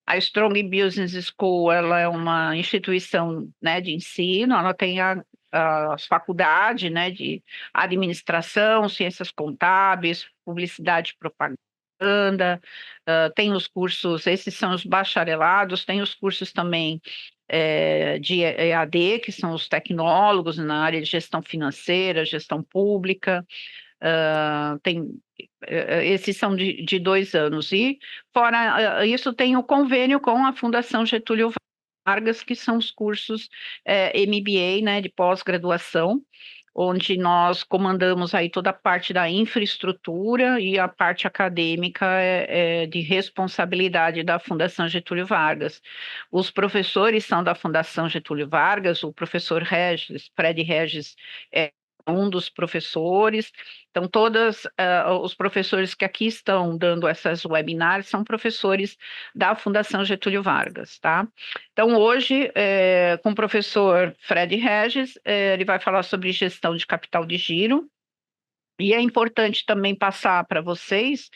A Strong Business School, ela é uma instituição, né, de ensino, ela tem as faculdades, né, de administração, ciências contábeis, publicidade e propaganda, tem os cursos, esses são os bacharelados, tem os cursos também de EAD, que são os tecnólogos na área de gestão financeira, gestão pública, tem, esses são de 2 anos. E, fora isso, tem o convênio com a Fundação Getúlio Vargas, que são os cursos MBA, né, de pós-graduação, onde nós comandamos aí toda a parte da infraestrutura e a parte acadêmica é de responsabilidade da Fundação Getúlio Vargas. Os professores são da Fundação Getúlio Vargas, o professor Regis, Fred Regis, é um dos professores. Então, todos os professores que aqui estão dando essas webinars são professores da Fundação Getúlio Vargas, tá? Então, hoje, com o professor Fred Regis, ele vai falar sobre gestão de capital de giro, e é importante também passar para vocês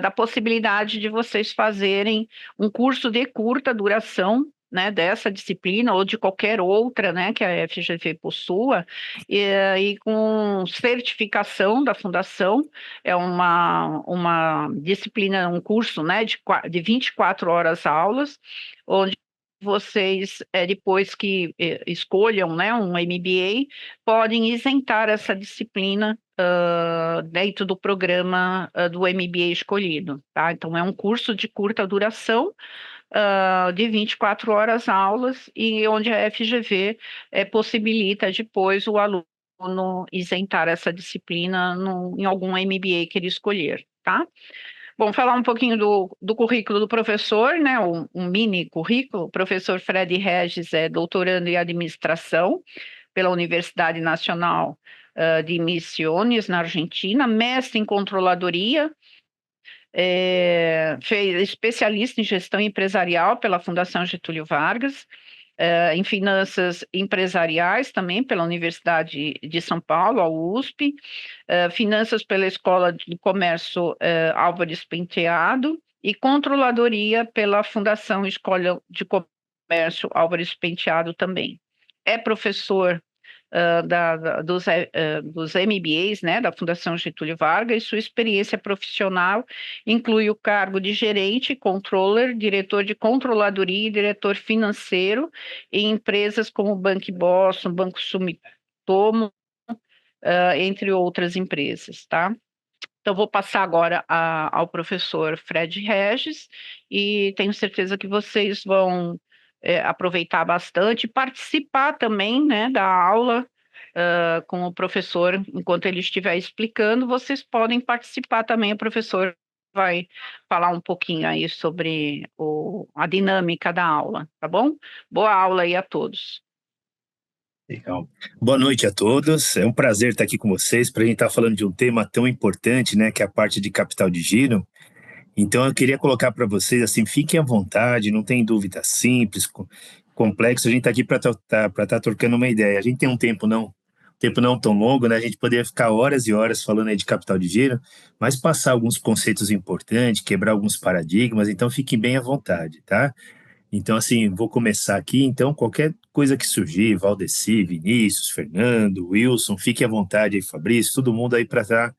da possibilidade de vocês fazerem um curso de curta duração, né, dessa disciplina ou de qualquer outra, né, que a FGV possua, e com certificação da fundação. É uma disciplina, um curso, né, de 24 horas aulas, onde vocês, depois que escolham, né, um MBA, podem isentar essa disciplina dentro do programa do MBA escolhido, tá? Então, é um curso de curta duração, de 24 horas aulas, e onde a FGV possibilita depois o aluno isentar essa disciplina em algum MBA que ele escolher, tá? Bom, falar um pouquinho do currículo do professor, né? Um mini currículo. O professor Fred Regis é doutorando em administração pela Universidade Nacional de Misiones, na Argentina, mestre em controladoria, fez especialista em gestão empresarial pela Fundação Getúlio Vargas, em finanças empresariais também pela Universidade de São Paulo, a USP, finanças pela Escola de Comércio Álvares Penteado e controladoria pela Fundação Escola de Comércio Álvares Penteado também. É professor dos MBAs, né, da Fundação Getúlio Vargas, e sua experiência profissional inclui o cargo de gerente, controller, diretor de controladoria e diretor financeiro em empresas como o Banco Boston, Banco Sumitomo, entre outras empresas, tá? Então, vou passar agora ao professor Fred Regis, e tenho certeza que vocês vão aproveitar bastante, participar também, né, da aula com o professor, enquanto ele estiver explicando, vocês podem participar também, o professor vai falar um pouquinho aí sobre a dinâmica da aula, tá bom? Boa aula aí a todos. Legal. Boa noite a todos. É um prazer estar aqui com vocês para a gente estar falando de um tema tão importante, né, que é a parte de capital de giro. Então, eu queria colocar para vocês assim, fiquem à vontade, não tem dúvida, simples, complexo. A gente está aqui para estar trocando uma ideia. A gente tem um tempo não tão longo, né? A gente poderia ficar horas e horas falando aí de capital de giro, mas passar alguns conceitos importantes, quebrar alguns paradigmas. Então, fiquem bem à vontade, tá? Então, assim, vou começar aqui. Então, qualquer coisa que surgir, Valdeci, Vinícius, Fernando, Wilson, fique à vontade aí, Fabrício, todo mundo aí para estar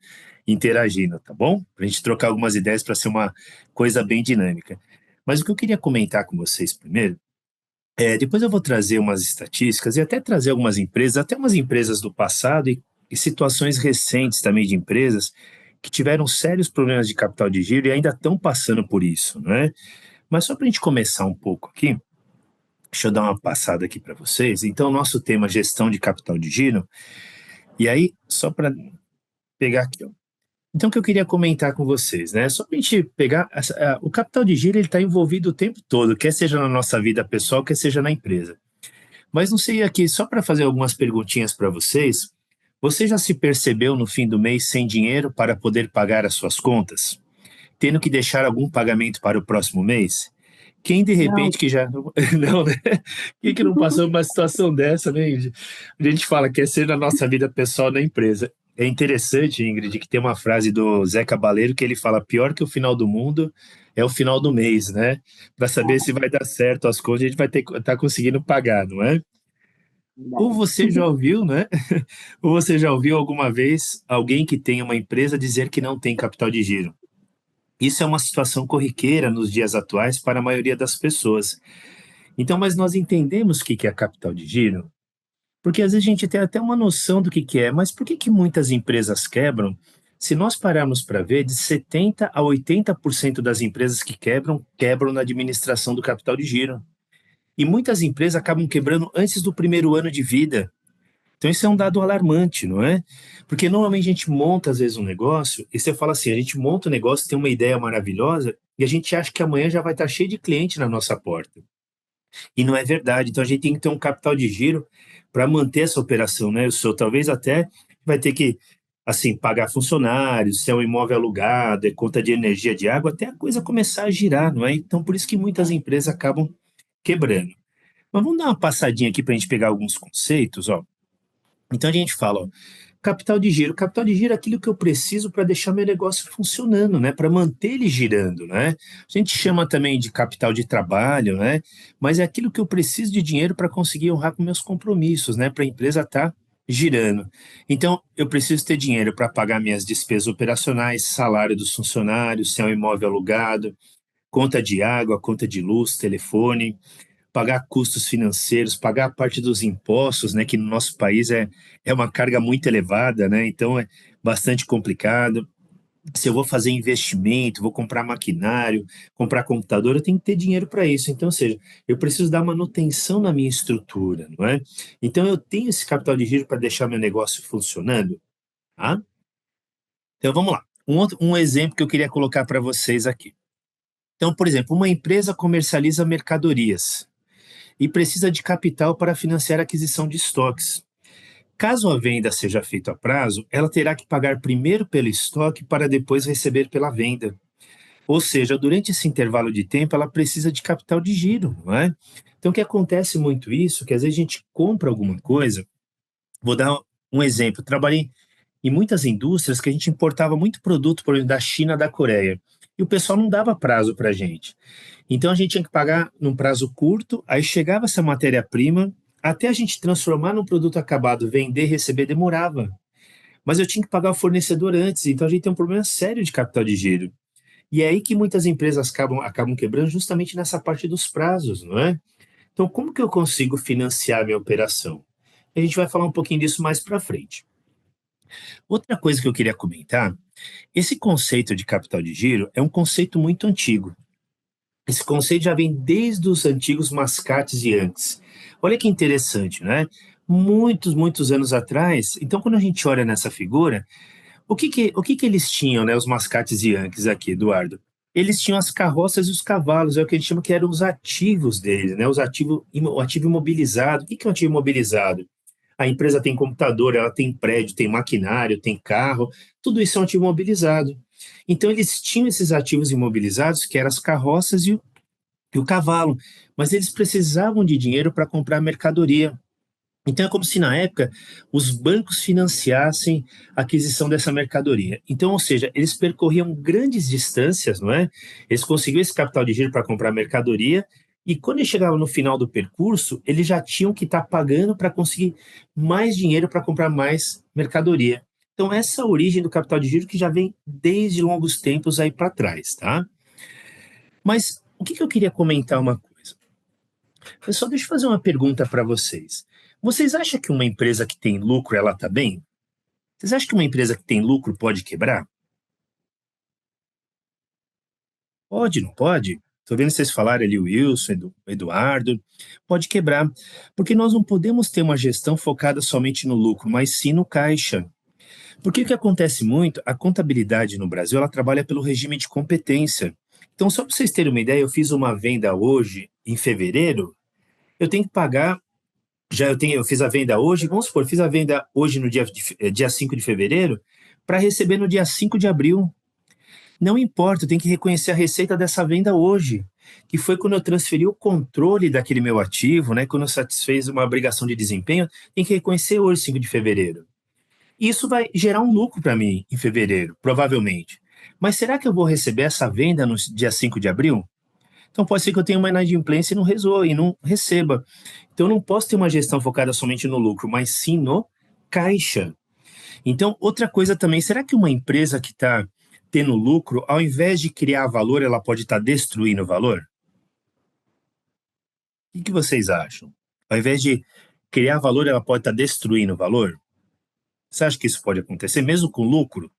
interagindo, tá bom? Para a gente trocar algumas ideias para ser uma coisa bem dinâmica. Mas o que eu queria comentar com vocês primeiro, depois eu vou trazer umas estatísticas e até trazer algumas empresas, até umas empresas do passado e situações recentes também de empresas que tiveram sérios problemas de capital de giro e ainda estão passando por isso, não é? Mas só para a gente começar um pouco aqui, deixa eu dar uma passada aqui para vocês. Então, nosso tema é gestão de capital de giro. E aí, só para pegar aqui, ó. Então, o que eu queria comentar com vocês, né? Só para a gente pegar, o capital de giro ele está envolvido o tempo todo, quer seja na nossa vida pessoal, quer seja na empresa. Mas não sei aqui, só para fazer algumas perguntinhas para vocês, você já se percebeu no fim do mês sem dinheiro para poder pagar as suas contas? Tendo que deixar algum pagamento para o próximo mês? Quem de Não. repente que já não, né? Quem que não passou por uma situação dessa, né? A gente fala que é ser na nossa vida pessoal na empresa. É interessante, Ingrid, que tem uma frase do Zé Cabaleiro que ele fala: pior que o final do mundo é o final do mês, né? Para saber se vai dar certo as contas, a gente vai ter que estar conseguindo pagar, não é? Ou Verdade. você já ouviu, né? Ou você já ouviu alguma vez alguém que tem uma empresa dizer que não tem capital de giro? Isso é uma situação corriqueira nos dias atuais para a maioria das pessoas. Então, mas nós entendemos o que é capital de giro? Porque às vezes a gente tem até uma noção do que é, mas por que que muitas empresas quebram? Se nós pararmos para ver, de 70 a 80% das empresas que quebram, quebram na administração do capital de giro. E muitas empresas acabam quebrando antes do primeiro ano de vida. Então, isso é um dado alarmante, não é? Porque normalmente a gente monta, às vezes, um negócio, e você fala assim: a gente monta um negócio, tem uma ideia maravilhosa, e a gente acha que amanhã já vai estar cheio de cliente na nossa porta. E não é verdade. Então, a gente tem que ter um capital de giro para manter essa operação, né? O senhor talvez até vai ter que, assim, pagar funcionários, se é um imóvel alugado, é conta de energia, de água, até a coisa começar a girar, não é? Então, por isso que muitas empresas acabam quebrando. Mas vamos dar uma passadinha aqui para a gente pegar alguns conceitos, ó. Então a gente fala, ó, capital de giro. Capital de giro é aquilo que eu preciso para deixar meu negócio funcionando, né? Para manter ele girando, né? A gente chama também de capital de trabalho, né? Mas é aquilo que eu preciso de dinheiro para conseguir honrar com meus compromissos, né? Para a empresa estar girando. Então, eu preciso ter dinheiro para pagar minhas despesas operacionais, salário dos funcionários, se é um imóvel alugado, conta de água, conta de luz, telefone, pagar custos financeiros, pagar a parte dos impostos, né, que no nosso país é uma carga muito elevada, né, então é bastante complicado. Se eu vou fazer investimento, vou comprar maquinário, comprar computador, eu tenho que ter dinheiro para isso. Então, ou seja, eu preciso dar manutenção na minha estrutura, não é? Então, eu tenho esse capital de giro para deixar meu negócio funcionando, tá? Então, vamos lá. Um exemplo que eu queria colocar para vocês aqui. Então, por exemplo, uma empresa comercializa mercadorias e precisa de capital para financiar a aquisição de estoques. Caso a venda seja feita a prazo, ela terá que pagar primeiro pelo estoque para depois receber pela venda. Ou seja, durante esse intervalo de tempo, ela precisa de capital de giro, não é? Então, o que acontece muito isso, que às vezes a gente compra alguma coisa, vou dar um exemplo, trabalhei em muitas indústrias que a gente importava muito produto, por exemplo, da China, da Coreia, e o pessoal não dava prazo para a gente. Então a gente tinha que pagar num prazo curto, aí chegava essa matéria-prima, até a gente transformar num produto acabado, vender, receber, demorava. Mas eu tinha que pagar o fornecedor antes, então a gente tem um problema sério de capital de giro. E é aí que muitas empresas acabam quebrando justamente nessa parte dos prazos, não é? Então, como que eu consigo financiar a minha operação? A gente vai falar um pouquinho disso mais para frente. Outra coisa que eu queria comentar, esse conceito de capital de giro é um conceito muito antigo. Esse conceito já vem desde os antigos mascates e Yankees. Olha que interessante, né? Muitos anos atrás. Então, quando a gente olha nessa figura, o que que eles tinham, né? Os mascates e Yankees aqui, Eduardo? Eles tinham as carroças e os cavalos, é o que a gente chama que eram os ativos deles, né? O ativo imobilizado. O que que é um ativo imobilizado? A empresa tem computador, ela tem prédio, tem maquinário, tem carro, tudo isso é um ativo imobilizado. Então, eles tinham esses ativos imobilizados, que eram as carroças e o cavalo, mas eles precisavam de dinheiro para comprar mercadoria. Então, é como se na época os bancos financiassem a aquisição dessa mercadoria. Então, ou seja, eles percorriam grandes distâncias, não é? Eles conseguiam esse capital de giro para comprar mercadoria, e quando eles chegavam no final do percurso, eles já tinham que estar pagando para conseguir mais dinheiro para comprar mais mercadoria. Então, essa é a origem do capital de giro que já vem desde longos tempos aí para trás, tá? Mas o que eu queria comentar uma coisa? Pessoal, deixa eu fazer uma pergunta para vocês. Vocês acham que uma empresa que tem lucro, ela está bem? Vocês acham que uma empresa que tem lucro pode quebrar? Pode, não pode? Estou vendo vocês falarem ali, o Wilson, Eduardo. Pode quebrar, porque nós não podemos ter uma gestão focada somente no lucro, mas sim no caixa. Porque o que acontece muito, a contabilidade no Brasil, ela trabalha pelo regime de competência. Então, só para vocês terem uma ideia, eu fiz uma venda hoje, em fevereiro, eu tenho que pagar. Eu fiz a venda hoje, vamos supor, fiz a venda hoje no dia 5 de fevereiro, para receber no dia 5 de abril. Não importa, eu tenho que reconhecer a receita dessa venda hoje, que foi quando eu transferi o controle daquele meu ativo, né? Quando eu satisfez uma obrigação de desempenho, tem que reconhecer hoje, 5 de fevereiro. Isso vai gerar um lucro para mim em fevereiro, provavelmente. Mas será que eu vou receber essa venda no dia 5 de abril? Então pode ser que eu tenha uma inadimplência e não resolva, e não receba. Então eu não posso ter uma gestão focada somente no lucro, mas sim no caixa. Então, outra coisa também, será que uma empresa que está tendo lucro, ao invés de criar valor, ela pode estar destruindo valor? O que vocês acham? Ao invés de criar valor, ela pode estar destruindo valor? Você acha que isso pode acontecer mesmo com lucro?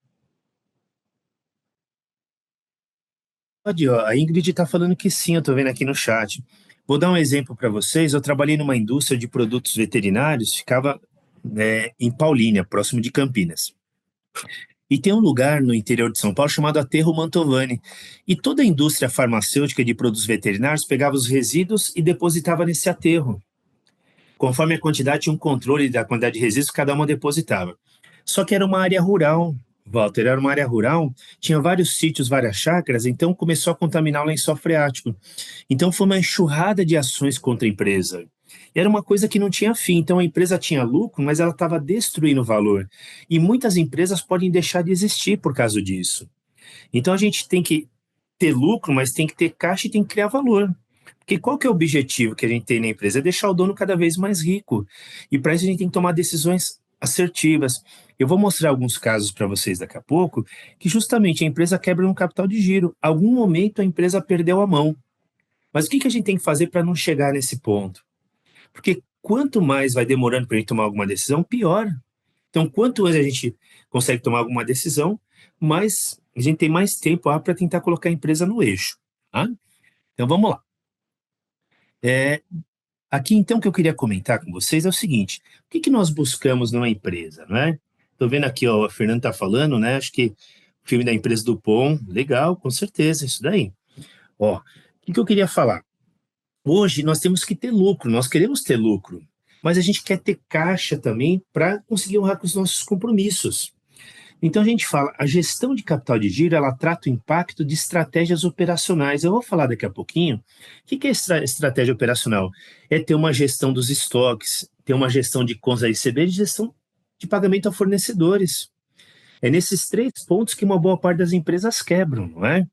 Pode, ó, a Ingrid está falando que sim, eu estou vendo aqui no chat. Vou dar um exemplo para vocês. Eu trabalhei numa indústria de produtos veterinários, ficava em Paulínia, próximo de Campinas. E tem um lugar no interior de São Paulo chamado Aterro Mantovani. E toda a indústria farmacêutica de produtos veterinários pegava os resíduos e depositava nesse aterro. Conforme a quantidade, tinha um controle da quantidade de resíduos que cada uma depositava. Só que era uma área rural, Walter, era uma área rural, tinha vários sítios, várias chácaras, então começou a contaminar o lençol freático. Então foi uma enxurrada de ações contra a empresa. E era uma coisa que não tinha fim. Então a empresa tinha lucro, mas ela estava destruindo o valor. E muitas empresas podem deixar de existir por causa disso. Então a gente tem que ter lucro, mas tem que ter caixa e tem que criar valor. Porque qual que é o objetivo que a gente tem na empresa? É deixar o dono cada vez mais rico. E para isso a gente tem que tomar decisões assertivas. Eu vou mostrar alguns casos para vocês daqui a pouco, que justamente a empresa quebra no capital de giro. Algum momento a empresa perdeu a mão. Mas o que a gente tem que fazer para não chegar nesse ponto? Porque quanto mais vai demorando para a gente tomar alguma decisão, pior. Então, quanto antes a gente consegue tomar alguma decisão, mais a gente tem mais tempo para tentar colocar a empresa no eixo. Tá? Então, vamos lá. Aqui, então, o que eu queria comentar com vocês é o seguinte: o que nós buscamos numa empresa, não é? Estou vendo aqui, ó, a Fernanda está falando, né? Acho que o filme da empresa do Pom, legal, com certeza, isso daí. Ó, o que eu queria falar? Hoje nós temos que ter lucro, nós queremos ter lucro, mas a gente quer ter caixa também para conseguir honrar com os nossos compromissos. Então a gente fala, a gestão de capital de giro, ela trata o impacto de estratégias operacionais. Eu vou falar daqui a pouquinho. O que é estratégia operacional? É ter uma gestão dos estoques, ter uma gestão de contas a receber e gestão de pagamento a fornecedores. É nesses três pontos que uma boa parte das empresas quebram, não é?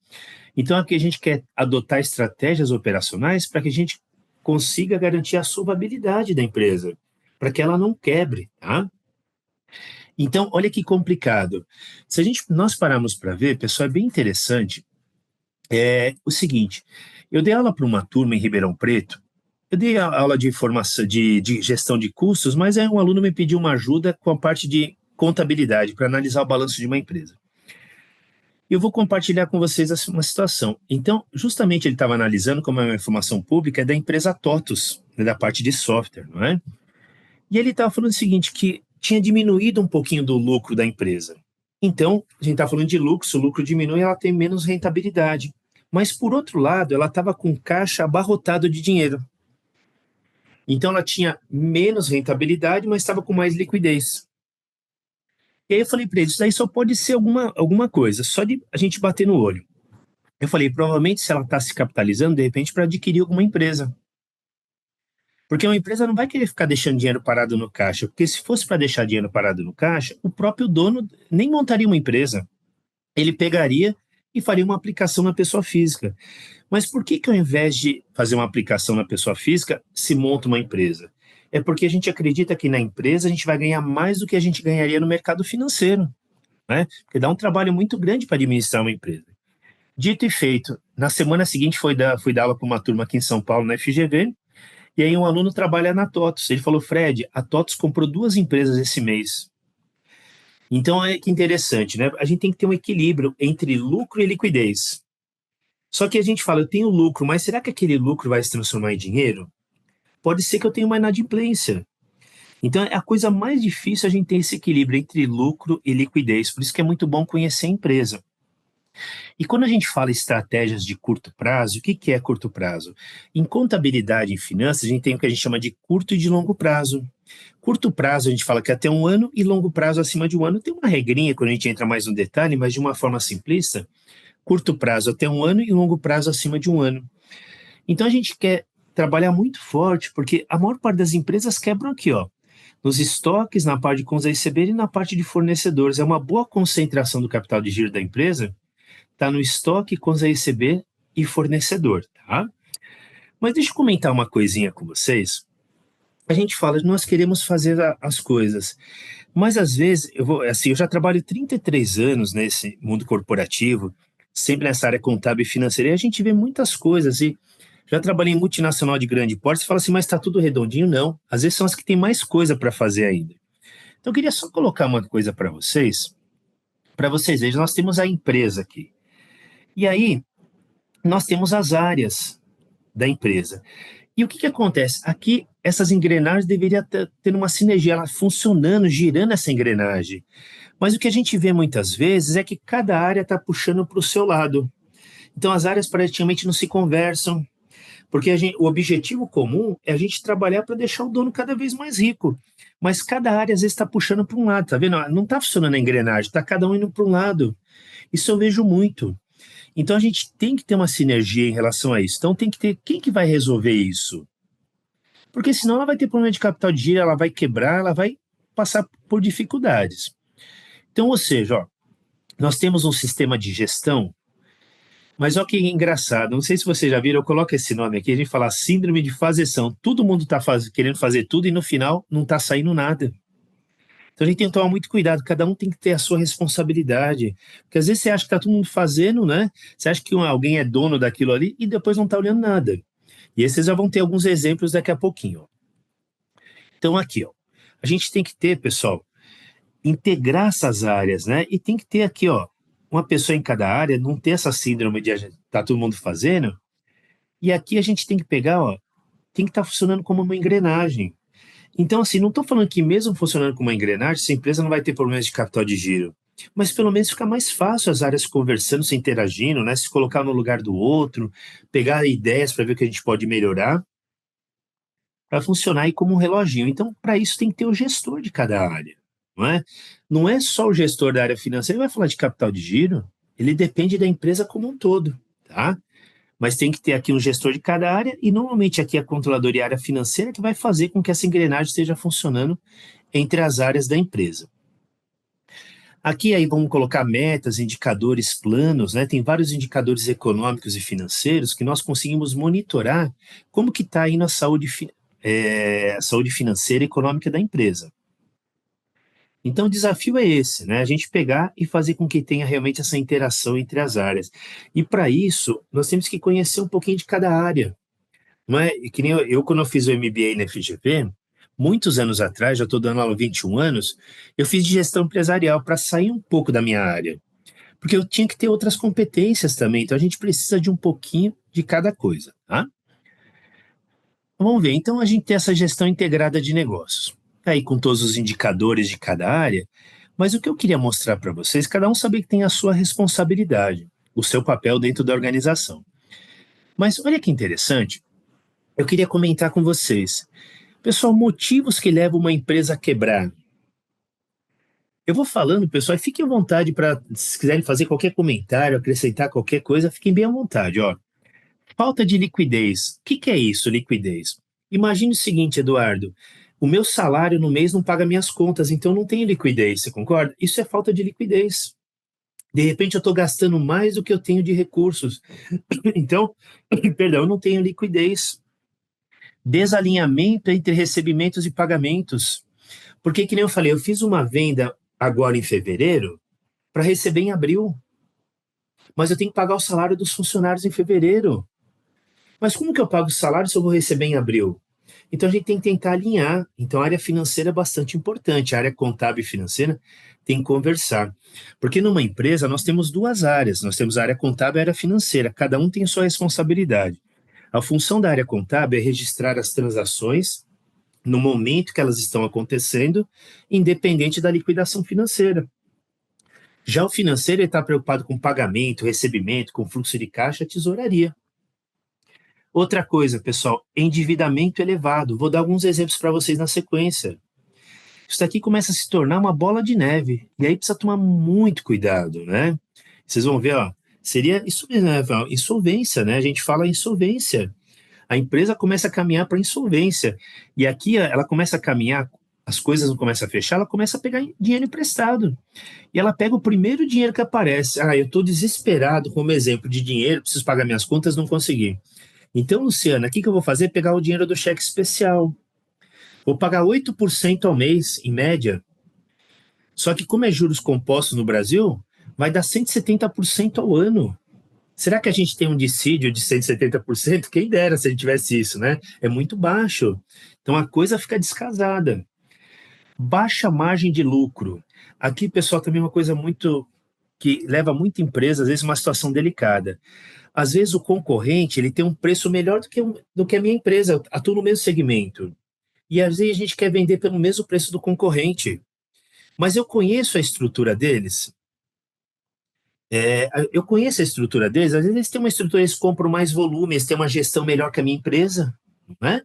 Então aqui a gente quer adotar estratégias operacionais para que a gente consiga garantir a solvabilidade da empresa, para que ela não quebre, tá? Então, olha que complicado. Se nós pararmos para ver, pessoal, é bem interessante. É o seguinte: eu dei aula para uma turma em Ribeirão Preto. Eu dei aula de formação de gestão de custos, mas um aluno me pediu uma ajuda com a parte de contabilidade para analisar o balanço de uma empresa. Eu vou compartilhar com vocês uma situação. Então, justamente ele estava analisando, como é uma informação pública, é da empresa TOTUS, né, da parte de software, não é? E ele estava falando o seguinte, que tinha diminuído um pouquinho do lucro da empresa. Então, a gente está falando de lucro, se o lucro diminui, ela tem menos rentabilidade. Mas, por outro lado, ela estava com caixa abarrotado de dinheiro. Então, ela tinha menos rentabilidade, mas estava com mais liquidez. E aí eu falei para ele, isso daí só pode ser alguma coisa, só de a gente bater no olho. Eu falei, provavelmente se ela está se capitalizando, de repente, para adquirir alguma empresa. Porque uma empresa não vai querer ficar deixando dinheiro parado no caixa, porque se fosse para deixar dinheiro parado no caixa, o próprio dono nem montaria uma empresa. Ele pegaria e faria uma aplicação na pessoa física. Mas por que ao invés de fazer uma aplicação na pessoa física, se monta uma empresa? É porque a gente acredita que na empresa a gente vai ganhar mais do que a gente ganharia no mercado financeiro, né? Porque dá um trabalho muito grande para administrar uma empresa. Dito e feito, na semana seguinte fui dar aula para uma turma aqui em São Paulo, na FGV, e aí um aluno trabalha na TOTUS. Ele falou, Fred, a TOTUS comprou 2 empresas esse mês. Então é que interessante, né? A gente tem que ter um equilíbrio entre lucro e liquidez. Só que a gente fala, eu tenho lucro, mas será que aquele lucro vai se transformar em dinheiro? Pode ser que eu tenha uma inadimplência. Então é a coisa mais difícil a gente ter esse equilíbrio entre lucro e liquidez. Por isso que é muito bom conhecer a empresa. E quando a gente fala estratégias de curto prazo, o que é curto prazo? Em contabilidade e finanças, a gente tem o que a gente chama de curto e de longo prazo. Curto prazo, a gente fala que é até 1 ano, e longo prazo, acima de 1 ano. Tem uma regrinha quando a gente entra mais no detalhe, mas de uma forma simplista, curto prazo até 1 ano e longo prazo acima de 1 ano. Então, a gente quer trabalhar muito forte, porque a maior parte das empresas quebram aqui, ó. nos estoques, na parte de contas a receber e na parte de fornecedores. É uma boa concentração do capital de giro da empresa, está no estoque, contas a receber e fornecedor, tá? Mas deixa eu comentar uma coisinha com vocês. A gente fala, nós queremos fazer as coisas, mas às vezes, eu já trabalho 33 anos nesse mundo corporativo, sempre nessa área contábil e financeira, e a gente vê muitas coisas, e já trabalhei em multinacional de grande porte, você fala assim, mas está tudo redondinho? Não, às vezes são as que têm mais coisa para fazer ainda. Então eu queria só colocar uma coisa para vocês verem, nós temos a empresa aqui, e aí nós temos as áreas da empresa. E o que acontece? Aqui, essas engrenagens deveriam ter uma sinergia, ela funcionando, girando essa engrenagem. Mas o que a gente vê muitas vezes é que cada área está puxando para o seu lado. Então, as áreas praticamente não se conversam, porque o objetivo comum é a gente trabalhar para deixar o dono cada vez mais rico. Mas cada área, às vezes, está puxando para um lado, tá vendo? Não está funcionando a engrenagem, está cada um indo para um lado. Isso eu vejo muito. Então, a gente tem que ter uma sinergia em relação a isso. Então, tem que ter quem que vai resolver isso? Porque senão ela vai ter problema de capital de giro, ela vai quebrar, ela vai passar por dificuldades. Então, ou seja, ó, nós temos um sistema de gestão, mas olha que engraçado, não sei se vocês já viram, eu coloco esse nome aqui, a gente fala síndrome de fazeção. Todo mundo está querendo fazer tudo e no final não está saindo nada. Então a gente tem que tomar muito cuidado, cada um tem que ter a sua responsabilidade. Porque às vezes você acha que está todo mundo fazendo, né? Você acha que alguém é dono daquilo ali e depois não está olhando nada. E aí vocês já vão ter alguns exemplos daqui a pouquinho. Ó. Então aqui, ó, a gente tem que ter, pessoal, integrar essas áreas, né? E tem que ter aqui, ó, uma pessoa em cada área, não ter essa síndrome de tá todo mundo fazendo. E aqui a gente tem que pegar, ó, tem que estar funcionando como uma engrenagem. Então, assim, não estou falando que mesmo funcionando como uma engrenagem, essa empresa não vai ter problemas de capital de giro. Mas pelo menos fica mais fácil as áreas conversando, se interagindo, né? Se colocar no lugar do outro, pegar ideias para ver o que a gente pode melhorar, para funcionar aí como um reloginho. Então, para isso tem que ter o gestor de cada área, não é? Não é só o gestor da área financeira que vai falar de capital de giro, ele depende da empresa como um todo, tá? Mas tem que ter aqui um gestor de cada área e normalmente aqui a controladoria e a área financeira que vai fazer com que essa engrenagem esteja funcionando entre as áreas da empresa. Aqui aí vamos colocar metas, indicadores, planos, né? Tem vários indicadores econômicos e financeiros que nós conseguimos monitorar como que está aí na saúde financeira e econômica da empresa. Então, o desafio é esse, né? A gente pegar e fazer com que tenha realmente essa interação entre as áreas. E para isso, nós temos que conhecer um pouquinho de cada área. Não é? E que nem quando eu fiz o MBA na FGV, muitos anos atrás, já estou dando aula há 21 anos, eu fiz de gestão empresarial para sair um pouco da minha área. Porque eu tinha que ter outras competências também, então a gente precisa de um pouquinho de cada coisa, tá? Vamos ver, então a gente tem essa gestão integrada de negócios, aí com todos os indicadores de cada área, mas o que eu queria mostrar para vocês, cada um saber que tem a sua responsabilidade, o seu papel dentro da organização. Mas olha que interessante, eu queria comentar com vocês, pessoal, motivos que levam uma empresa a quebrar. Eu vou falando, pessoal, e fiquem à vontade para, se quiserem fazer qualquer comentário, acrescentar qualquer coisa, fiquem bem à vontade, ó. Falta de liquidez. O que é isso, liquidez? Imagine o seguinte, Eduardo. O meu salário no mês não paga minhas contas, então não tenho liquidez, você concorda? Isso é falta de liquidez. De repente eu estou gastando mais do que eu tenho de recursos. Então, perdão, eu não tenho liquidez. Desalinhamento entre recebimentos e pagamentos. Porque, que nem eu falei, eu fiz uma venda agora em fevereiro para receber em abril. Mas eu tenho que pagar o salário dos funcionários em fevereiro. Mas como que eu pago o salário se eu vou receber em abril? Então a gente tem que tentar alinhar. Então a área financeira é bastante importante, a área contábil e financeira tem que conversar. Porque numa empresa nós temos duas áreas, nós temos a área contábil e a área financeira, cada um tem a sua responsabilidade. A função da área contábil é registrar as transações no momento que elas estão acontecendo, independente da liquidação financeira. Já o financeiro está preocupado com pagamento, recebimento, com fluxo de caixa, tesouraria. Outra coisa, pessoal, endividamento elevado. Vou dar alguns exemplos para vocês na sequência. Isso daqui começa a se tornar uma bola de neve. E aí precisa tomar muito cuidado, né? Vocês vão ver, ó, seria isso mesmo, né? Insolvência, né? A gente fala insolvência. A empresa começa a caminhar para insolvência. E aqui ela começa a caminhar as coisas não começam a fechar, ela começa a pegar dinheiro emprestado. E ela pega o primeiro dinheiro que aparece. Ah, eu estou desesperado, como exemplo de dinheiro, preciso pagar minhas contas, não consegui. Então, Luciana, o que eu vou fazer? Pegar o dinheiro do cheque especial. Vou pagar 8% ao mês, em média. Só que como é juros compostos no Brasil, vai dar 170% ao ano. Será que a gente tem um dissídio de 170%? Quem dera se a gente tivesse isso, né? É muito baixo. Então a coisa fica descasada. Baixa margem de lucro. Aqui, pessoal, também é uma coisa muito que leva muita empresa, às vezes, uma situação delicada. Às vezes o concorrente ele tem um preço melhor do que a minha empresa, eu atuo no mesmo segmento. E às vezes a gente quer vender pelo mesmo preço do concorrente. Mas eu conheço a estrutura deles. Eu conheço a estrutura deles, às vezes eles têm uma estrutura, eles compram mais volume, eles têm uma gestão melhor que a minha empresa, né?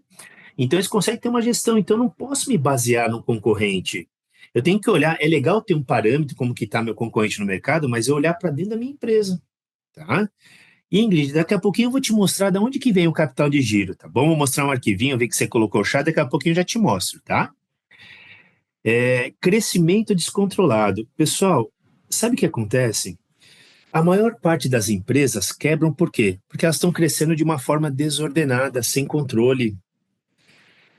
Então eles conseguem ter uma gestão, então eu não posso me basear no concorrente. Eu tenho que olhar, é legal ter um parâmetro como que está meu concorrente no mercado, mas eu olhar para dentro da minha empresa, tá? E Ingrid, daqui a pouquinho eu vou te mostrar de onde que vem o capital de giro, tá bom? Vou mostrar um arquivinho, ver que você colocou o chat, daqui a pouquinho eu já te mostro, tá? Crescimento descontrolado. Pessoal, sabe o que acontece? A maior parte das empresas quebram por quê? Porque elas estão crescendo de uma forma desordenada, sem controle.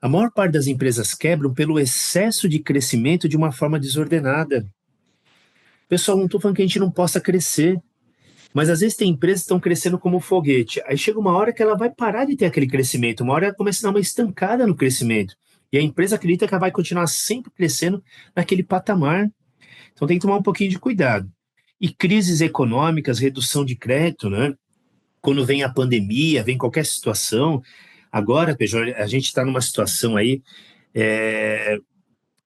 A maior parte das empresas quebram pelo excesso de crescimento de uma forma desordenada. Pessoal, não estou falando que a gente não possa crescer, mas às vezes tem empresas que estão crescendo como um foguete. Aí chega uma hora que ela vai parar de ter aquele crescimento, uma hora ela começa a dar uma estancada no crescimento. E a empresa acredita que ela vai continuar sempre crescendo naquele patamar. Então tem que tomar um pouquinho de cuidado. E crises econômicas, redução de crédito, né? Quando vem a pandemia, vem qualquer situação. Agora, Pedro, a gente está numa situação aí, é,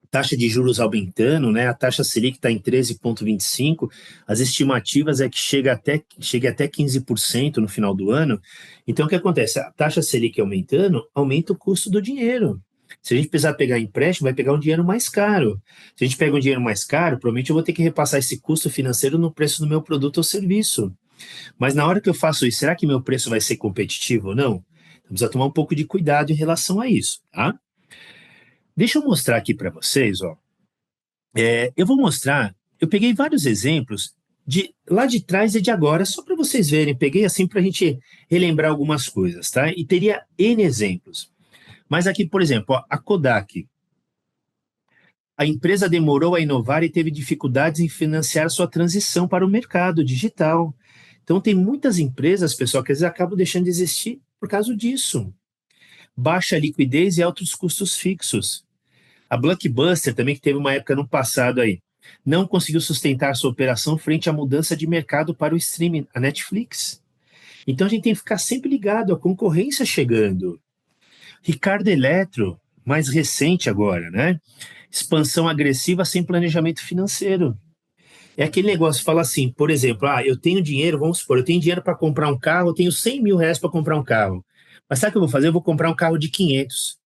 taxa de juros aumentando, né? A taxa Selic está em 13,25. As estimativas é que chegue até 15% no final do ano. Então, o que acontece? A taxa Selic aumentando, aumenta o custo do dinheiro. Se a gente precisar pegar empréstimo, vai pegar um dinheiro mais caro. Se a gente pega um dinheiro mais caro, provavelmente eu vou ter que repassar esse custo financeiro no preço do meu produto ou serviço. Mas na hora que eu faço isso, será que meu preço vai ser competitivo ou não? Então, precisa tomar um pouco de cuidado em relação a isso, tá? Deixa eu mostrar aqui para vocês, ó. Eu vou mostrar, eu peguei vários exemplos de lá de trás e de agora, só para vocês verem. Peguei assim para a gente relembrar algumas coisas, tá? E teria N exemplos. Mas aqui, por exemplo, ó, a Kodak. A empresa demorou a inovar e teve dificuldades em financiar sua transição para o mercado digital. Então, tem muitas empresas, pessoal, que às vezes acabam deixando de existir por causa disso. Baixa liquidez e altos custos fixos. A Blockbuster também, que teve uma época no passado aí, não conseguiu sustentar sua operação frente à mudança de mercado para o streaming, a Netflix. Então a gente tem que ficar sempre ligado à concorrência chegando. Ricardo Eletro, mais recente agora, né? Expansão agressiva sem planejamento financeiro. É aquele negócio, fala assim, por exemplo, eu tenho dinheiro, vamos supor, eu tenho dinheiro para comprar um carro, eu tenho 100 mil reais para comprar um carro. Mas sabe o que eu vou fazer? Eu vou comprar um carro de 500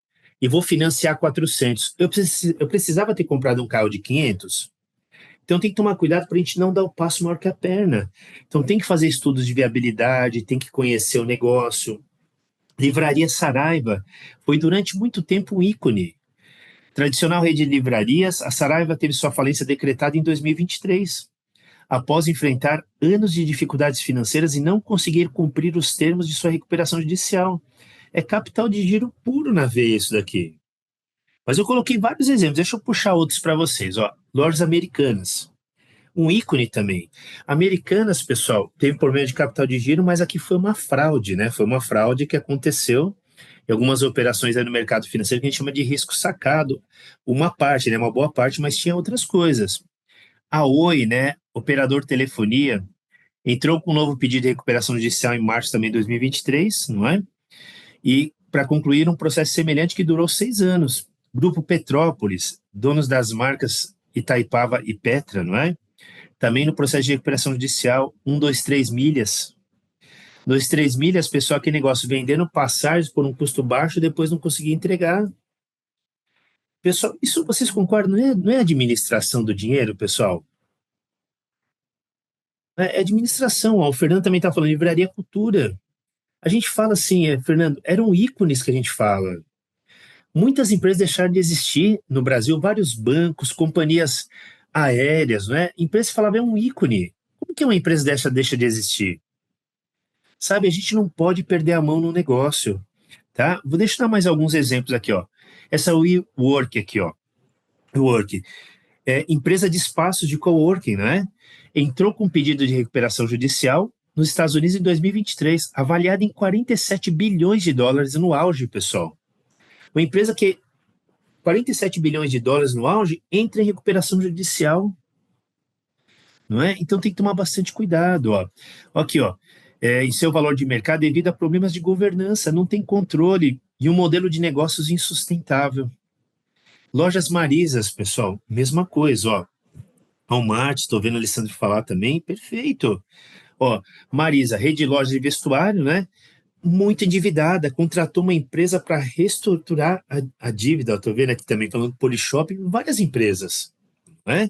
e vou financiar 400. Eu precisava ter comprado um carro de 500, então tem que tomar cuidado para a gente não dar o passo maior que a perna. Então tem que fazer estudos de viabilidade, tem que conhecer o negócio. Livraria Saraiva foi durante muito tempo um ícone. Tradicional rede de livrarias, a Saraiva teve sua falência decretada em 2023, após enfrentar anos de dificuldades financeiras e não conseguir cumprir os termos de sua recuperação judicial. É capital de giro puro na veia isso daqui. Mas eu coloquei vários exemplos, deixa eu puxar outros para vocês. Ó. Lojas Americanas, um ícone também. Americanas, pessoal, teve problema de capital de giro, mas aqui foi uma fraude, né? Foi uma fraude que aconteceu em algumas operações aí no mercado financeiro que a gente chama de risco sacado. Uma parte, né? Uma boa parte, mas tinha outras coisas. A Oi, né? Operador telefonia, entrou com um novo pedido de recuperação judicial em março também de 2023, não é? E para concluir um processo semelhante que durou 6 anos. Grupo Petrópolis, donos das marcas Itaipava e Petra, não é? Também no processo de recuperação judicial, 123 milhas. 123 milhas, pessoal, que negócio, vendendo passagens por um custo baixo e depois não conseguia entregar. Pessoal, isso vocês concordam? Não é administração do dinheiro, pessoal? É administração. Ó, o Fernando também está falando, livraria cultura. A gente fala assim, Fernando, eram ícones que a gente fala. Muitas empresas deixaram de existir no Brasil, vários bancos, companhias aéreas, né? Empresa, falava, é um ícone. Como que uma empresa dessa deixa de existir? Sabe, a gente não pode perder a mão no negócio, tá? Deixa eu dar mais alguns exemplos aqui, ó. Essa WeWork aqui, ó. WeWork, empresa de espaços de coworking, né? Entrou com pedido de recuperação judicial nos Estados Unidos em 2023, avaliada em 47 bilhões de dólares no auge, pessoal. Uma empresa que 47 bilhões de dólares no auge entra em recuperação judicial, não é? Então tem que tomar bastante cuidado, ó. Aqui, ó, em seu valor de mercado devido a problemas de governança, não tem controle e um modelo de negócios insustentável. Lojas Marisas, pessoal, mesma coisa, ó. Walmart, estou vendo a Alessandro falar também, perfeito. Ó, Marisa, rede de lojas de vestuário, né? Muito endividada, contratou uma empresa para reestruturar a dívida. Estou vendo aqui também, falando do Polishop, várias empresas, né?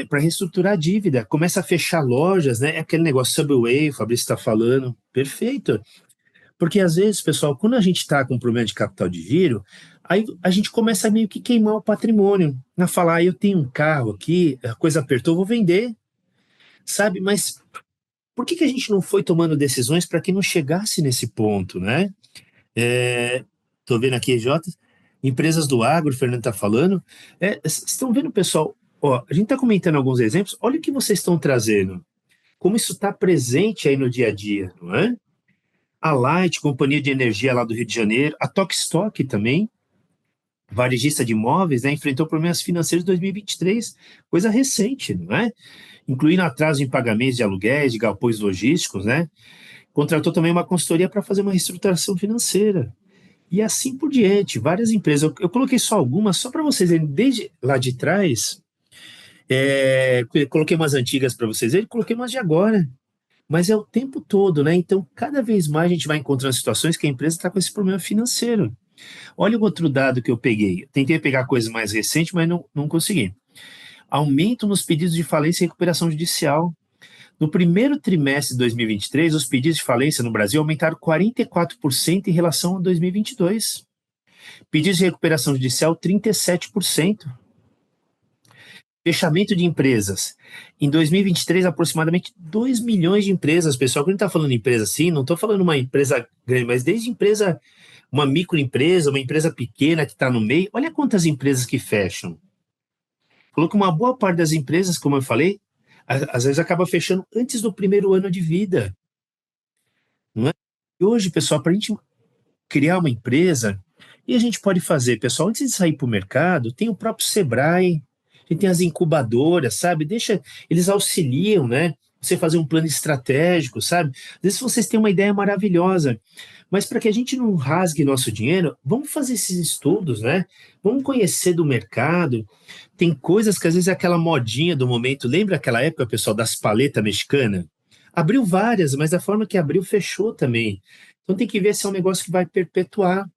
Para reestruturar a dívida, começa a fechar lojas, né? É aquele negócio Subway, o Fabrício está falando, perfeito. Porque às vezes, pessoal, quando a gente está com um problema de capital de giro, aí a gente começa a meio que queimar o patrimônio, a falar, eu tenho um carro aqui, a coisa apertou, vou vender, sabe? Mas por que a gente não foi tomando decisões para que não chegasse nesse ponto, né? Estou vendo aqui, Jota, empresas do agro, o Fernando está falando. Estão vendo, pessoal? Ó, a gente está comentando alguns exemplos. Olha o que vocês estão trazendo. Como isso está presente aí no dia a dia, não é? A Light, companhia de energia lá do Rio de Janeiro, a Tokstok também, varejista de imóveis, né, enfrentou problemas financeiros em 2023, coisa recente, não é? Incluindo atraso em pagamentos de aluguéis, de galpões logísticos, né? Contratou também uma consultoria para fazer uma reestruturação financeira. E assim por diante, várias empresas. Eu coloquei só algumas, só para vocês verem, desde lá de trás, coloquei umas antigas para vocês verem, coloquei umas de agora. Mas é o tempo todo, né? Então, cada vez mais a gente vai encontrando situações que a empresa está com esse problema financeiro. Olha o outro dado que eu peguei. Tentei pegar coisas mais recentes, mas não consegui. Aumento nos pedidos de falência e recuperação judicial. No primeiro trimestre de 2023, os pedidos de falência no Brasil aumentaram 44% em relação a 2022. Pedidos de recuperação judicial, 37%. Fechamento de empresas. Em 2023, aproximadamente 2 milhões de empresas, pessoal. Quando a gente está falando de empresa assim, não estou falando uma empresa grande, mas desde empresa, uma microempresa, uma empresa pequena que está no meio. Olha quantas empresas que fecham. Falou que uma boa parte das empresas, como eu falei, às vezes acaba fechando antes do primeiro ano de vida. Não é? E hoje, pessoal, para a gente criar uma empresa, e a gente pode fazer, pessoal, antes de sair para o mercado, tem o próprio Sebrae, a gente tem as incubadoras, sabe? Deixa, eles auxiliam, né? Você fazer um plano estratégico, sabe? Às vezes vocês têm uma ideia maravilhosa, mas para que a gente não rasgue nosso dinheiro, vamos fazer esses estudos, né? Vamos conhecer do mercado. Tem coisas que às vezes é aquela modinha do momento. Lembra aquela época, pessoal, das paletas mexicanas? Abriu várias, mas da forma que abriu, fechou também. Então tem que ver se é um negócio que vai perpetuar.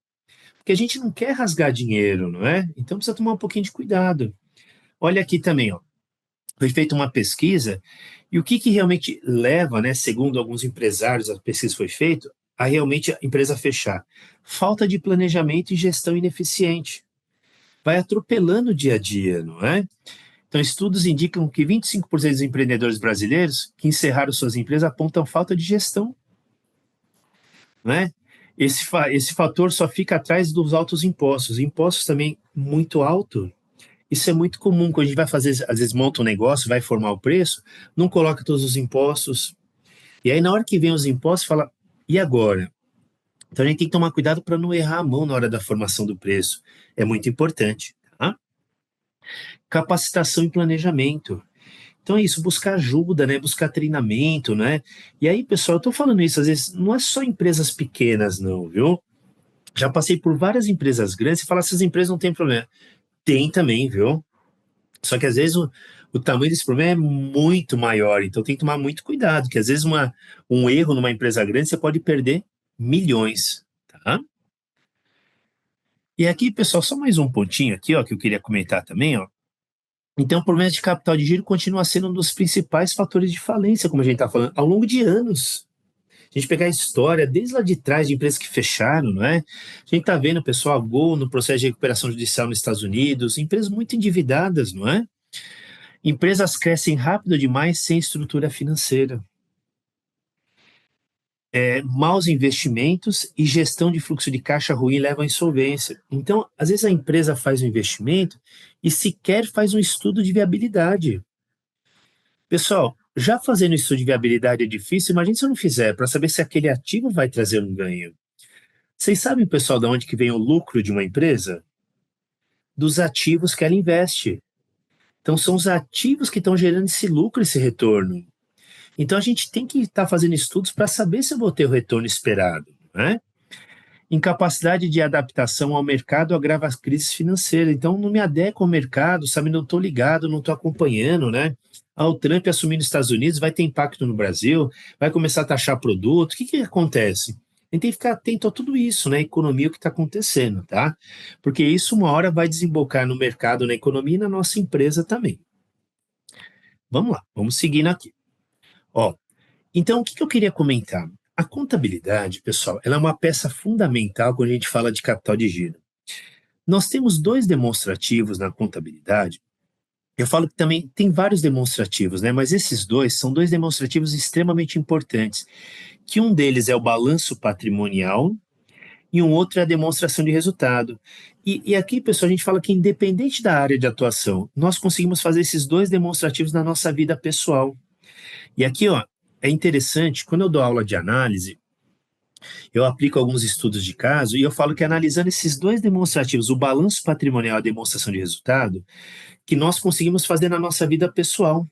Porque a gente não quer rasgar dinheiro, não é? Então precisa tomar um pouquinho de cuidado. Olha aqui também, ó. Foi feita uma pesquisa, e o que realmente leva, né, segundo alguns empresários, a pesquisa foi feita, a realmente a empresa fechar? Falta de planejamento e gestão ineficiente. Vai atropelando o dia a dia, não é? Então, estudos indicam que 25% dos empreendedores brasileiros que encerraram suas empresas apontam falta de gestão, não é? Esse fator só fica atrás dos altos impostos. Impostos também muito alto. Isso é muito comum quando a gente vai fazer, às vezes monta um negócio, vai formar o preço, não coloca todos os impostos. E aí, na hora que vem os impostos, fala, e agora? Então, a gente tem que tomar cuidado para não errar a mão na hora da formação do preço. É muito importante. Tá? Capacitação e planejamento. Então é isso, buscar ajuda, né? Buscar treinamento, né? E aí, pessoal, eu estou falando isso, às vezes, não é só empresas pequenas, não, viu? Já passei por várias empresas grandes e falar, essas empresas não têm problema. Tem também, viu? Só que às vezes o tamanho desse problema é muito maior, então tem que tomar muito cuidado, que às vezes um erro numa empresa grande você pode perder milhões, tá? E aqui, pessoal, só mais um pontinho aqui, ó, que eu queria comentar também, ó. Então, o problema de capital de giro continua sendo um dos principais fatores de falência, como a gente está falando, ao longo de anos. A gente pegar a história desde lá de trás de empresas que fecharam, não é? A gente está vendo, pessoal, a Gol no processo de recuperação judicial nos Estados Unidos, empresas muito endividadas, não é? Empresas crescem rápido demais sem estrutura financeira. Maus investimentos e gestão de fluxo de caixa ruim levam à insolvência. Então, às vezes a empresa faz um investimento e sequer faz um estudo de viabilidade. Pessoal, já fazendo estudo de viabilidade é difícil, imagine se eu não fizer, para saber se aquele ativo vai trazer um ganho. Vocês sabem, pessoal, de onde que vem o lucro de uma empresa? Dos ativos que ela investe. Então, são os ativos que estão gerando esse lucro, esse retorno. Então, a gente tem que estar fazendo estudos para saber se eu vou ter o retorno esperado, né? Incapacidade de adaptação ao mercado agrava as crises financeiras. Então, não me adequo ao mercado, sabe? Não estou ligado, não estou acompanhando, né? O Trump assumir nos Estados Unidos vai ter impacto no Brasil, vai começar a taxar produto. O que acontece? A gente tem que ficar atento a tudo isso, né? Economia, o que está acontecendo, tá? Porque isso uma hora vai desembocar no mercado, na economia e na nossa empresa também. Vamos lá, vamos seguindo aqui. Ó, então, o que eu queria comentar? A contabilidade, pessoal, ela é uma peça fundamental quando a gente fala de capital de giro. Nós temos dois demonstrativos na contabilidade. Eu falo que também tem vários demonstrativos, né? Mas esses dois são dois demonstrativos extremamente importantes, que um deles é o balanço patrimonial e um outro é a demonstração de resultado. E aqui, pessoal, a gente fala que independente da área de atuação, nós conseguimos fazer esses dois demonstrativos na nossa vida pessoal. E aqui, ó, é interessante, quando eu dou aula de análise, eu aplico alguns estudos de caso e eu falo que analisando esses dois demonstrativos, o balanço patrimonial e a demonstração de resultado, que nós conseguimos fazer na nossa vida pessoal.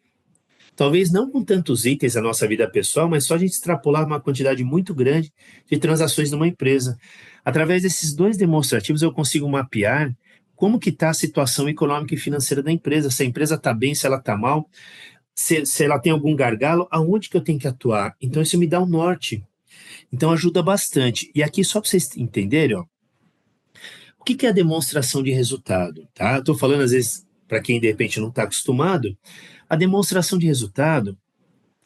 Talvez não com tantos itens da nossa vida pessoal, mas só a gente extrapolar uma quantidade muito grande de transações numa empresa. Através desses dois demonstrativos, eu consigo mapear como que está a situação econômica e financeira da empresa, se a empresa está bem, se ela está mal, se ela tem algum gargalo, aonde que eu tenho que atuar. Então, isso me dá um norte. Então, ajuda bastante. E aqui, só para vocês entenderem, ó, o que é a demonstração de resultado? Tá? Estou falando, às vezes, para quem, de repente, não está acostumado, a demonstração de resultado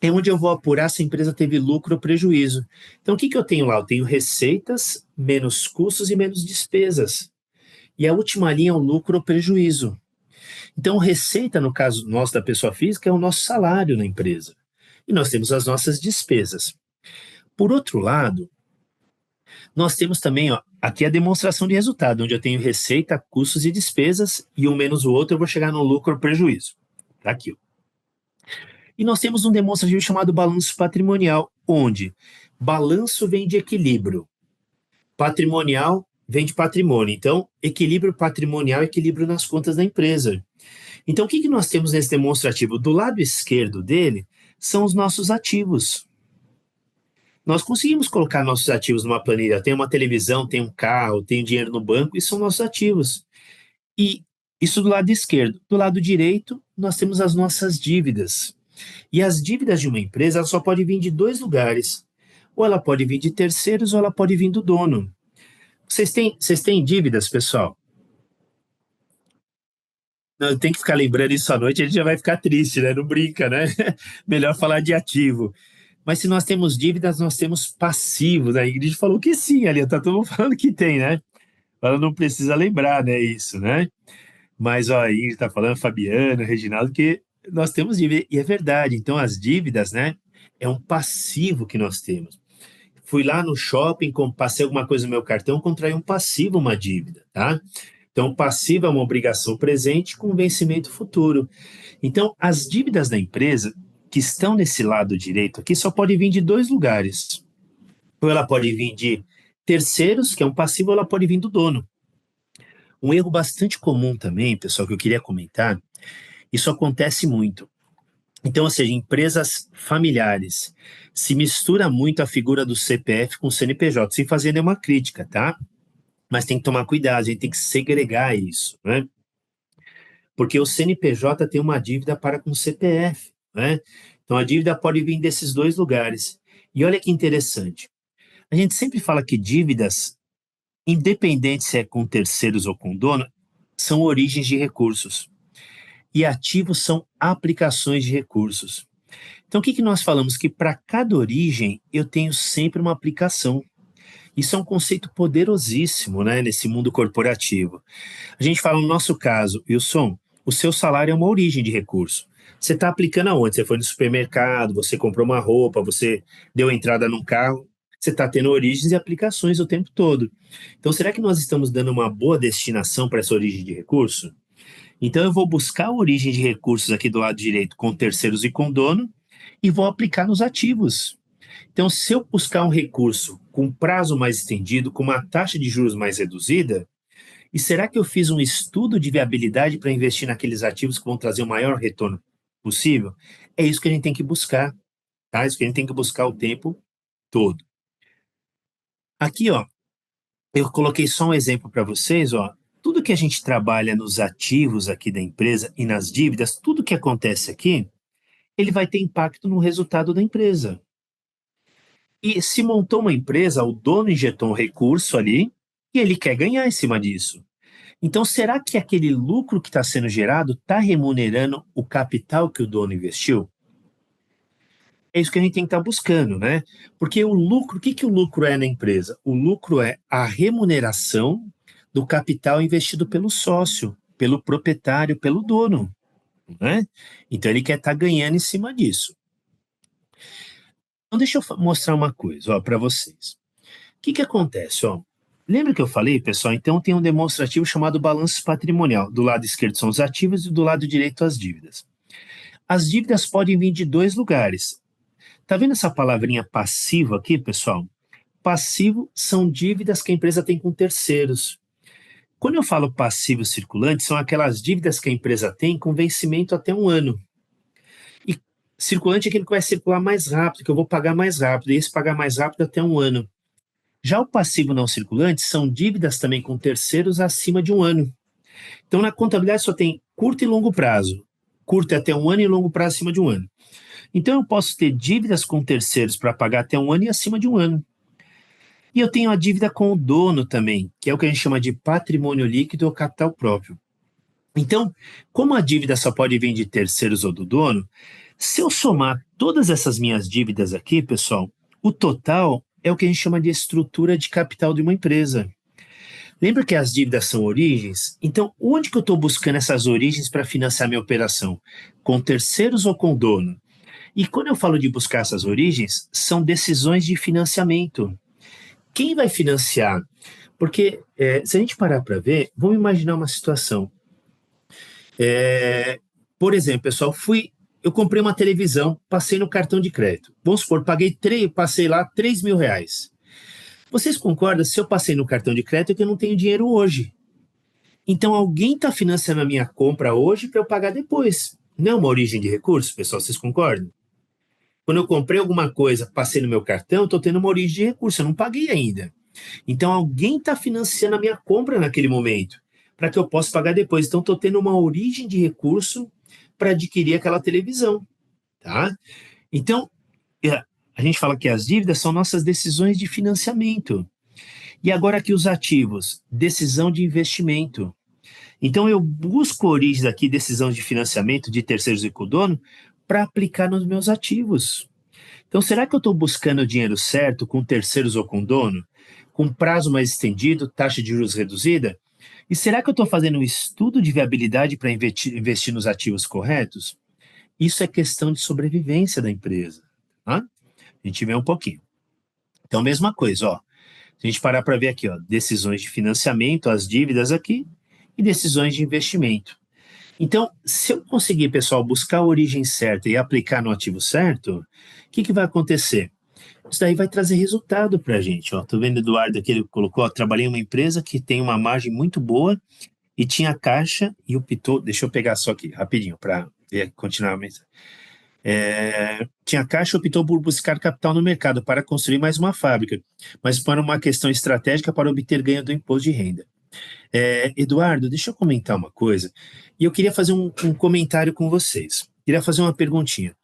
é onde eu vou apurar se a empresa teve lucro ou prejuízo. Então, o que eu tenho lá? Eu tenho receitas, menos custos e menos despesas. E a última linha é o lucro ou prejuízo. Então, receita, no caso nosso da pessoa física, é o nosso salário na empresa. E nós temos as nossas despesas. Por outro lado, nós temos também, ó, aqui a demonstração de resultado, onde eu tenho receita, custos e despesas, e um menos o outro eu vou chegar no lucro ou prejuízo. Tá aqui, ó. E nós temos um demonstrativo chamado balanço patrimonial, onde balanço vem de equilíbrio, patrimonial vem de patrimônio. Então, equilíbrio patrimonial, equilíbrio nas contas da empresa. Então, o que nós temos nesse demonstrativo? Do lado esquerdo dele são os nossos ativos. Nós conseguimos colocar nossos ativos numa planilha. Tem uma televisão, tem um carro, tem dinheiro no banco, e são nossos ativos. E isso do lado esquerdo. Do lado direito, nós temos as nossas dívidas. E as dívidas de uma empresa ela só pode vir de dois lugares. Ou ela pode vir de terceiros, ou ela pode vir do dono. Vocês têm dívidas, pessoal? Não, tem que ficar lembrando isso à noite, a gente já vai ficar triste, né? Não brinca, né? Melhor falar de ativo. Mas se nós temos dívidas, nós temos passivos. A Ingrid falou que sim, ali tá todo mundo falando que tem, né? Ela não precisa lembrar, né? Isso, né? Mas ó, a Ingrid tá falando, Fabiana, Reginaldo, que nós temos dívida. E é verdade. Então, as dívidas, né? É um passivo que nós temos. Fui lá no shopping, passei alguma coisa no meu cartão, contraí um passivo, uma dívida, tá? Então, o passivo é uma obrigação presente com vencimento futuro. Então, as dívidas da empresa que estão nesse lado direito aqui só pode vir de dois lugares. Ou ela pode vir de terceiros, que é um passivo, ou ela pode vir do dono. Um erro bastante comum também, pessoal, que eu queria comentar, isso acontece muito. Então, ou seja, empresas familiares, se mistura muito a figura do CPF com o CNPJ, sem fazer nenhuma crítica, tá? Mas tem que tomar cuidado, a gente tem que segregar isso, né? Porque o CNPJ tem uma dívida para com o CPF, né? Então, a dívida pode vir desses dois lugares. E olha que interessante, a gente sempre fala que dívidas, independente se é com terceiros ou com dono, são origens de recursos. E ativos são aplicações de recursos. Então, o que nós falamos? Que para cada origem eu tenho sempre uma aplicação. Isso é um conceito poderosíssimo, né, nesse mundo corporativo. A gente fala no nosso caso, Wilson, o seu salário é uma origem de recurso. Você está aplicando aonde? Você foi no supermercado, você comprou uma roupa, você deu entrada num carro, você está tendo origens e aplicações o tempo todo. Então, será que nós estamos dando uma boa destinação para essa origem de recurso? Então, eu vou buscar a origem de recursos aqui do lado direito com terceiros e com dono e vou aplicar nos ativos. Então, se eu buscar um recurso com prazo mais estendido, com uma taxa de juros mais reduzida, e será que eu fiz um estudo de viabilidade para investir naqueles ativos que vão trazer o maior retorno possível? É isso que a gente tem que buscar, tá? É isso que a gente tem que buscar o tempo todo. Aqui, ó, eu coloquei só um exemplo para vocês, ó. Tudo que a gente trabalha nos ativos aqui da empresa e nas dívidas, tudo que acontece aqui, ele vai ter impacto no resultado da empresa. E se montou uma empresa, o dono injetou um recurso ali e ele quer ganhar em cima disso. Então, será que aquele lucro que está sendo gerado está remunerando o capital que o dono investiu? É isso que a gente tem que estar buscando, né? Porque o lucro, o que o lucro é na empresa? O lucro é a remuneração do capital investido pelo sócio, pelo proprietário, pelo dono, né? Então, ele quer estar ganhando em cima disso. Então, deixa eu mostrar uma coisa, ó, para vocês. O que acontece, ó? Lembra que eu falei, pessoal? Então tem um demonstrativo chamado balanço patrimonial. Do lado esquerdo são os ativos e do lado direito as dívidas. As dívidas podem vir de dois lugares. Tá vendo essa palavrinha passivo aqui, pessoal? Passivo são dívidas que a empresa tem com terceiros. Quando eu falo passivo circulante, são aquelas dívidas que a empresa tem com vencimento até um ano. E circulante é aquele que vai circular mais rápido, que eu vou pagar mais rápido, e esse pagar mais rápido até um ano. Já o passivo não circulante são dívidas também com terceiros acima de um ano. Então, na contabilidade só tem curto e longo prazo. Curto é até um ano e longo prazo acima de um ano. Então, eu posso ter dívidas com terceiros para pagar até um ano e acima de um ano. E eu tenho a dívida com o dono também, que é o que a gente chama de patrimônio líquido ou capital próprio. Então, como a dívida só pode vir de terceiros ou do dono, se eu somar todas essas minhas dívidas aqui, pessoal, o total é o que a gente chama de estrutura de capital de uma empresa. Lembra que as dívidas são origens? Então, onde que eu estou buscando essas origens para financiar minha operação? Com terceiros ou com dono? E quando eu falo de buscar essas origens, são decisões de financiamento. Quem vai financiar? Porque se a gente parar para ver, vamos imaginar uma situação. Por exemplo, pessoal, eu comprei uma televisão, passei no cartão de crédito. Vamos supor, passei lá R$ 3.000. Vocês concordam? Se eu passei no cartão de crédito, é que eu não tenho dinheiro hoje. Então, alguém está financiando a minha compra hoje para eu pagar depois. Não é uma origem de recursos, pessoal? Vocês concordam? Quando eu comprei alguma coisa, passei no meu cartão, estou tendo uma origem de recurso, eu não paguei ainda. Então, alguém está financiando a minha compra naquele momento, para que eu possa pagar depois. Então, estou tendo uma origem de recurso para adquirir aquela televisão. Tá? Então, a gente fala que as dívidas são nossas decisões de financiamento. E agora aqui os ativos, decisão de investimento. Então eu busco origens aqui, decisão de financiamento de terceiros e com o dono, para aplicar nos meus ativos. Então será que eu estou buscando o dinheiro certo com terceiros ou com dono? Com prazo mais estendido, taxa de juros reduzida? E será que eu estou fazendo um estudo de viabilidade para investir nos ativos corretos? Isso é questão de sobrevivência da empresa. Tá? A gente vê um pouquinho. Então, mesma coisa, ó. Se a gente parar para ver aqui, ó, decisões de financiamento, as dívidas aqui, e decisões de investimento. Então, se eu conseguir, pessoal, buscar a origem certa e aplicar no ativo certo, o que vai acontecer? Isso daí vai trazer resultado para a gente. Estou vendo o Eduardo aqui, ele colocou, ó, trabalhei em uma empresa que tem uma margem muito boa e tinha caixa e optou, deixa eu pegar só aqui, rapidinho, para continuar a mensagem. Tinha caixa e optou por buscar capital no mercado para construir mais uma fábrica, mas para uma questão estratégica para obter ganho do imposto de renda. Eduardo, deixa eu comentar uma coisa, e eu queria fazer um comentário com vocês. Queria fazer uma perguntinha.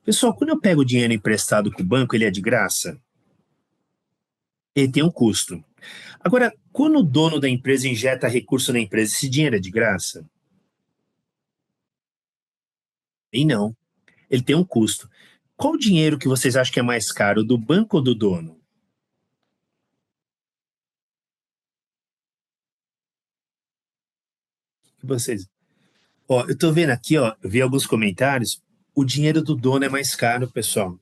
Pessoal, quando eu pego dinheiro emprestado com o banco, ele é de graça? Ele tem um custo. Agora, quando o dono da empresa injeta recurso na empresa, esse dinheiro é de graça? E não. ele tem um custo. Qual o dinheiro que vocês acham que é mais caro, do banco ou do dono? Vocês. Ó, eu tô vendo aqui, ó, eu vi alguns comentários, o dinheiro do dono é mais caro, pessoal.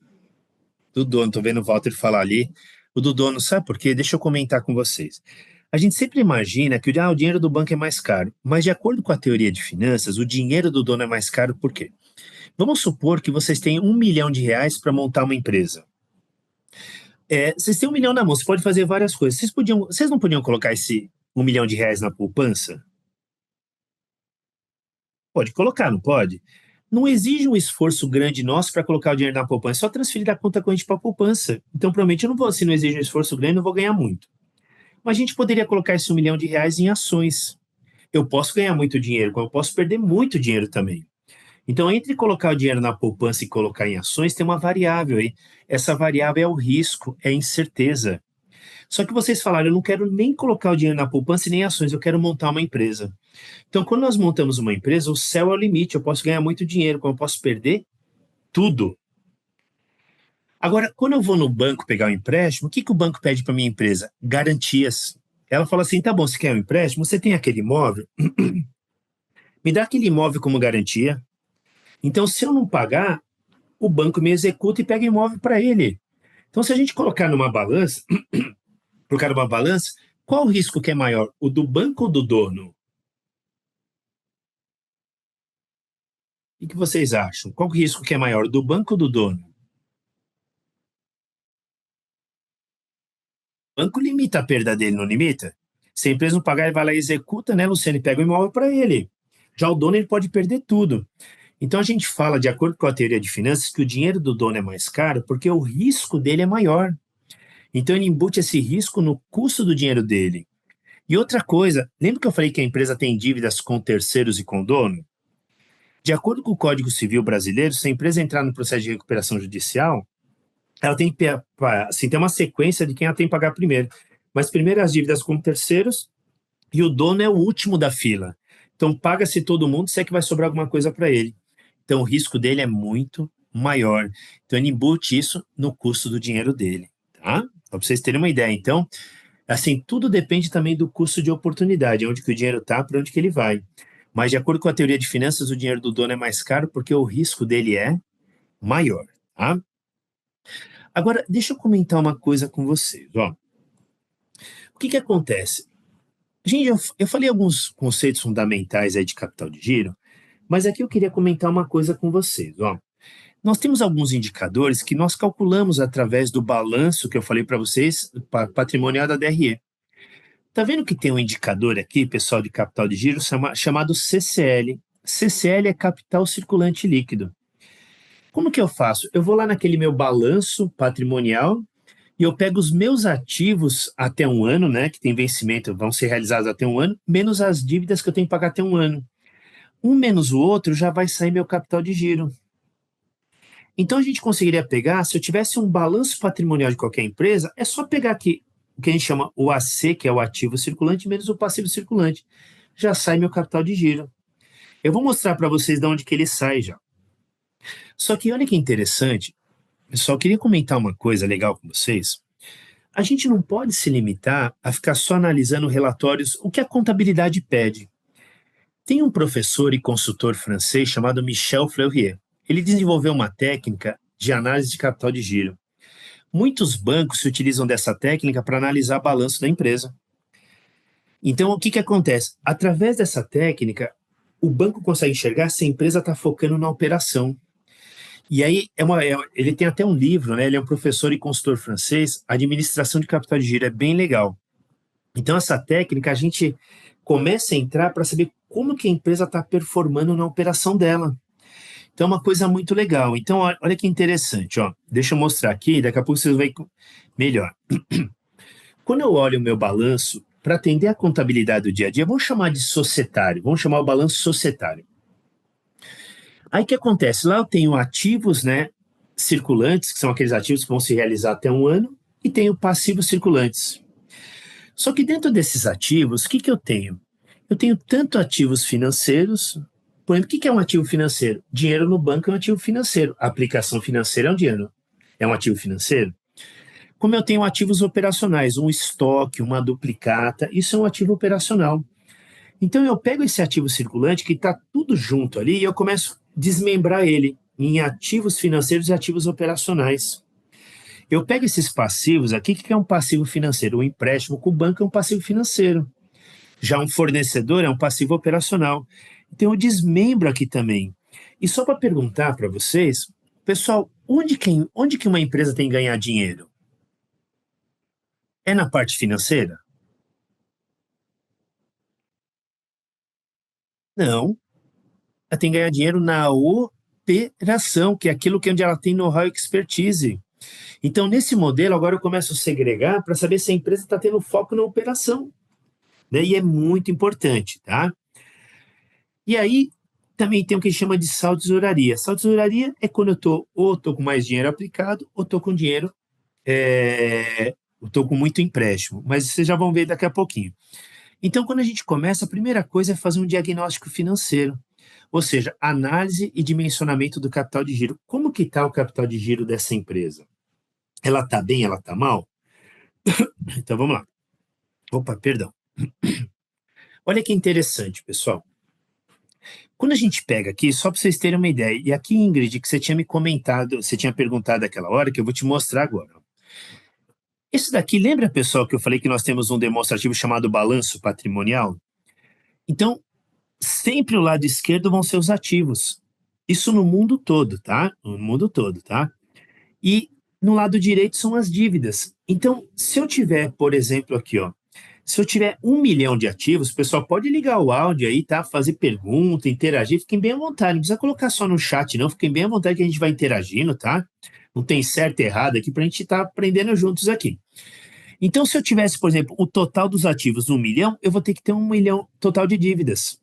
Do dono, tô vendo o Walter falar ali. O do dono, sabe por quê? Deixa eu comentar com vocês. A gente sempre imagina que o dinheiro do banco é mais caro, mas de acordo com a teoria de finanças, o dinheiro do dono é mais caro por quê? Vamos supor que vocês têm R$ 1 milhão para montar uma empresa. Vocês têm 1 milhão na mão, você pode fazer várias coisas. Vocês não podiam colocar esse R$ 1 milhão na poupança? Pode colocar, não pode? Não exige um esforço grande nosso para colocar o dinheiro na poupança, é só transferir da conta corrente para a poupança. Então, provavelmente, eu não vou, se não exige um esforço grande, não vou ganhar muito. Mas a gente poderia colocar esse R$ 1 milhão em ações. Eu posso ganhar muito dinheiro, como eu posso perder muito dinheiro também. Então, entre colocar o dinheiro na poupança e colocar em ações, tem uma variável aí. Essa variável é o risco, é a incerteza. Só que vocês falaram, eu não quero nem colocar o dinheiro na poupança e nem em ações, eu quero montar uma empresa. Então, quando nós montamos uma empresa, o céu é o limite, eu posso ganhar muito dinheiro, como eu posso perder tudo. Agora, quando eu vou no banco pegar um empréstimo, o que o banco pede para minha empresa? Garantias. Ela fala assim, tá bom, você quer um empréstimo? Você tem aquele imóvel? Me dá aquele imóvel como garantia. Então, se eu não pagar, o banco me executa e pega imóvel para ele. Então, se a gente colocar numa balança, qual o risco que é maior, o do banco ou do dono? O que vocês acham? Qual o risco que é maior, do banco ou do dono? O banco limita a perda dele, não limita? Se a empresa não pagar, ele vai lá e executa, né, Luciano? E pega o imóvel para ele. Já o dono, ele pode perder tudo. Então, a gente fala, de acordo com a teoria de finanças, que o dinheiro do dono é mais caro porque o risco dele é maior. Então, ele embute esse risco no custo do dinheiro dele. E outra coisa, lembra que eu falei que a empresa tem dívidas com terceiros e com o dono? De acordo com o Código Civil brasileiro, se a empresa entrar no processo de recuperação judicial, ela tem que assim, ter uma sequência de quem ela tem que pagar primeiro. Mas primeiro as dívidas com terceiros e o dono é o último da fila. Então paga-se todo mundo, se é que vai sobrar alguma coisa para ele. Então o risco dele é muito maior. Então ele embute isso no custo do dinheiro dele, tá? Para vocês terem uma ideia. Então, assim, tudo depende também do custo de oportunidade, onde que o dinheiro está, para onde que ele vai. Mas de acordo com a teoria de finanças, o dinheiro do dono é mais caro porque o risco dele é maior, tá? Agora, deixa eu comentar uma coisa com vocês, ó. O que acontece? Gente, eu falei alguns conceitos fundamentais aí de capital de giro, mas aqui eu queria comentar uma coisa com vocês, ó. Nós temos alguns indicadores que nós calculamos através do balanço que eu falei para vocês, patrimonial da DRE. Tá vendo que tem um indicador aqui, pessoal, de capital de giro chamado CCL. CCL é capital circulante líquido. Como que eu faço? Eu vou lá naquele meu balanço patrimonial e eu pego os meus ativos até um ano, né, que tem vencimento, vão ser realizados até um ano, menos as dívidas que eu tenho que pagar até um ano. Um menos o outro já vai sair meu capital de giro. Então a gente conseguiria pegar, se eu tivesse um balanço patrimonial de qualquer empresa, é só pegar aqui o que a gente chama o AC, que é o ativo circulante, menos o passivo circulante. Já sai meu capital de giro. Eu vou mostrar para vocês de onde que ele sai já. Só que olha que interessante, eu só queria comentar uma coisa legal com vocês. A gente não pode se limitar a ficar só analisando relatórios, o que a contabilidade pede. Tem um professor e consultor francês chamado Michel Fleurier. Ele desenvolveu uma técnica de análise de capital de giro. Muitos bancos se utilizam dessa técnica para analisar o balanço da empresa. Então, o que acontece? Através dessa técnica, o banco consegue enxergar se a empresa está focando na operação. E aí, ele tem até um livro, né? Ele é um professor e consultor francês, Administração de Capital de Giro, é bem legal. Então, essa técnica, a gente começa a entrar para saber como que a empresa está performando na operação dela. Então, é uma coisa muito legal. Então, olha que interessante, ó. Deixa eu mostrar aqui, daqui a pouco vocês vão ver melhor. Quando eu olho o meu balanço, para atender a contabilidade do dia a dia, vamos chamar de societário, vamos chamar o balanço societário. Aí o que acontece? Lá eu tenho ativos, né, circulantes, que são aqueles ativos que vão se realizar até um ano, e tenho passivos circulantes. Só que dentro desses ativos, o que eu tenho? Eu tenho tanto ativos financeiros Por exemplo, o que é um ativo financeiro? Dinheiro no banco é um ativo financeiro. A aplicação financeira é um dinheiro. É um ativo financeiro? Como eu tenho ativos operacionais, um estoque, uma duplicata, isso é um ativo operacional. Então eu pego esse ativo circulante que está tudo junto ali e eu começo a desmembrar ele em ativos financeiros e ativos operacionais. Eu pego esses passivos aqui, o que é um passivo financeiro? O empréstimo com o banco é um passivo financeiro. Já um fornecedor é um passivo operacional. Então eu desmembro aqui também. E só para perguntar para vocês, pessoal, onde que uma empresa tem que ganhar dinheiro? É na parte financeira? Não. Ela tem que ganhar dinheiro na operação, que é aquilo que onde ela tem know-how e expertise. Então, nesse modelo, agora eu começo a segregar para saber se a empresa está tendo foco na operação. Né? E é muito importante, tá? E aí, também tem o que chama de saldo de tesouraria. Saldo de tesouraria é quando ou estou com mais dinheiro aplicado, ou estou com dinheiro, estou com muito empréstimo. Mas vocês já vão ver daqui a pouquinho. Então, quando a gente começa, a primeira coisa é fazer um diagnóstico financeiro. Ou seja, análise e dimensionamento do capital de giro. Como que está o capital de giro dessa empresa? Ela está bem, ela está mal? Então, vamos lá. Opa, perdão. Olha que interessante, pessoal. Quando a gente pega aqui, só para vocês terem uma ideia, e aqui, Ingrid, que você tinha me comentado, você tinha perguntado aquela hora, que eu vou te mostrar agora. Esse daqui, lembra, pessoal, que eu falei que nós temos um demonstrativo chamado balanço patrimonial? Então, sempre o lado esquerdo vão ser os ativos. Isso no mundo todo, tá? No mundo todo, tá? E no lado direito são as dívidas. Então, se eu tiver, por exemplo, aqui, ó, se eu tiver 1 milhão de ativos, o pessoal pode ligar o áudio aí, tá? Fazer pergunta, interagir, fiquem bem à vontade. Não precisa colocar só no chat, não. Fiquem bem à vontade que a gente vai interagindo, tá? Não tem certo e errado aqui para a gente estar aprendendo juntos aqui. Então, se eu tivesse, por exemplo, o total dos ativos 1 milhão, eu vou ter que ter 1 milhão total de dívidas.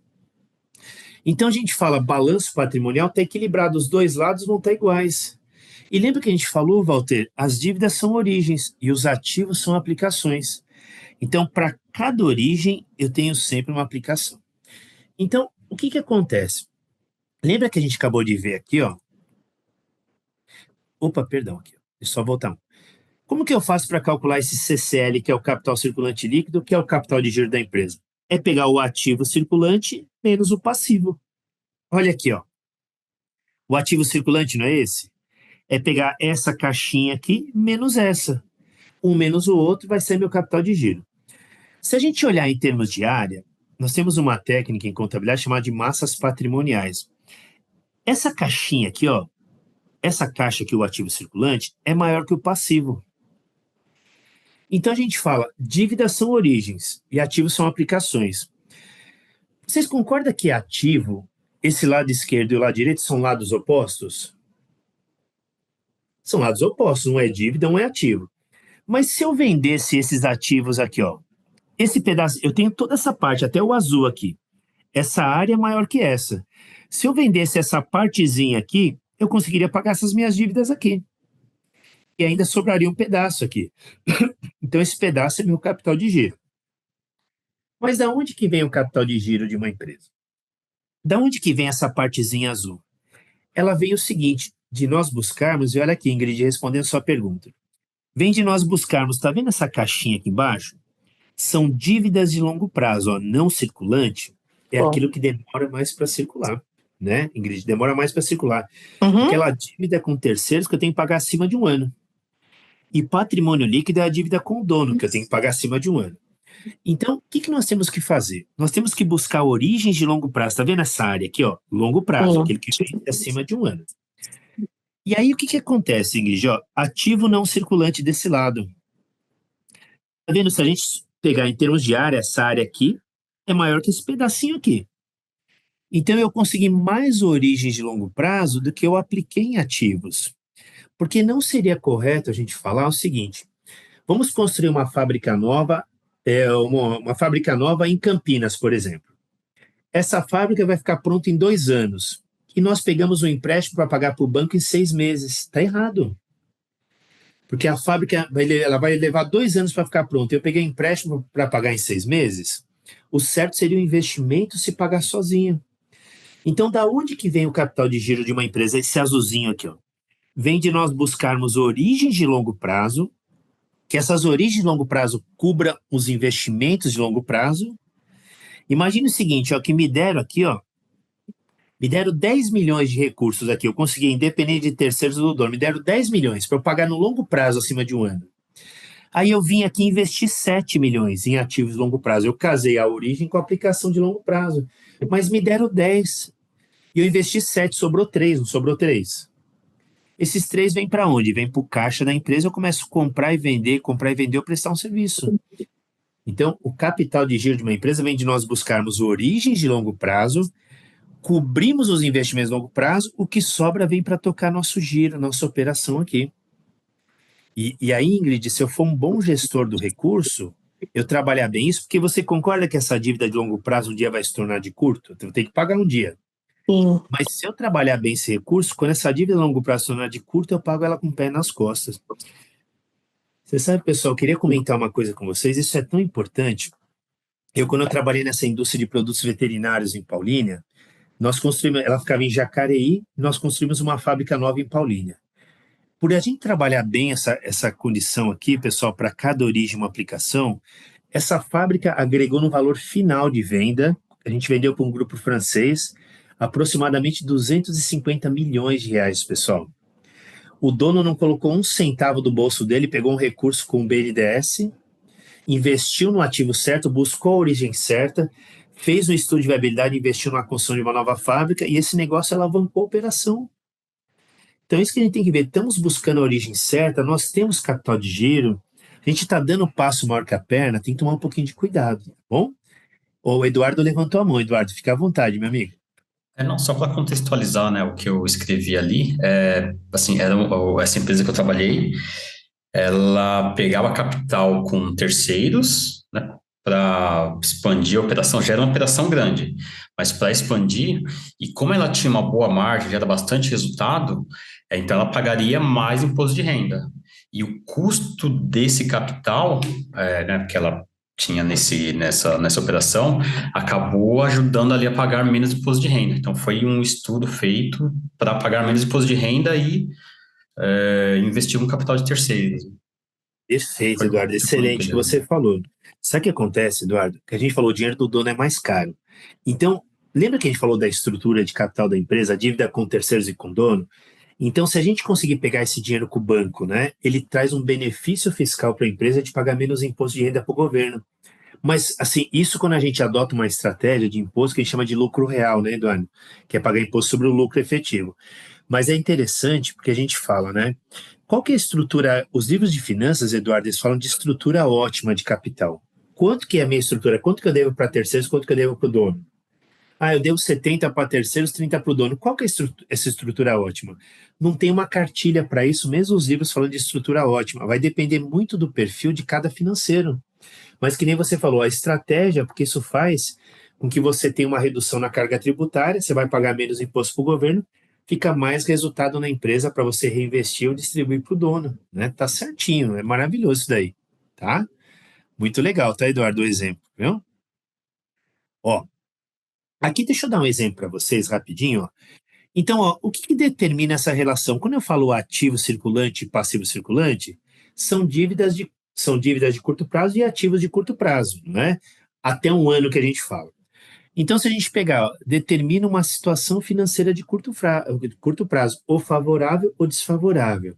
Então, a gente fala balanço patrimonial está equilibrado, os dois lados vão estar iguais. E lembra que a gente falou, Walter, as dívidas são origens e os ativos são aplicações. Então, para cada origem, eu tenho sempre uma aplicação. Então, o que acontece? Lembra que a gente acabou de ver aqui, ó? Opa, perdão, aqui. Deixa eu só voltar. Como que eu faço para calcular esse CCL, que é o capital circulante líquido, que é o capital de giro da empresa? É pegar o ativo circulante menos o passivo. Olha aqui, ó. O ativo circulante não é esse? É pegar essa caixinha aqui menos essa. Um menos o outro vai ser meu capital de giro. Se a gente olhar em termos de área, nós temos uma técnica em contabilidade chamada de massas patrimoniais. Essa caixinha aqui, ó, essa caixa aqui, o ativo circulante, é maior que o passivo. Então a gente fala, dívidas são origens e ativos são aplicações. Vocês concordam que ativo, esse lado esquerdo e o lado direito são lados opostos? São lados opostos, um é dívida, um é ativo. Mas se eu vendesse esses ativos aqui, ó, esse pedaço, eu tenho toda essa parte, até o azul aqui. Essa área é maior que essa. Se eu vendesse essa partezinha aqui, eu conseguiria pagar essas minhas dívidas aqui. E ainda sobraria um pedaço aqui. Então, esse pedaço é meu capital de giro. Mas da onde que vem o capital de giro de uma empresa? Da onde que vem essa partezinha azul? Ela vem o seguinte, de nós buscarmos, e olha aqui, Ingrid, respondendo sua pergunta. Vem de nós buscarmos, tá vendo essa caixinha aqui embaixo? São dívidas de longo prazo, ó, não circulante, é aquilo que demora mais para circular, né, Ingrid? Demora mais para circular. Aquela dívida com terceiros que eu tenho que pagar acima de 1 ano. E patrimônio líquido é a dívida com o dono, que eu tenho que pagar acima de 1 ano. Então, o que nós temos que fazer? Nós temos que buscar origens de longo prazo. Está vendo essa área aqui, ó? Longo prazo, aquele que vem acima de 1 ano. E aí, o que acontece, Ingrid? Ó, ativo não circulante desse lado. Está vendo? Se a gente pegar em termos de área, essa área aqui é maior que esse pedacinho aqui. Então, eu consegui mais origens de longo prazo do que eu apliquei em ativos. Porque não seria correto a gente falar o seguinte, vamos construir uma fábrica nova, uma fábrica nova em Campinas, por exemplo. Essa fábrica vai ficar pronta em 2 anos. E nós pegamos um empréstimo para pagar para o banco em 6 meses. Está errado. Porque a fábrica ela vai levar 2 anos para ficar pronta. Eu peguei empréstimo para pagar em 6 meses. O certo seria o investimento se pagar sozinho. Então, da onde que vem o capital de giro de uma empresa? Esse azulzinho aqui, ó. Vem de nós buscarmos origens de longo prazo, que essas origens de longo prazo cubram os investimentos de longo prazo. Imagine o seguinte, ó, que me deram aqui, ó, me deram 10 milhões de recursos aqui, eu consegui, independente de terceiros do dono, me deram 10 milhões para eu pagar no longo prazo, acima de um ano. Aí eu vim aqui investir 7 milhões em ativos de longo prazo. Eu casei a origem com a aplicação de longo prazo. Mas me deram 10. E eu investi 7, sobrou 3, não sobrou 3. Esses 3 vêm para onde? Vêm para o caixa da empresa, eu começo a comprar e vender ou prestar um serviço. Então, o capital de giro de uma empresa vem de nós buscarmos origens de longo prazo, cobrimos os investimentos de longo prazo, o que sobra vem para tocar nosso giro, nossa operação aqui. E aí, Ingrid, se eu for um bom gestor do recurso, eu trabalhar bem isso, porque você concorda que essa dívida de longo prazo um dia vai se tornar de curto? Eu tenho que pagar um dia. Sim. Mas se eu trabalhar bem esse recurso, quando essa dívida de longo prazo se tornar de curto, eu pago ela com o pé nas costas. Você sabe, pessoal, eu queria comentar uma coisa com vocês, isso é tão importante. Quando eu trabalhei nessa indústria de produtos veterinários em Paulínia, nós construímos, ela ficava em Jacareí, nós construímos uma fábrica nova em Paulínia. Por a gente trabalhar bem essa condição aqui, pessoal, para cada origem uma aplicação, essa fábrica agregou no valor final de venda, a gente vendeu para um grupo francês, aproximadamente 250 milhões de reais, pessoal. O dono não colocou um centavo do bolso dele, pegou um recurso com o BNDES, investiu no ativo certo, buscou a origem certa, fez um estudo de viabilidade, investiu na construção de uma nova fábrica e esse negócio alavancou a operação. Então, isso que a gente tem que ver, estamos buscando a origem certa, nós temos capital de giro, a gente está dando passo maior que a perna, tem que tomar um pouquinho de cuidado, tá bom? O Eduardo levantou a mão, Eduardo, fica à vontade, meu amigo. Não, só para contextualizar, né, o que eu escrevi ali, assim, essa empresa que eu trabalhei, ela pegava capital com terceiros, né, para expandir a operação, já era uma operação grande, mas para expandir, e como ela tinha uma boa margem, já era bastante resultado, então ela pagaria mais imposto de renda. E o custo desse capital, né, que ela tinha nessa operação, acabou ajudando ali a pagar menos imposto de renda. Então, foi um estudo feito para pagar menos imposto de renda e investir um capital de terceiros. Perfeito, Eduardo, excelente o que você falou. Sabe o que acontece, Eduardo? Que a gente falou, o dinheiro do dono é mais caro. Então, lembra que a gente falou da estrutura de capital da empresa, a dívida com terceiros e com dono? Então, se a gente conseguir pegar esse dinheiro com o banco, né, ele traz um benefício fiscal para a empresa de pagar menos imposto de renda para o governo. Mas, assim, isso quando a gente adota uma estratégia de imposto que a gente chama de lucro real, né, Eduardo? Que é pagar imposto sobre o lucro efetivo. Mas é interessante porque a gente fala, né? Qual que é a estrutura? Os livros de finanças, Eduardo, eles falam de estrutura ótima de capital. Quanto que é a minha estrutura? Quanto que eu devo para terceiros, quanto que eu devo para o dono? Ah, eu devo 70 para terceiros, 30 para o dono. Qual que é essa estrutura ótima? Não tem uma cartilha para isso, mesmo os livros falando de estrutura ótima. Vai depender muito do perfil de cada financeiro. Mas que nem você falou, a estratégia, porque isso faz com que você tenha uma redução na carga tributária, você vai pagar menos imposto para o governo, fica mais resultado na empresa para você reinvestir ou distribuir para o dono, né? Tá certinho, é maravilhoso isso daí, tá? Muito legal, tá, Eduardo, o exemplo, viu? Ó, aqui deixa eu dar um exemplo para vocês rapidinho, ó. Então, ó, o que que determina essa relação? Quando eu falo ativo circulante e passivo circulante, são dívidas de curto prazo e ativos de curto prazo, né? Até um ano que a gente fala. Então, se a gente pegar, ó, determina uma situação financeira de curto prazo, ou favorável ou desfavorável.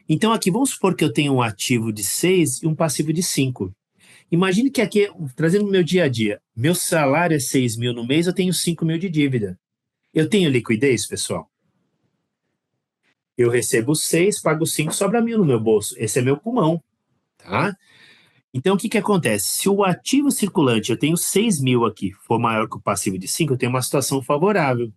Então, aqui, vamos supor que eu tenho um ativo de 6 e um passivo de 5. Imagine que aqui, trazendo o meu dia a dia, meu salário é 6 mil no mês, eu tenho 5 mil de dívida. Eu tenho liquidez, pessoal? Eu recebo 6, pago 5, sobra 1.000 no meu bolso. Esse é meu pulmão, tá? Então, o que que acontece? Se o ativo circulante, eu tenho 6 mil aqui, for maior que o passivo de 5, eu tenho uma situação favorável.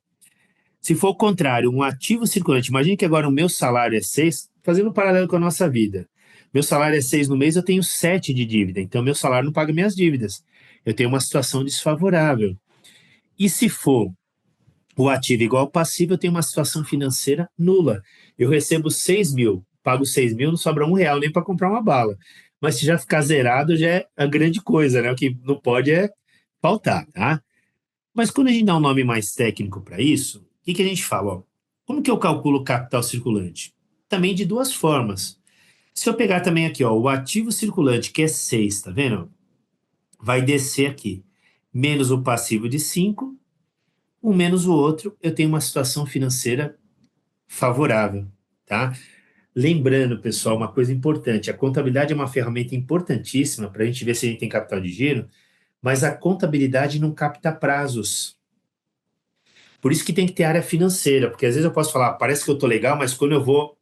Se for o contrário, um ativo circulante, imagine que agora o meu salário é 6, fazendo um paralelo com a nossa vida. Meu salário é 6 no mês, eu tenho 7 de dívida, então meu salário não paga minhas dívidas. Eu tenho uma situação desfavorável. E se for o ativo igual ao passivo, eu tenho uma situação financeira nula. Eu recebo 6 mil, pago 6 mil, não sobra R$ 1 nem para comprar uma bala. Mas se já ficar zerado, já é a grande coisa, né? O que não pode é faltar, tá? Mas quando a gente dá um nome mais técnico para isso, o que a gente fala? Ó, como que eu calculo o capital circulante? Também de duas formas. Se eu pegar também aqui, ó, o ativo circulante, que é 6, tá vendo? Vai descer aqui, menos o passivo de 5, um menos o outro, eu tenho uma situação financeira favorável, tá? Lembrando, pessoal, uma coisa importante, a contabilidade é uma ferramenta importantíssima para a gente ver se a gente tem capital de giro, mas a contabilidade não capta prazos. Por isso que tem que ter área financeira, porque às vezes eu posso falar, parece que eu estou legal, mas quando eu vou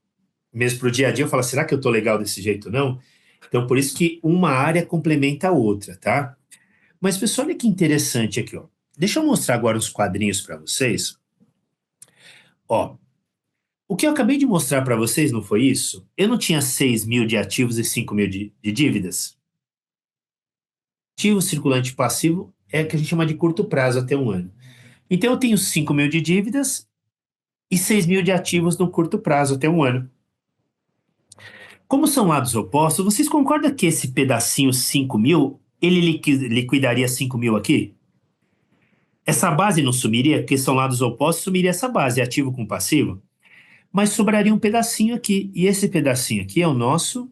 mesmo para o dia a dia, eu falo, será que eu estou legal desse jeito? Não? Então, por isso que uma área complementa a outra, tá? Mas, pessoal, olha que interessante aqui, ó. Deixa eu mostrar agora os quadrinhos para vocês. Ó, o que eu acabei de mostrar para vocês não foi isso? Eu não tinha 6 mil de ativos e 5 mil de dívidas? Ativo circulante passivo é o que a gente chama de curto prazo, até um ano. Então, eu tenho 5 mil de dívidas e 6 mil de ativos no curto prazo, até um ano. Como são lados opostos, vocês concordam que esse pedacinho 5 mil, ele liquidaria 5 mil aqui? Essa base não sumiria, porque são lados opostos, sumiria essa base, ativo com passivo. Mas sobraria um pedacinho aqui, e esse pedacinho aqui é o nosso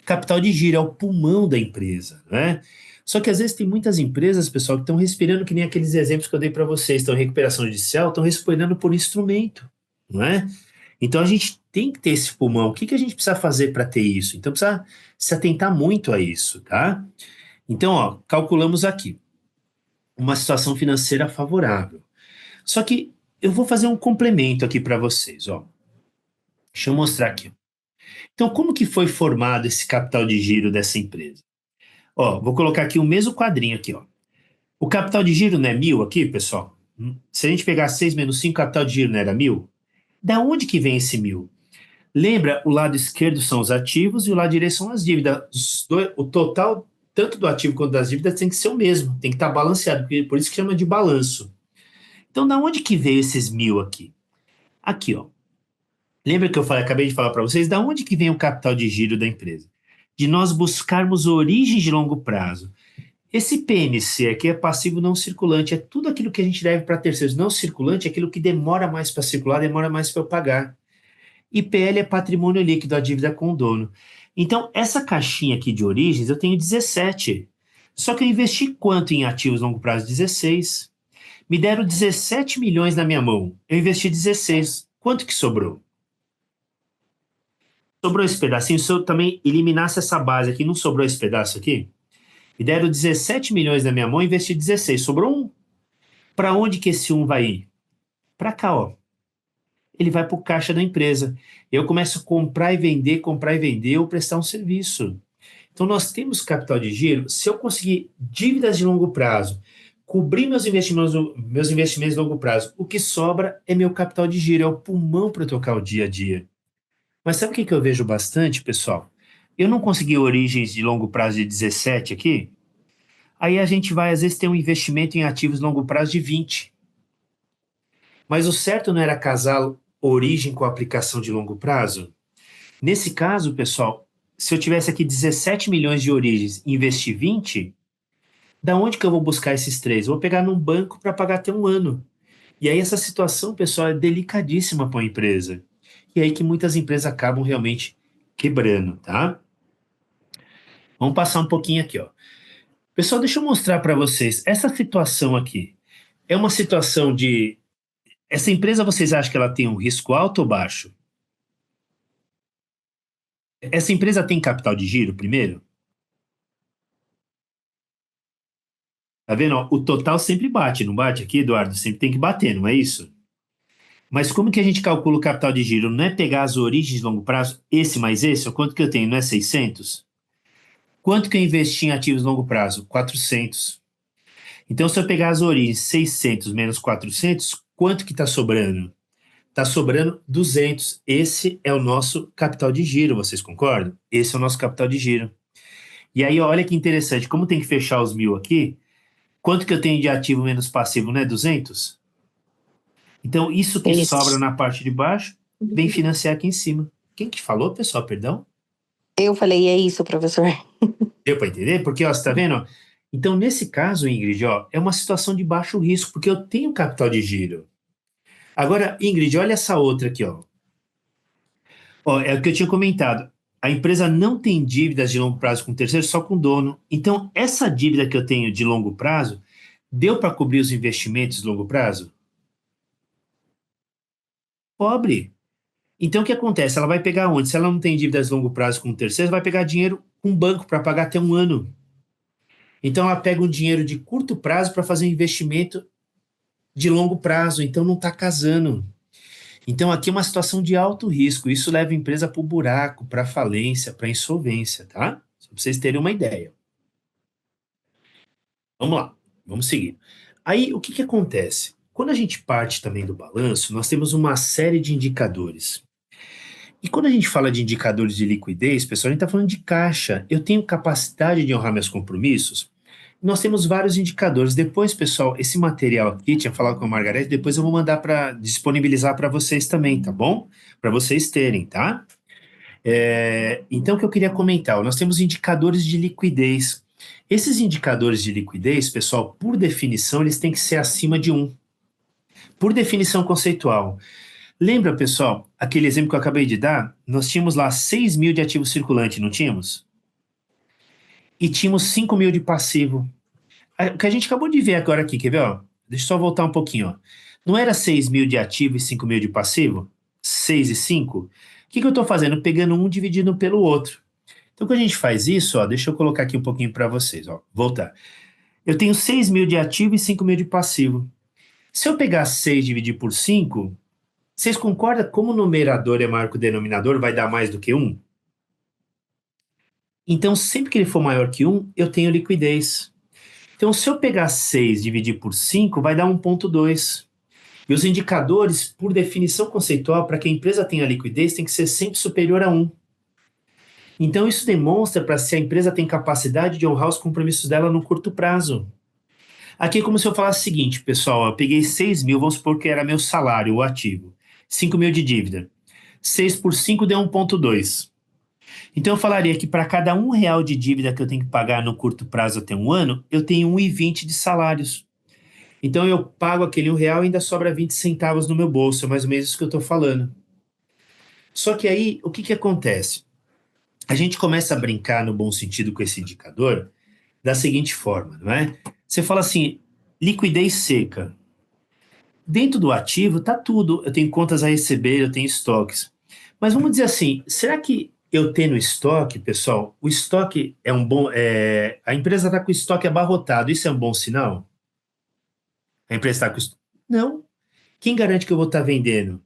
capital de giro, é o pulmão da empresa, né? Só que às vezes tem muitas empresas, pessoal, que estão respirando que nem aqueles exemplos que eu dei para vocês, estão em recuperação judicial, estão respirando por instrumento, não é? Então a gente tem que ter esse pulmão. O que a gente precisa fazer para ter isso? Então precisa se atentar muito a isso, tá? Então, ó, calculamos aqui uma situação financeira favorável. Só que eu vou fazer um complemento aqui para vocês, ó. Deixa eu mostrar aqui. Então, como que foi formado esse capital de giro dessa empresa? Ó, vou colocar aqui o mesmo quadrinho aqui, ó. O capital de giro não é 1.000 aqui, pessoal? Se a gente pegar 6 menos 5, o capital de giro não era 1.000? Da onde que vem esse 1.000? Lembra, o lado esquerdo são os ativos e o lado direito são as dívidas. O total, tanto do ativo quanto das dívidas, tem que ser o mesmo, tem que estar balanceado, por isso que chama de balanço. Então, da onde que veio esses 1.000 aqui? Aqui, ó. Lembra que eu acabei de falar para vocês, da onde que vem o capital de giro da empresa? De nós buscarmos origens de longo prazo. Esse PNC aqui é passivo não circulante, é tudo aquilo que a gente deve para terceiros. Não circulante é aquilo que demora mais para circular, demora mais para eu pagar. E PL é patrimônio líquido, a dívida com o dono. Então, essa caixinha aqui de origens, eu tenho 17. Só que eu investi quanto em ativos longo prazo? 16. Me deram 17 milhões na minha mão. Eu investi 16. Quanto que sobrou? Sobrou esse pedacinho. Se eu também eliminasse essa base aqui, não sobrou esse pedaço aqui? Me deram 17 milhões na minha mão, investi 16. Sobrou um. Para onde que esse um vai ir? Para cá, ó. Ele vai para o caixa da empresa. Eu começo a comprar e vender ou prestar um serviço. Então, nós temos capital de giro. Se eu conseguir dívidas de longo prazo, cobrir meus investimentos de longo prazo, o que sobra é meu capital de giro, é o pulmão para eu tocar o dia a dia. Mas sabe o que eu vejo bastante, pessoal? Eu não consegui origens de longo prazo de 17 aqui, aí a gente vai, às vezes, ter um investimento em ativos de longo prazo de 20. Mas o certo não era casar origem com aplicação de longo prazo? Nesse caso, pessoal, se eu tivesse aqui 17 milhões de origens e investir 20, da onde que eu vou buscar esses 3? Eu vou pegar num banco para pagar até um ano. E aí essa situação, pessoal, é delicadíssima para uma empresa. E aí que muitas empresas acabam realmente quebrando, tá? Vamos passar um pouquinho aqui, ó. Pessoal, deixa eu mostrar para vocês. Essa situação aqui é uma situação de... Essa empresa, vocês acham que ela tem um risco alto ou baixo? Essa empresa tem capital de giro, primeiro? Tá vendo? Ó, o total sempre bate, não bate aqui, Eduardo? Sempre tem que bater, não é isso? Mas como que a gente calcula o capital de giro? Não é pegar as origens de longo prazo, esse mais esse? Ou quanto que eu tenho? Não é 600? Quanto que eu investi em ativos de longo prazo? 400. Então, se eu pegar as origens 600 menos 400, quanto que está sobrando? Está sobrando 200. Esse é o nosso capital de giro, vocês concordam? Esse é o nosso capital de giro. E aí, olha que interessante, como tem que fechar os 1.000 aqui, quanto que eu tenho de ativo menos passivo, não é 200? Então, isso que sobra na parte de baixo, vem financiar aqui em cima. Quem que falou, pessoal, perdão? Eu falei, é isso, professor. Deu para entender? Porque, ó, você está vendo? Então, nesse caso, Ingrid, ó, é uma situação de baixo risco, porque eu tenho capital de giro. Agora, Ingrid, olha essa outra aqui, ó. Ó, é o que eu tinha comentado. A empresa não tem dívidas de longo prazo com terceiro, só com o dono. Então, essa dívida que eu tenho de longo prazo, deu para cobrir os investimentos de longo prazo? Pobre. Então, o que acontece? Ela vai pegar onde? Se ela não tem dívidas de longo prazo com terceiro, vai pegar dinheiro com o banco para pagar até um ano. Então, ela pega um dinheiro de curto prazo para fazer um investimento de longo prazo. Então, não está casando. Então, aqui é uma situação de alto risco. Isso leva a empresa para o buraco, para a falência, para a insolvência, tá? Só para vocês terem uma ideia. Vamos lá, vamos seguir. Aí, o que que acontece? Quando a gente parte também do balanço, nós temos uma série de indicadores. E quando a gente fala de indicadores de liquidez, pessoal, a gente está falando de caixa. Eu tenho capacidade de honrar meus compromissos? Nós temos vários indicadores. Depois, pessoal, esse material aqui, tinha falado com a Margareth, depois eu vou mandar para disponibilizar para vocês também, tá bom? Para vocês terem, tá? Então, o que eu queria comentar, nós temos indicadores de liquidez. Esses indicadores de liquidez, pessoal, por definição, eles têm que ser acima de 1. Por definição conceitual. Lembra, pessoal, aquele exemplo que eu acabei de dar? Nós tínhamos lá 6 mil de ativo circulante, não tínhamos? E tínhamos 5 mil de passivo. O que a gente acabou de ver agora aqui, quer ver? Ó? Deixa eu só voltar um pouquinho. Ó. Não era 6 mil de ativo e 5 mil de passivo? 6 e 5? O que eu estou fazendo? Pegando um dividindo pelo outro. Então, quando a gente faz isso, ó, deixa eu colocar aqui um pouquinho para vocês. Ó, voltar. Eu tenho 6 mil de ativo e 5 mil de passivo. Se eu pegar 6 e dividir por 5, vocês concordam como o numerador é maior que o denominador, vai dar mais do que 1? Então, sempre que ele for maior que 1, eu tenho liquidez. Então, se eu pegar 6 e dividir por 5, vai dar 1,2. E os indicadores, por definição conceitual, para que a empresa tenha liquidez, tem que ser sempre superior a 1. Então, isso demonstra para se a empresa tem capacidade de honrar os compromissos dela no curto prazo. Aqui é como se eu falasse o seguinte, pessoal, eu peguei 6 mil, vamos supor que era meu salário, o ativo. 5 mil de dívida. 6 por 5 deu 1,2. Então, eu falaria que para cada R$ 1 de dívida que eu tenho que pagar no curto prazo até um ano, eu tenho 1,20 de salários. Então, eu pago aquele R$ 1 e ainda sobra 20 centavos no meu bolso, é mais ou menos isso que eu estou falando. Só que aí, o que que acontece? A gente começa a brincar no bom sentido com esse indicador da seguinte forma, não é? Você fala assim, liquidez seca. Dentro do ativo está tudo, eu tenho contas a receber, eu tenho estoques. Mas vamos dizer assim, será que eu tendo estoque, pessoal, o estoque é um bom. A empresa está com o estoque abarrotado, isso é um bom sinal? A empresa está com estoque. Não. Quem garante que eu vou estar vendendo?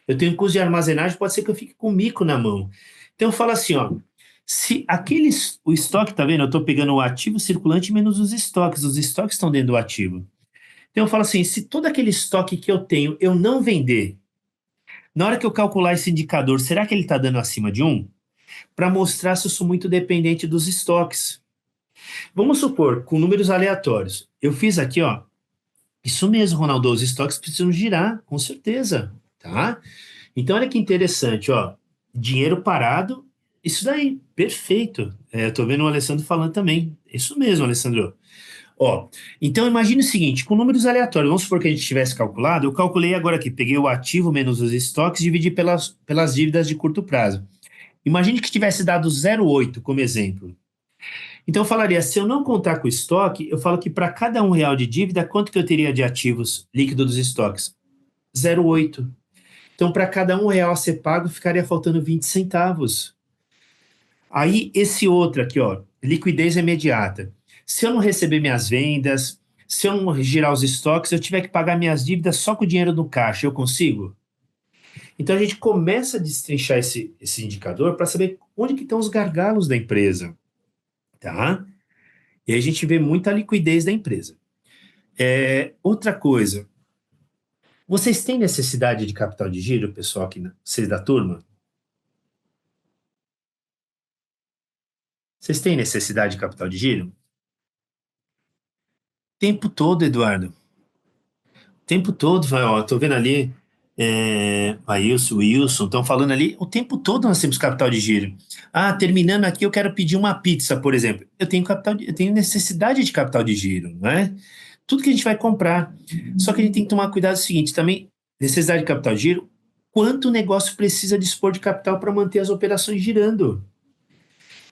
Eu tenho custo de armazenagem, pode ser que eu fique com mico na mão. Então eu falo assim, ó, se aqueles, o estoque, tá vendo? Eu estou pegando o ativo circulante menos os estoques estão dentro do ativo. Então eu falo assim, se todo aquele estoque que eu tenho eu não vender, na hora que eu calcular esse indicador, será que ele está dando acima de 1? Para mostrar se eu sou muito dependente dos estoques. Vamos supor, com números aleatórios, eu fiz aqui, ó, isso mesmo, Ronaldo, os estoques precisam girar, com certeza, tá? Então, olha que interessante, ó, dinheiro parado, isso daí, perfeito. Eu tô vendo o Alessandro falando também, isso mesmo, Alessandro. Ó, então imagine o seguinte, com números aleatórios, vamos supor que a gente tivesse calculado, eu calculei agora aqui, peguei o ativo menos os estoques, dividi pelas dívidas de curto prazo. Imagine que tivesse dado 0,8 como exemplo. Então eu falaria, se eu não contar com o estoque, eu falo que para cada R$ 1 de dívida, quanto que eu teria de ativos líquidos dos estoques? 0,8. Então, para cada R$ 1 a ser pago, ficaria faltando 20 centavos. Aí, esse outro aqui, ó, liquidez imediata. Se eu não receber minhas vendas, se eu não girar os estoques, eu tiver que pagar minhas dívidas só com o dinheiro no caixa, eu consigo? Então, a gente começa a destrinchar esse indicador para saber onde que estão os gargalos da empresa, tá? E aí a gente vê muita liquidez da empresa. Outra coisa, vocês têm necessidade de capital de giro, pessoal, aqui, vocês da turma? Vocês têm necessidade de capital de giro? Tempo todo, Eduardo. Tempo todo, vai, ó, tô vendo ali. Ailson, Wilson, estão falando ali, o tempo todo nós temos capital de giro. Ah, terminando aqui, eu quero pedir uma pizza, por exemplo. Eu tenho necessidade de capital de giro, não é? Tudo que a gente vai comprar. Só que a gente tem que tomar cuidado do seguinte, também, necessidade de capital de giro, quanto o negócio precisa dispor de capital para manter as operações girando.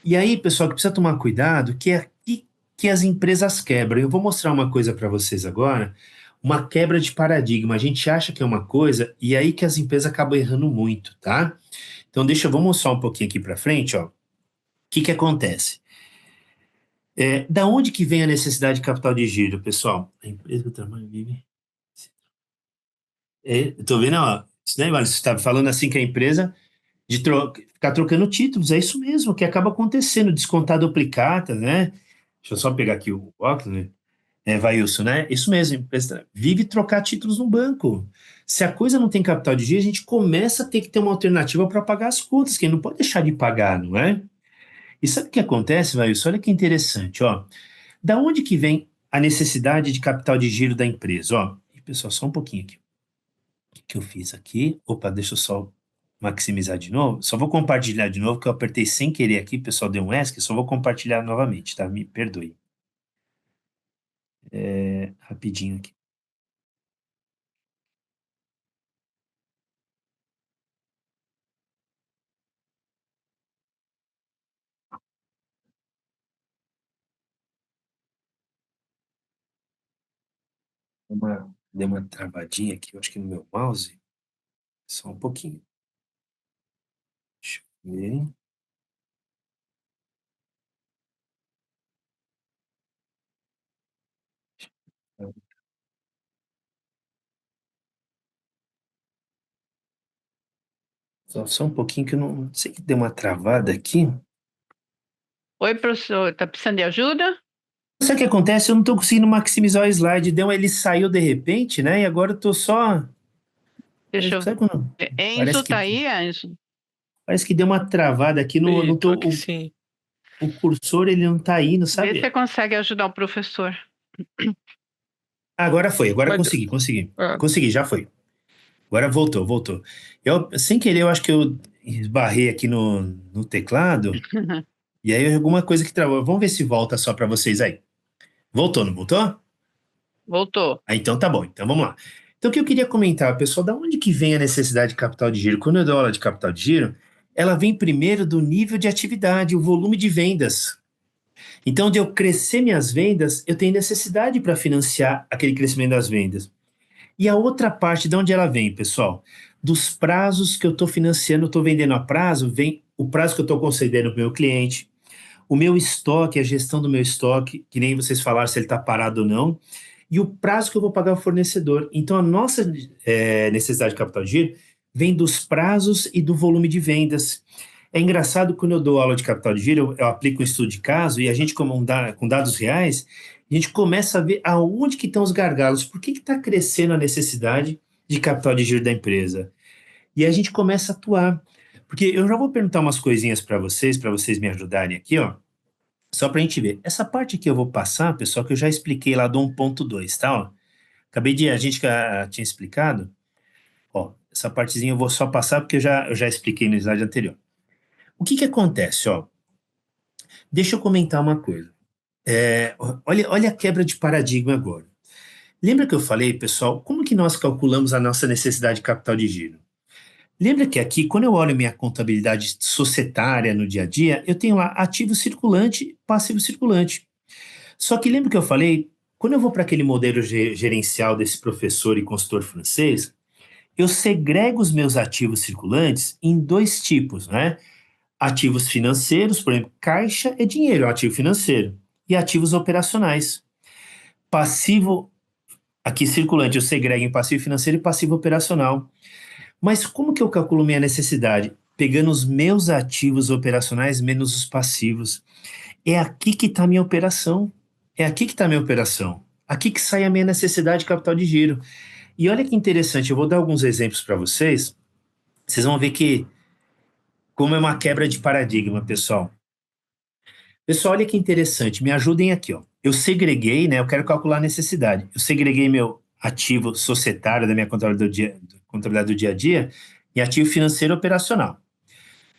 E aí, pessoal, que precisa tomar cuidado, que é aqui que as empresas quebram. Eu vou mostrar uma coisa para vocês agora, uma quebra de paradigma. A gente acha que é uma coisa e aí que as empresas acabam errando muito, tá? Então, vou mostrar um pouquinho aqui para frente, ó. O que que acontece? Da onde que vem a necessidade de capital de giro, pessoal? A empresa do tamanho vive. Tô vendo, ó. Isso daí, vale. Você está falando assim que a empresa ficar trocando títulos, é isso mesmo que acaba acontecendo, descontar duplicata, né? Deixa eu só pegar aqui o óculos, né? Vailson, né? Isso mesmo, a empresa vive trocar títulos no banco. Se a coisa não tem capital de giro, a gente começa a ter que ter uma alternativa para pagar as contas, que não pode deixar de pagar, não é? E sabe o que acontece, Vailson? Olha que interessante, ó. Da onde que vem a necessidade de capital de giro da empresa, ó? E, pessoal, só um pouquinho aqui. O que eu fiz aqui? Opa, deixa eu só maximizar de novo. Só vou compartilhar de novo, que eu apertei sem querer aqui, pessoal, deu um ESC, só vou compartilhar novamente, tá? Me perdoe. Rapidinho aqui. Deu uma travadinha aqui, eu acho que no meu mouse. Só um pouquinho. Deixa eu ver. Só um pouquinho que eu não sei que deu uma travada aqui. Oi, professor, tá precisando de ajuda? Sabe o que acontece? Eu não estou conseguindo maximizar o slide. Ele saiu de repente, né? E agora eu tô só. Deixa eu Sabe quando? ver. Parece Enzo, que, tá aí, Enzo? parece que deu uma travada aqui no, Ih, no tô teu, aqui sim. o cursor, ele não tá indo, Vê se você sabe? consegue ajudar o professor. Agora foi, agora Mas, consegui. ah, Consegui, já foi. Agora voltou. Eu, sem querer, eu acho que eu esbarrei aqui no teclado, e aí alguma coisa que travou. Vamos ver se volta só para vocês aí. Voltou, não voltou? Voltou. Então tá bom, então vamos lá. Então o que eu queria comentar, pessoal, da onde que vem a necessidade de capital de giro? Quando eu dou aula de capital de giro, ela vem primeiro do nível de atividade, o volume de vendas. Então, de eu crescer minhas vendas, eu tenho necessidade para financiar aquele crescimento das vendas. E a outra parte, de onde ela vem, pessoal? Dos prazos que eu estou financiando, estou vendendo a prazo, vem o prazo que eu estou concedendo para o meu cliente, o meu estoque, a gestão do meu estoque, que nem vocês falaram se ele está parado ou não, e o prazo que eu vou pagar ao fornecedor. Então, a nossa necessidade de capital de giro vem dos prazos e do volume de vendas. É engraçado quando eu dou aula de capital de giro, eu aplico um estudo de caso e a gente, com dados reais, a gente começa a ver aonde que estão os gargalos, por que está crescendo a necessidade de capital de giro da empresa. E a gente começa a atuar. Porque eu já vou perguntar umas coisinhas para vocês me ajudarem aqui, ó. Só para a gente ver. Essa parte aqui eu vou passar, pessoal, que eu já expliquei lá do 1.2, tá? Ó. A gente tinha explicado. Ó, essa partezinha eu vou só passar porque eu já expliquei no slide anterior. O que que acontece, ó? Deixa eu comentar uma coisa. Olha a quebra de paradigma agora. Lembra que eu falei, pessoal, como que nós calculamos a nossa necessidade de capital de giro? Lembra que aqui, quando eu olho minha contabilidade societária no dia a dia, eu tenho lá ativo circulante, passivo circulante. Só que lembra que eu falei, quando eu vou para aquele modelo gerencial desse professor e consultor francês, eu segrego os meus ativos circulantes em dois tipos, né? Ativos financeiros, por exemplo, caixa é dinheiro, é um ativo financeiro, e ativos operacionais. Passivo, aqui circulante, eu segrego em passivo financeiro e passivo operacional. Mas como que eu calculo minha necessidade? Pegando os meus ativos operacionais menos os passivos. É aqui que está a minha operação. É aqui que está a minha operação. Aqui que sai a minha necessidade de capital de giro. E olha que interessante, eu vou dar alguns exemplos para vocês. Vocês vão ver que como é uma quebra de paradigma, pessoal. Pessoal, olha que interessante, me ajudem aqui, ó. Eu segreguei, né? Eu quero calcular a necessidade. Eu segreguei meu ativo societário da minha contabilidade do dia a dia, e ativo financeiro operacional,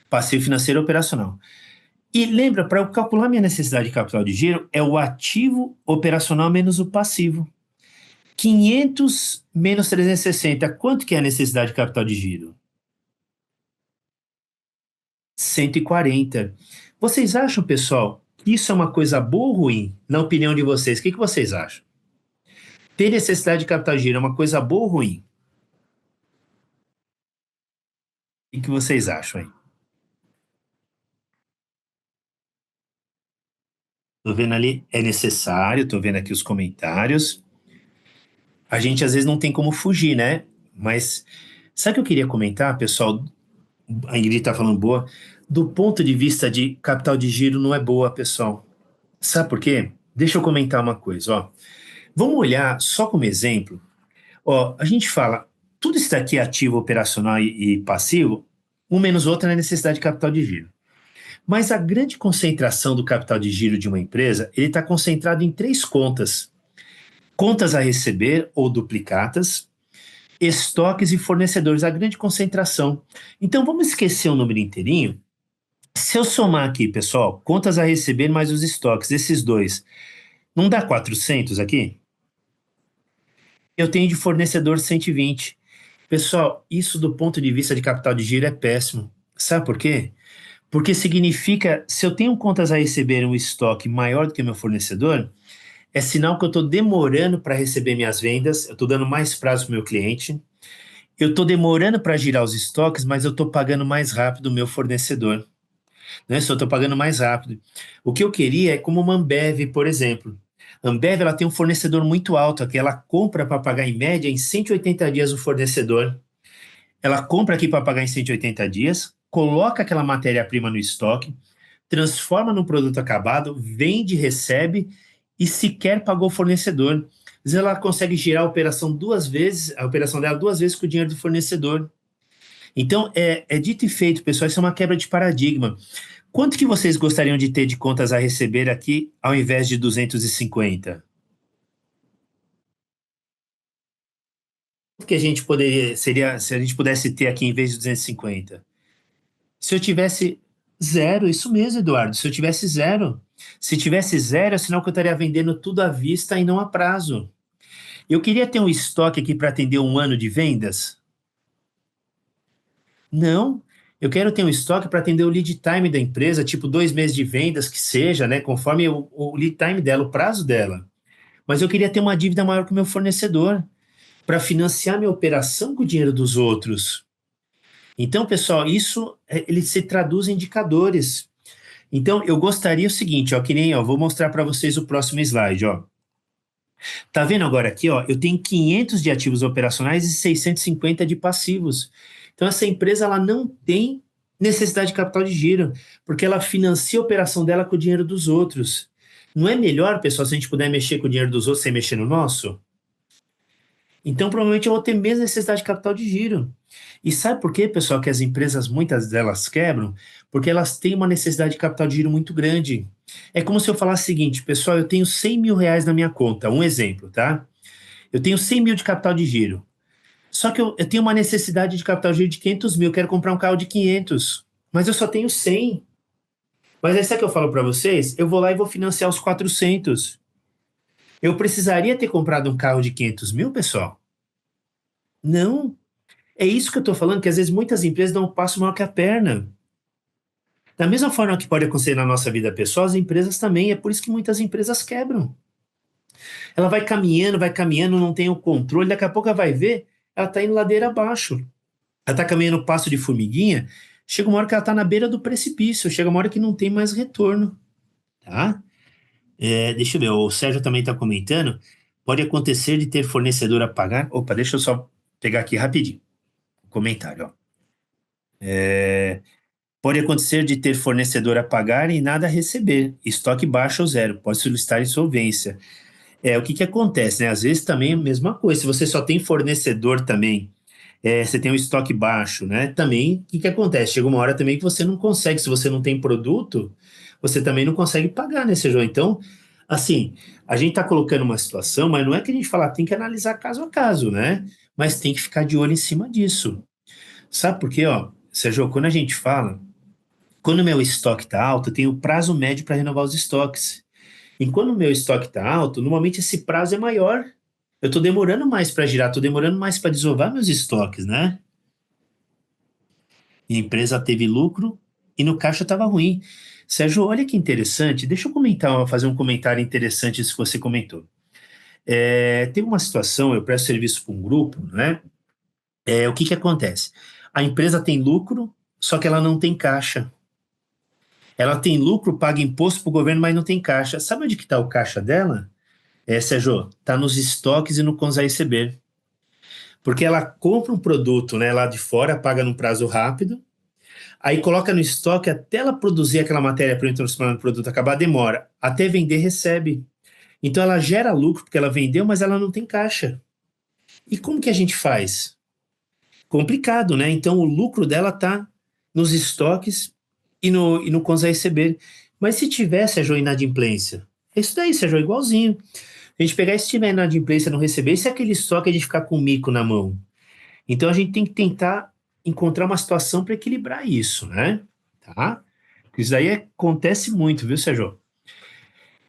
passivo financeiro operacional. E lembra, para eu calcular minha necessidade de capital de giro, é o ativo operacional menos o passivo. 500 menos 360, quanto que é a necessidade de capital de giro? 140. Vocês acham, pessoal, que isso é uma coisa boa ou ruim? Na opinião de vocês, o que vocês acham? Ter necessidade de capital de giro é uma coisa boa ou ruim? O que vocês acham aí? Tô vendo ali, é necessário, tô vendo aqui os comentários. A gente às vezes não tem como fugir, né? Mas sabe o que eu queria comentar, pessoal? A Ingrid tá falando boa. Do ponto de vista de capital de giro, não é boa, pessoal. Sabe por quê? Deixa eu comentar uma coisa, ó. Vamos olhar só como exemplo. Ó, a gente fala, tudo isso daqui é ativo, operacional e passivo, um menos o outro é a necessidade de capital de giro. Mas a grande concentração do capital de giro de uma empresa, ele está concentrado em 3 contas. Contas a receber ou duplicatas, estoques e fornecedores, a grande concentração. Então vamos esquecer o número inteirinho. Se eu somar aqui, pessoal, contas a receber mais os estoques, esses dois, não dá 400 aqui? Eu tenho de fornecedor 120. Pessoal, isso do ponto de vista de capital de giro é péssimo. Sabe por quê? Porque significa, se eu tenho contas a receber um estoque maior do que meu fornecedor, é sinal que eu estou demorando para receber minhas vendas, eu estou dando mais prazo para o meu cliente, eu estou demorando para girar os estoques, mas eu estou pagando mais rápido o meu fornecedor. Né? Se eu estou pagando mais rápido. O que eu queria é como uma Ambev, por exemplo. A Ambev ela tem um fornecedor muito alto, aqui ela compra para pagar em média em 180 dias o fornecedor. Ela compra aqui para pagar em 180 dias, coloca aquela matéria-prima no estoque, transforma num produto acabado, vende, recebe e sequer pagou o fornecedor. Às vezes ela consegue girar a operação 2 vezes, a operação dela 2 vezes com o dinheiro do fornecedor. Então, é dito e feito, pessoal, isso é uma quebra de paradigma. Quanto que vocês gostariam de ter de contas a receber aqui, ao invés de 250? Quanto que a gente seria, se a gente pudesse ter aqui em vez de 250? Se eu tivesse zero, isso mesmo, Eduardo, se eu tivesse zero. Se tivesse zero, é sinal que eu estaria vendendo tudo à vista e não a prazo. Eu queria ter um estoque aqui para atender um ano de vendas? Não. Eu quero ter um estoque para atender o lead time da empresa, tipo 2 meses de vendas, que seja, né? Conforme o lead time dela, o prazo dela. Mas eu queria ter uma dívida maior com o meu fornecedor, para financiar minha operação com o dinheiro dos outros. Então, pessoal, isso ele se traduz em indicadores. Então, eu gostaria o seguinte, ó, que nem, ó, vou mostrar para vocês o próximo slide, ó. Tá vendo agora aqui, ó? Eu tenho 500 de ativos operacionais e 650 de passivos. Então, essa empresa ela não tem necessidade de capital de giro, porque ela financia a operação dela com o dinheiro dos outros. Não é melhor, pessoal, se a gente puder mexer com o dinheiro dos outros sem mexer no nosso? Então, provavelmente eu vou ter menos necessidade de capital de giro. E sabe por quê, pessoal, que as empresas, muitas delas quebram? Porque elas têm uma necessidade de capital de giro muito grande. É como se eu falasse o seguinte, pessoal, eu tenho 100 mil reais na minha conta, um exemplo, tá? Eu tenho 100 mil de capital de giro. Só que eu tenho uma necessidade de capital de giro de 500 mil, quero comprar um carro de 500, mas eu só tenho 100. Mas aí sabe o que eu falo para vocês? Eu vou lá e vou financiar os 400. Eu precisaria ter comprado um carro de 500 mil, pessoal? Não. É isso que eu estou falando, que às vezes muitas empresas dão um passo maior que a perna. Da mesma forma que pode acontecer na nossa vida pessoal, as empresas também. É por isso que muitas empresas quebram. Ela vai caminhando, não tem o controle, daqui a pouco ela vai ver, ela está indo ladeira abaixo. Ela está caminhando passo de formiguinha, chega uma hora que ela está na beira do precipício, chega uma hora que não tem mais retorno. Tá? Deixa eu ver, o Sérgio também está comentando, pode acontecer de ter fornecedor a pagar. Opa, deixa eu só pegar aqui rapidinho. Comentário, ó. Pode acontecer de ter fornecedor a pagar e nada a receber, estoque baixo ou zero, pode solicitar insolvência. O que acontece, né? Às vezes também é a mesma coisa, se você só tem fornecedor também, você tem um estoque baixo, né? Também, o que acontece? Chega uma hora também que você não consegue, se você não tem produto, você também não consegue pagar, né, Sérgio? Então, Assim, a gente está colocando uma situação, mas não é que a gente fala, tem que analisar caso a caso, né? Mas tem que ficar de olho em cima disso. Sabe por quê, ó? Sérgio, quando a gente fala, quando o meu estoque está alto, eu tenho prazo médio para renovar os estoques. E quando o meu estoque está alto, normalmente esse prazo é maior. Eu estou demorando mais para girar, estou demorando mais para desovar meus estoques, né? E a empresa teve lucro e no caixa estava ruim. Sérgio, olha que interessante. Deixa eu fazer um comentário interessante isso que você comentou. Tem uma situação, eu presto serviço para um grupo, né? O que que acontece? A empresa tem lucro, só que ela não tem caixa. Ela tem lucro, paga imposto para o governo, mas não tem caixa. Sabe onde que está o caixa dela? Sérgio, está nos estoques e no Consa receber. Porque ela compra um produto, né, lá de fora, paga num prazo rápido, aí coloca no estoque até ela produzir aquela matéria-prima transformar no produto acabar, demora. Até vender, recebe. Então ela gera lucro porque ela vendeu, mas ela não tem caixa. E como que a gente faz? Complicado, né? Então o lucro dela está nos estoques e no Consa receber. Mas se tivesse a inadimplência, é isso daí, Sérgio, igualzinho. A gente pegar e se tiver inadimplência não receber, e se aquele estoque a gente ficar com o mico na mão? Então a gente tem que tentar encontrar uma situação para equilibrar isso, né? Tá? Isso daí acontece muito, viu, Sérgio?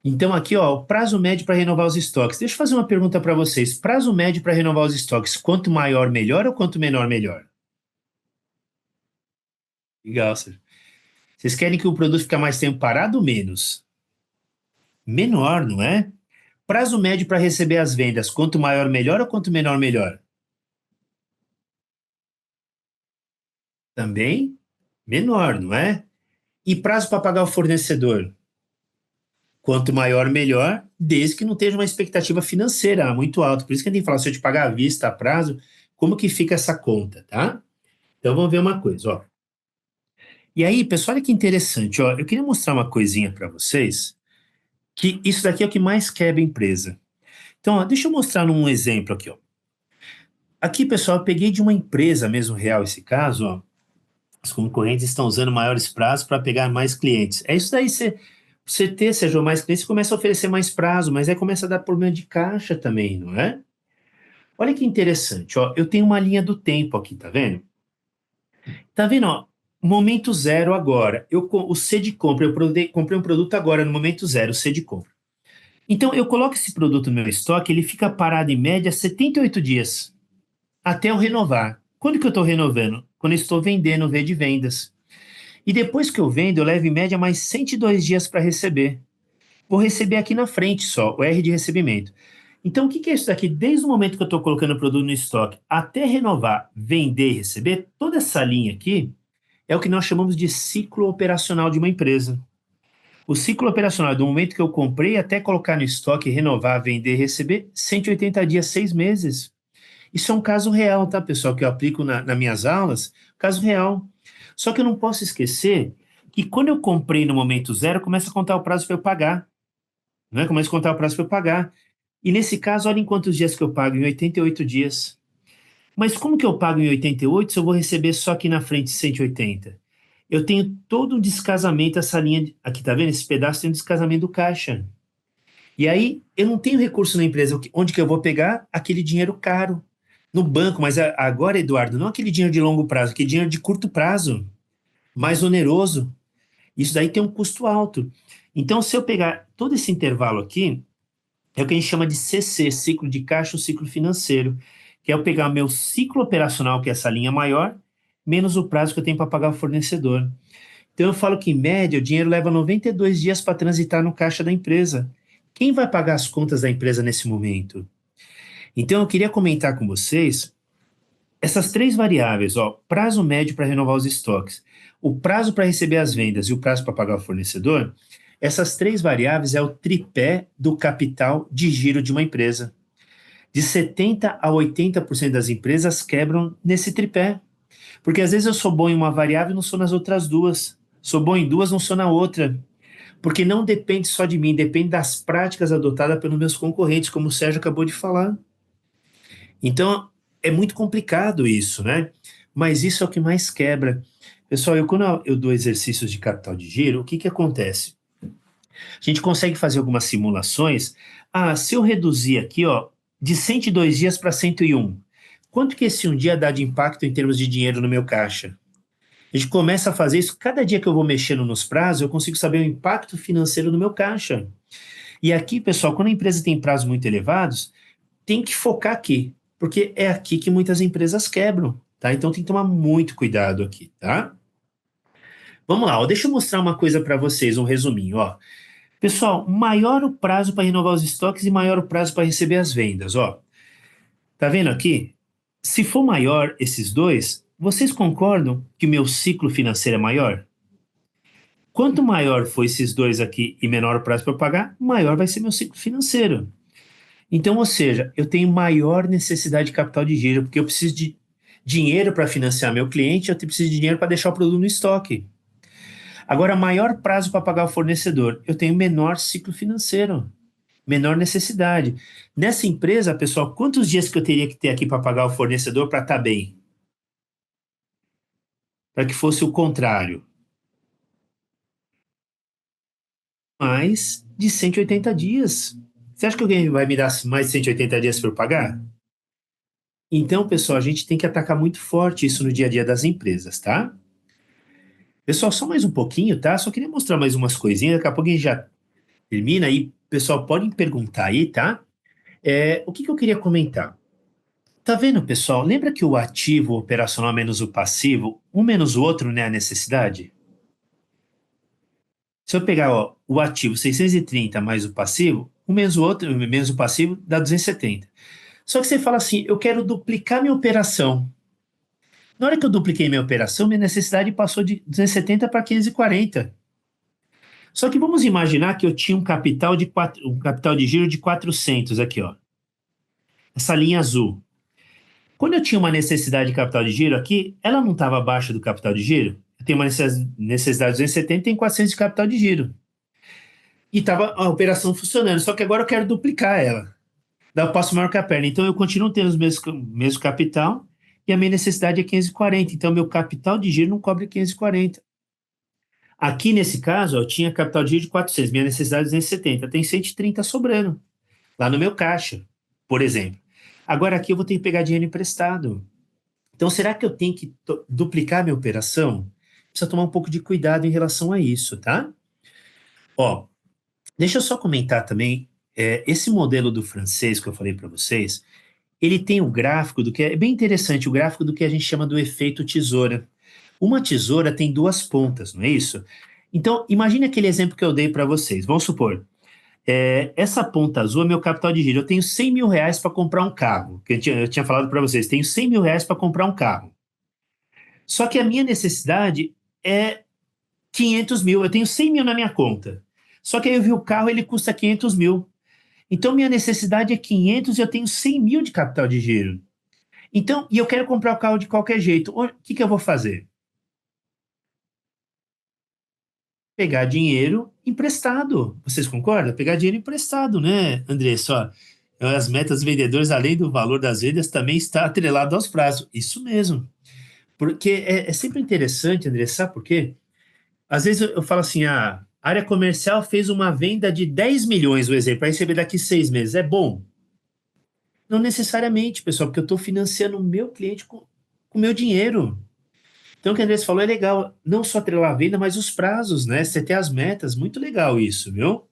Então aqui, ó, o prazo médio para renovar os estoques. Deixa eu fazer uma pergunta para vocês. Prazo médio para renovar os estoques, quanto maior melhor ou quanto menor melhor? Legal, Sérgio. Vocês querem que o produto fique mais tempo parado ou menos? Menor, não é? Prazo médio para receber as vendas, quanto maior melhor ou quanto menor melhor? Também menor, não é? E prazo para pagar o fornecedor? Quanto maior, melhor, desde que não esteja uma expectativa financeira muito alta. Por isso que a gente fala, se eu te pagar à vista, a prazo, como que fica essa conta, tá? Então vamos ver uma coisa, ó. E aí, pessoal, olha que interessante, ó. Eu queria mostrar uma coisinha para vocês, que isso daqui é o que mais quebra a empresa. Então, ó, deixa eu mostrar num exemplo aqui, ó. Aqui, pessoal, eu peguei de uma empresa mesmo real esse caso, ó. Os concorrentes estão usando maiores prazos para pegar mais clientes. É isso daí, você ter, Sérgio, mais clientes, você começa a oferecer mais prazo, mas aí começa a dar problema de caixa também, não é? Olha que interessante, ó, eu tenho uma linha do tempo aqui, tá vendo? Tá vendo, ó, momento zero agora, o C de compra, comprei um produto agora no momento zero, o C de compra. Então, eu coloco esse produto no meu estoque, ele fica parado em média 78 dias, até eu renovar. Quando que eu estou renovando? Quando eu estou vendendo o V de vendas. E depois que eu vendo, eu levo em média mais 102 dias para receber. Vou receber aqui na frente só, o R de recebimento. Então, o que que é isso daqui? Desde o momento que eu estou colocando o produto no estoque até renovar, vender e receber, toda essa linha aqui é o que nós chamamos de ciclo operacional de uma empresa. O ciclo operacional, do momento que eu comprei até colocar no estoque, renovar, vender e receber, 180 dias, 6 meses. Isso é um caso real, tá, pessoal, que eu aplico nas minhas aulas, caso real. Só que eu não posso esquecer que quando eu comprei no momento zero, começa a contar o prazo para eu pagar. Não é? Começa a contar o prazo para eu pagar. E nesse caso, olha em quantos dias que eu pago, em 88 dias. Mas como que eu pago em 88 se eu vou receber só aqui na frente 180? Eu tenho todo um descasamento, essa linha, aqui tá vendo? Esse pedaço tem um descasamento do caixa. E aí, eu não tenho recurso na empresa, onde que eu vou pegar aquele dinheiro caro? No banco, mas agora, Eduardo, não aquele dinheiro de longo prazo, aquele dinheiro de curto prazo, mais oneroso. Isso daí tem um custo alto. Então, se eu pegar todo esse intervalo aqui, é o que a gente chama de CC, ciclo de caixa ou ciclo financeiro, que é eu pegar meu ciclo operacional, que é essa linha maior, menos o prazo que eu tenho para pagar o fornecedor. Então, eu falo que, em média, o dinheiro leva 92 dias para transitar no caixa da empresa. Quem vai pagar as contas da empresa nesse momento? Então, eu queria comentar com vocês essas três variáveis, ó, prazo médio para renovar os estoques, o prazo para receber as vendas e o prazo para pagar o fornecedor, essas três variáveis é o tripé do capital de giro de uma empresa. De 70% a 80% das empresas quebram nesse tripé. Porque às vezes eu sou bom em uma variável e não sou nas outras duas. Sou bom em duas, não sou na outra. Porque não depende só de mim, depende das práticas adotadas pelos meus concorrentes, como o Sérgio acabou de falar. Então, é muito complicado isso, né? Mas isso é o que mais quebra. Pessoal, quando eu dou exercícios de capital de giro, o que que acontece? A gente consegue fazer algumas simulações. Ah, se eu reduzir aqui, ó, de 102 dias para 101, quanto que esse um dia dá de impacto em termos de dinheiro no meu caixa? A gente começa a fazer isso, cada dia que eu vou mexendo nos prazos, eu consigo saber o impacto financeiro no meu caixa. E aqui, pessoal, quando a empresa tem prazos muito elevados, tem que focar aqui, porque é aqui que muitas empresas quebram, tá? Então tem que tomar muito cuidado aqui, tá? Vamos lá, ó, deixa eu mostrar uma coisa para vocês, um resuminho, ó. Pessoal, maior o prazo para renovar os estoques e maior o prazo para receber as vendas, ó. Tá vendo aqui? Se for maior esses dois, vocês concordam que o meu ciclo financeiro é maior? Quanto maior for esses dois aqui e menor o prazo para eu pagar, maior vai ser meu ciclo financeiro. Então, ou seja, eu tenho maior necessidade de capital de giro, porque eu preciso de dinheiro para financiar meu cliente, eu preciso de dinheiro para deixar o produto no estoque. Agora, maior prazo para pagar o fornecedor, eu tenho menor ciclo financeiro, menor necessidade. Nessa empresa, pessoal, quantos dias que eu teria que ter aqui para pagar o fornecedor para estar bem? Para que fosse o contrário. Mais de 180 dias. Você acha que alguém vai me dar mais de 180 dias para eu pagar? Então, pessoal, a gente tem que atacar muito forte isso no dia a dia das empresas, tá? Pessoal, só mais um pouquinho, tá? Só queria mostrar mais umas coisinhas, daqui a pouco a gente já termina aí. Pessoal, podem perguntar aí, tá? O que que eu queria comentar? Tá vendo, pessoal? Lembra que o ativo operacional menos o passivo, um menos o outro, né, a necessidade? Se eu pegar, ó, o ativo 630 mais o passivo, um menos o outro, menos o passivo, dá 270. Só que você fala assim, eu quero duplicar minha operação. Na hora que eu dupliquei minha operação, minha necessidade passou de 270 para 540. Só que vamos imaginar que eu tinha um capital de giro de 400 aqui, ó. Essa linha azul. Quando eu tinha uma necessidade de capital de giro aqui, ela não estava abaixo do capital de giro? Eu tenho uma necessidade de 270 e tem 400 de capital de giro. E estava a operação funcionando, só que agora eu quero duplicar ela. Daí eu passo maior que a perna. Então eu continuo tendo o mesmo capital e a minha necessidade é 540. Então meu capital de giro não cobre 540. Aqui nesse caso, eu tinha capital de giro de 400, minha necessidade é 270. Tem 130 sobrando lá no meu caixa, por exemplo. Agora aqui eu vou ter que pegar dinheiro emprestado. Então, será que eu tenho que duplicar minha operação? Precisa tomar um pouco de cuidado em relação a isso, tá? Ó, deixa eu só comentar também, esse modelo do francês que eu falei para vocês, ele tem o gráfico do que é bem interessante, o gráfico do que a gente chama do efeito tesoura. Uma tesoura tem duas pontas, não é isso? Então, imagine aquele exemplo que eu dei para vocês. Vamos supor, essa ponta azul é meu capital de giro. Eu tenho 100 mil reais para comprar um carro. Que eu tinha falado para vocês, tenho 100 mil reais para comprar um carro. Só que a minha necessidade é 500 mil. Eu tenho 100 mil na minha conta. Só que aí eu vi o carro, ele custa 500 mil. Então, minha necessidade é 500 e eu tenho 100 mil de capital de giro. Então, e eu quero comprar o carro de qualquer jeito. O que que eu vou fazer? Pegar dinheiro emprestado. Vocês concordam? Pegar dinheiro emprestado, né, Andressa? Ó, as metas vendedores, além do valor das vendas, também está atrelado aos prazos. Isso mesmo. Porque é sempre interessante, Andressa, sabe por quê? Às vezes eu falo assim, a área comercial fez uma venda de 10 milhões, o exemplo, para receber daqui 6 meses. É bom? Não necessariamente, pessoal, porque eu estou financiando o meu cliente com o meu dinheiro. Então, o que a Andressa falou é legal, não só atrelar a venda, mas os prazos, né? Você ter as metas, muito legal isso, viu?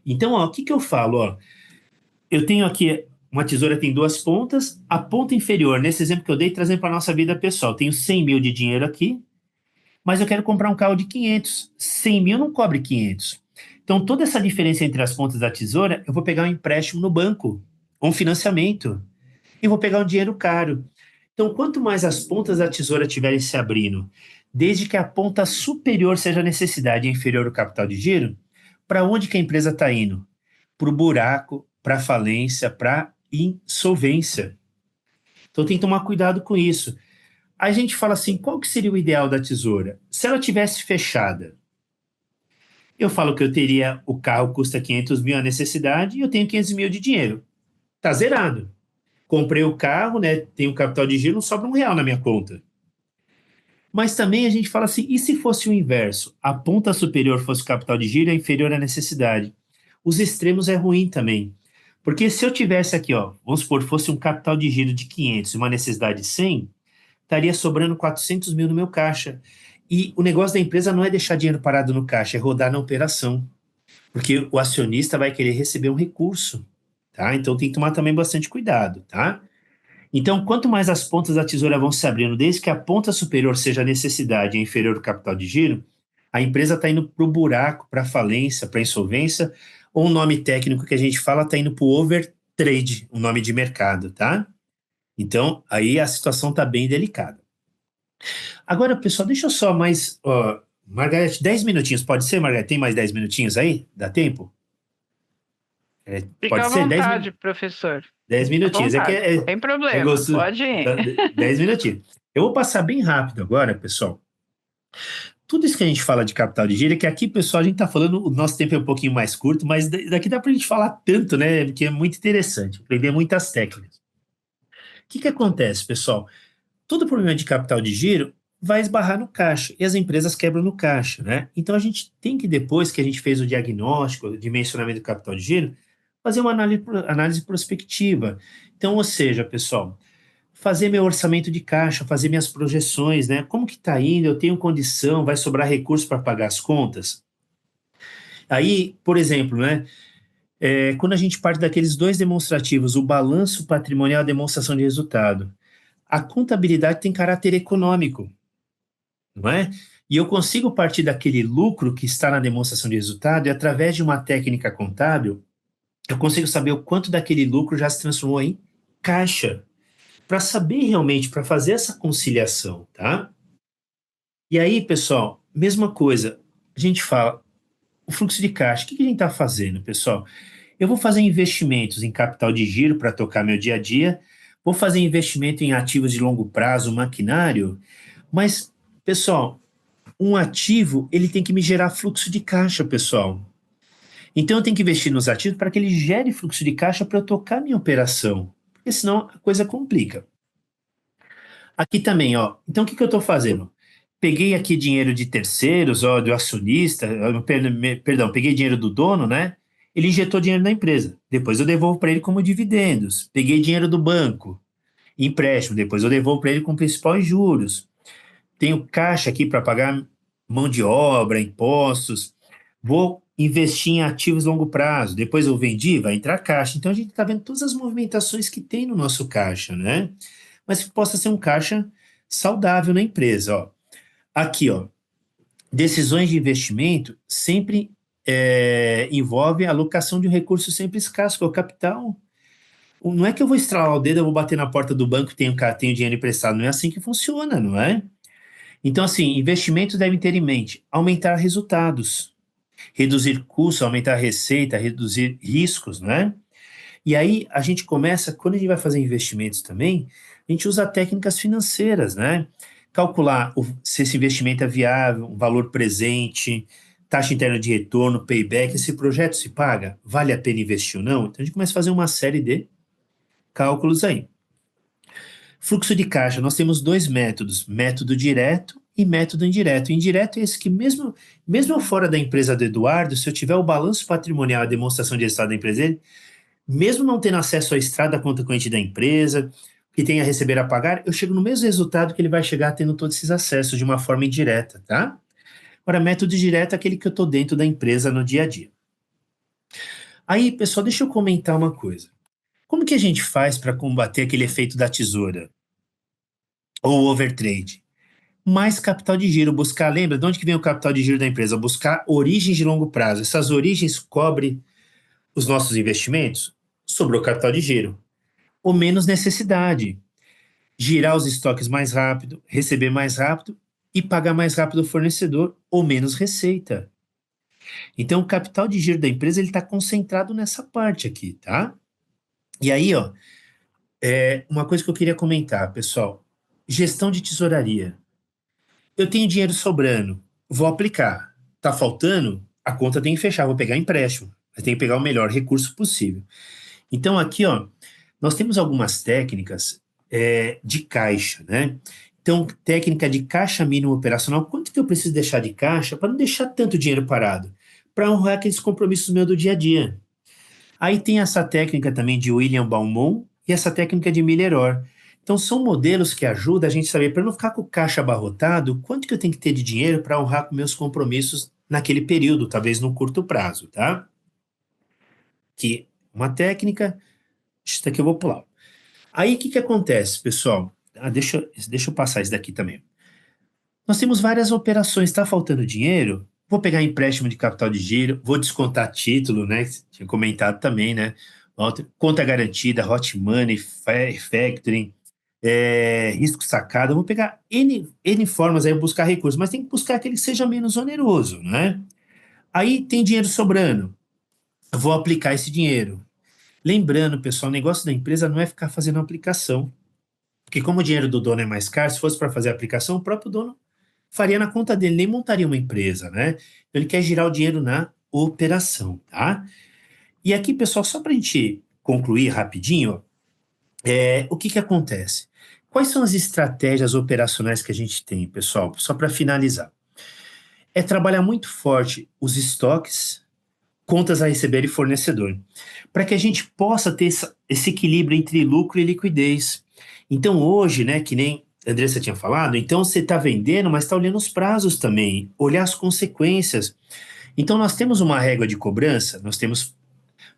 Então, ó, o que que eu falo, ó? Eu tenho aqui, uma tesoura tem duas pontas, a ponta inferior, nesse exemplo que eu dei, trazendo para a nossa vida pessoal, tenho 100 mil de dinheiro aqui, mas eu quero comprar um carro de 500. 100 mil não cobre 500. Então, toda essa diferença entre as pontas da tesoura, eu vou pegar um empréstimo no banco, ou um financiamento, e vou pegar um dinheiro caro. Então, quanto mais as pontas da tesoura estiverem se abrindo, desde que a ponta superior seja a necessidade e inferior ao capital de giro, para onde que a empresa está indo? Para o buraco, para a falência, para a insolvência. Então, tem que tomar cuidado com isso. A gente fala assim, qual que seria o ideal da tesoura? Se ela tivesse fechada, eu falo que eu teria, o carro custa 500 mil a necessidade e eu tenho 500 mil de dinheiro. Está zerado. Comprei o carro, né? Tenho capital de giro, não sobra R$ 1 na minha conta. Mas também a gente fala assim, e se fosse o inverso? A ponta superior fosse o capital de giro e a inferior a necessidade. Os extremos é ruim também. Porque se eu tivesse aqui, ó, vamos supor, fosse um capital de giro de 500 e uma necessidade de 100, estaria sobrando 400 mil no meu caixa. E o negócio da empresa não é deixar dinheiro parado no caixa, é rodar na operação. Porque o acionista vai querer receber um recurso, tá? Então tem que tomar também bastante cuidado, tá? Então, quanto mais as pontas da tesoura vão se abrindo, desde que a ponta superior seja a necessidade e a inferior o capital de giro, a empresa está indo para o buraco, para a falência, para a insolvência, ou um nome técnico que a gente fala está indo para o overtrade, um nome de mercado, tá? Então, aí a situação está bem delicada. Agora, pessoal, deixa eu só mais. Margarete, 10 minutinhos, pode ser, Margarete? Tem mais 10 minutinhos aí? Dá tempo? Fica Pode à ser? vontade, professor. 10 Fica à minutinhos. vontade. É Não tem problema, gostoso. pode ir. 10 minutinhos. Eu vou passar bem rápido agora, pessoal. Tudo isso que a gente fala de capital de giro é que aqui, pessoal, a gente está falando, o nosso tempo é um pouquinho mais curto, mas daqui dá para a gente falar tanto, né? Porque é muito interessante, aprender muitas técnicas. O que acontece, pessoal? Todo problema de capital de giro vai esbarrar no caixa e as empresas quebram no caixa, né? Então a gente tem que, depois que a gente fez o diagnóstico, o dimensionamento do capital de giro, fazer uma análise prospectiva. Então, ou seja, pessoal, fazer meu orçamento de caixa, fazer minhas projeções, né? Como que está indo? Eu tenho condição? Vai sobrar recurso para pagar as contas? Aí, por exemplo, né? Quando a gente parte daqueles dois demonstrativos, o balanço patrimonial e a demonstração de resultado, a contabilidade tem caráter econômico, não é? E eu consigo partir daquele lucro que está na demonstração de resultado e, através de uma técnica contábil, eu consigo saber o quanto daquele lucro já se transformou em caixa, para saber realmente, para fazer essa conciliação, tá? E aí, pessoal, mesma coisa, a gente fala, o fluxo de caixa, o que a gente está fazendo, pessoal? Eu vou fazer investimentos em capital de giro para tocar meu dia a dia, vou fazer investimento em ativos de longo prazo, maquinário, mas, pessoal, um ativo, ele tem que me gerar fluxo de caixa, pessoal. Então, eu tenho que investir nos ativos para que ele gere fluxo de caixa para eu tocar minha operação, porque senão a coisa complica. Aqui também, ó. Então, o que eu estou fazendo? Peguei aqui dinheiro de terceiros, ó, do acionista, perdão, peguei dinheiro do dono, né? Ele injetou dinheiro na empresa. Depois eu devolvo para ele como dividendos. Peguei dinheiro do banco, empréstimo. Depois eu devolvo para ele com principal e juros. Tenho caixa aqui para pagar mão de obra, impostos. Vou investir em ativos a longo prazo. Depois eu vendi, vai entrar caixa. Então a gente está vendo todas as movimentações que tem no nosso caixa, né? Mas que possa ser um caixa saudável na empresa, ó. Aqui, ó, decisões de investimento sempre envolvem a alocação de um recurso sempre escasso, que é o capital. Não é que eu vou estralar o dedo, eu vou bater na porta do banco e tenho dinheiro emprestado. Não é assim que funciona, não é? Então, assim, investimentos devem ter em mente aumentar resultados, reduzir custos, aumentar a receita, reduzir riscos, né? E aí a gente começa, quando a gente vai fazer investimentos também, a gente usa técnicas financeiras, né? Calcular se esse investimento é viável, um valor presente, taxa interna de retorno, payback, esse projeto se paga, vale a pena investir ou não? Então a gente começa a fazer uma série de cálculos aí. Fluxo de caixa, nós temos dois métodos, método direto e método indireto. O indireto é esse que mesmo fora da empresa do Eduardo, se eu tiver o balanço patrimonial, a demonstração de resultado da empresa dele, mesmo não tendo acesso à extrata da conta corrente da empresa, que tenha a receber a pagar, eu chego no mesmo resultado que ele vai chegar tendo todos esses acessos de uma forma indireta, tá? Agora, método direto é aquele que eu estou dentro da empresa no dia a dia. Aí, pessoal, deixa eu comentar uma coisa. Como que a gente faz para combater aquele efeito da tesoura? Ou overtrade? Mais capital de giro, buscar, lembra de onde que vem o capital de giro da empresa? Buscar origens de longo prazo. Essas origens cobrem os nossos investimentos? Sobrou capital de giro. Ou menos necessidade. Girar os estoques mais rápido, receber mais rápido e pagar mais rápido o fornecedor, ou menos receita. Então, o capital de giro da empresa ele está concentrado nessa parte aqui, tá? E aí, ó, uma coisa que eu queria comentar, pessoal, gestão de tesouraria. Eu tenho dinheiro sobrando, vou aplicar. Tá faltando? A conta tem que fechar, vou pegar empréstimo. Eu tenho que pegar o melhor recurso possível. Então, aqui, ó, nós temos algumas técnicas de caixa, né? Então, técnica de caixa mínimo operacional, quanto que eu preciso deixar de caixa para não deixar tanto dinheiro parado? Para honrar aqueles compromissos meus do dia a dia. Aí tem essa técnica também de William Balmont e essa técnica de Miller-Orr. Então, são modelos que ajudam a gente a saber, para não ficar com o caixa abarrotado, quanto que eu tenho que ter de dinheiro para honrar com meus compromissos naquele período, talvez no curto prazo, tá? Que uma técnica, isso daqui eu vou pular. Aí, o que acontece, pessoal? Deixa eu passar isso daqui também. Nós temos várias operações, está faltando dinheiro? Vou pegar empréstimo de capital de giro, vou descontar título, né? Que tinha comentado também, né? Conta garantida, hot money, factoring, risco sacado. Eu vou pegar N formas aí, buscar recursos, mas tem que buscar aquele que seja menos oneroso, né? Aí tem dinheiro sobrando, eu vou aplicar esse dinheiro. Lembrando, pessoal, o negócio da empresa não é ficar fazendo aplicação, porque como o dinheiro do dono é mais caro, se fosse para fazer a aplicação, o próprio dono faria na conta dele, nem montaria uma empresa, né? Então ele quer girar o dinheiro na operação, tá? E aqui, pessoal, só para a gente concluir rapidinho, o que acontece? Quais são as estratégias operacionais que a gente tem, pessoal? Só para finalizar. É trabalhar muito forte os estoques, contas a receber e fornecedor, para que a gente possa ter esse equilíbrio entre lucro e liquidez. Então, hoje, né, que nem a Andressa tinha falado, então você está vendendo, mas está olhando os prazos também, olhar as consequências. Então, nós temos uma régua de cobrança, nós temos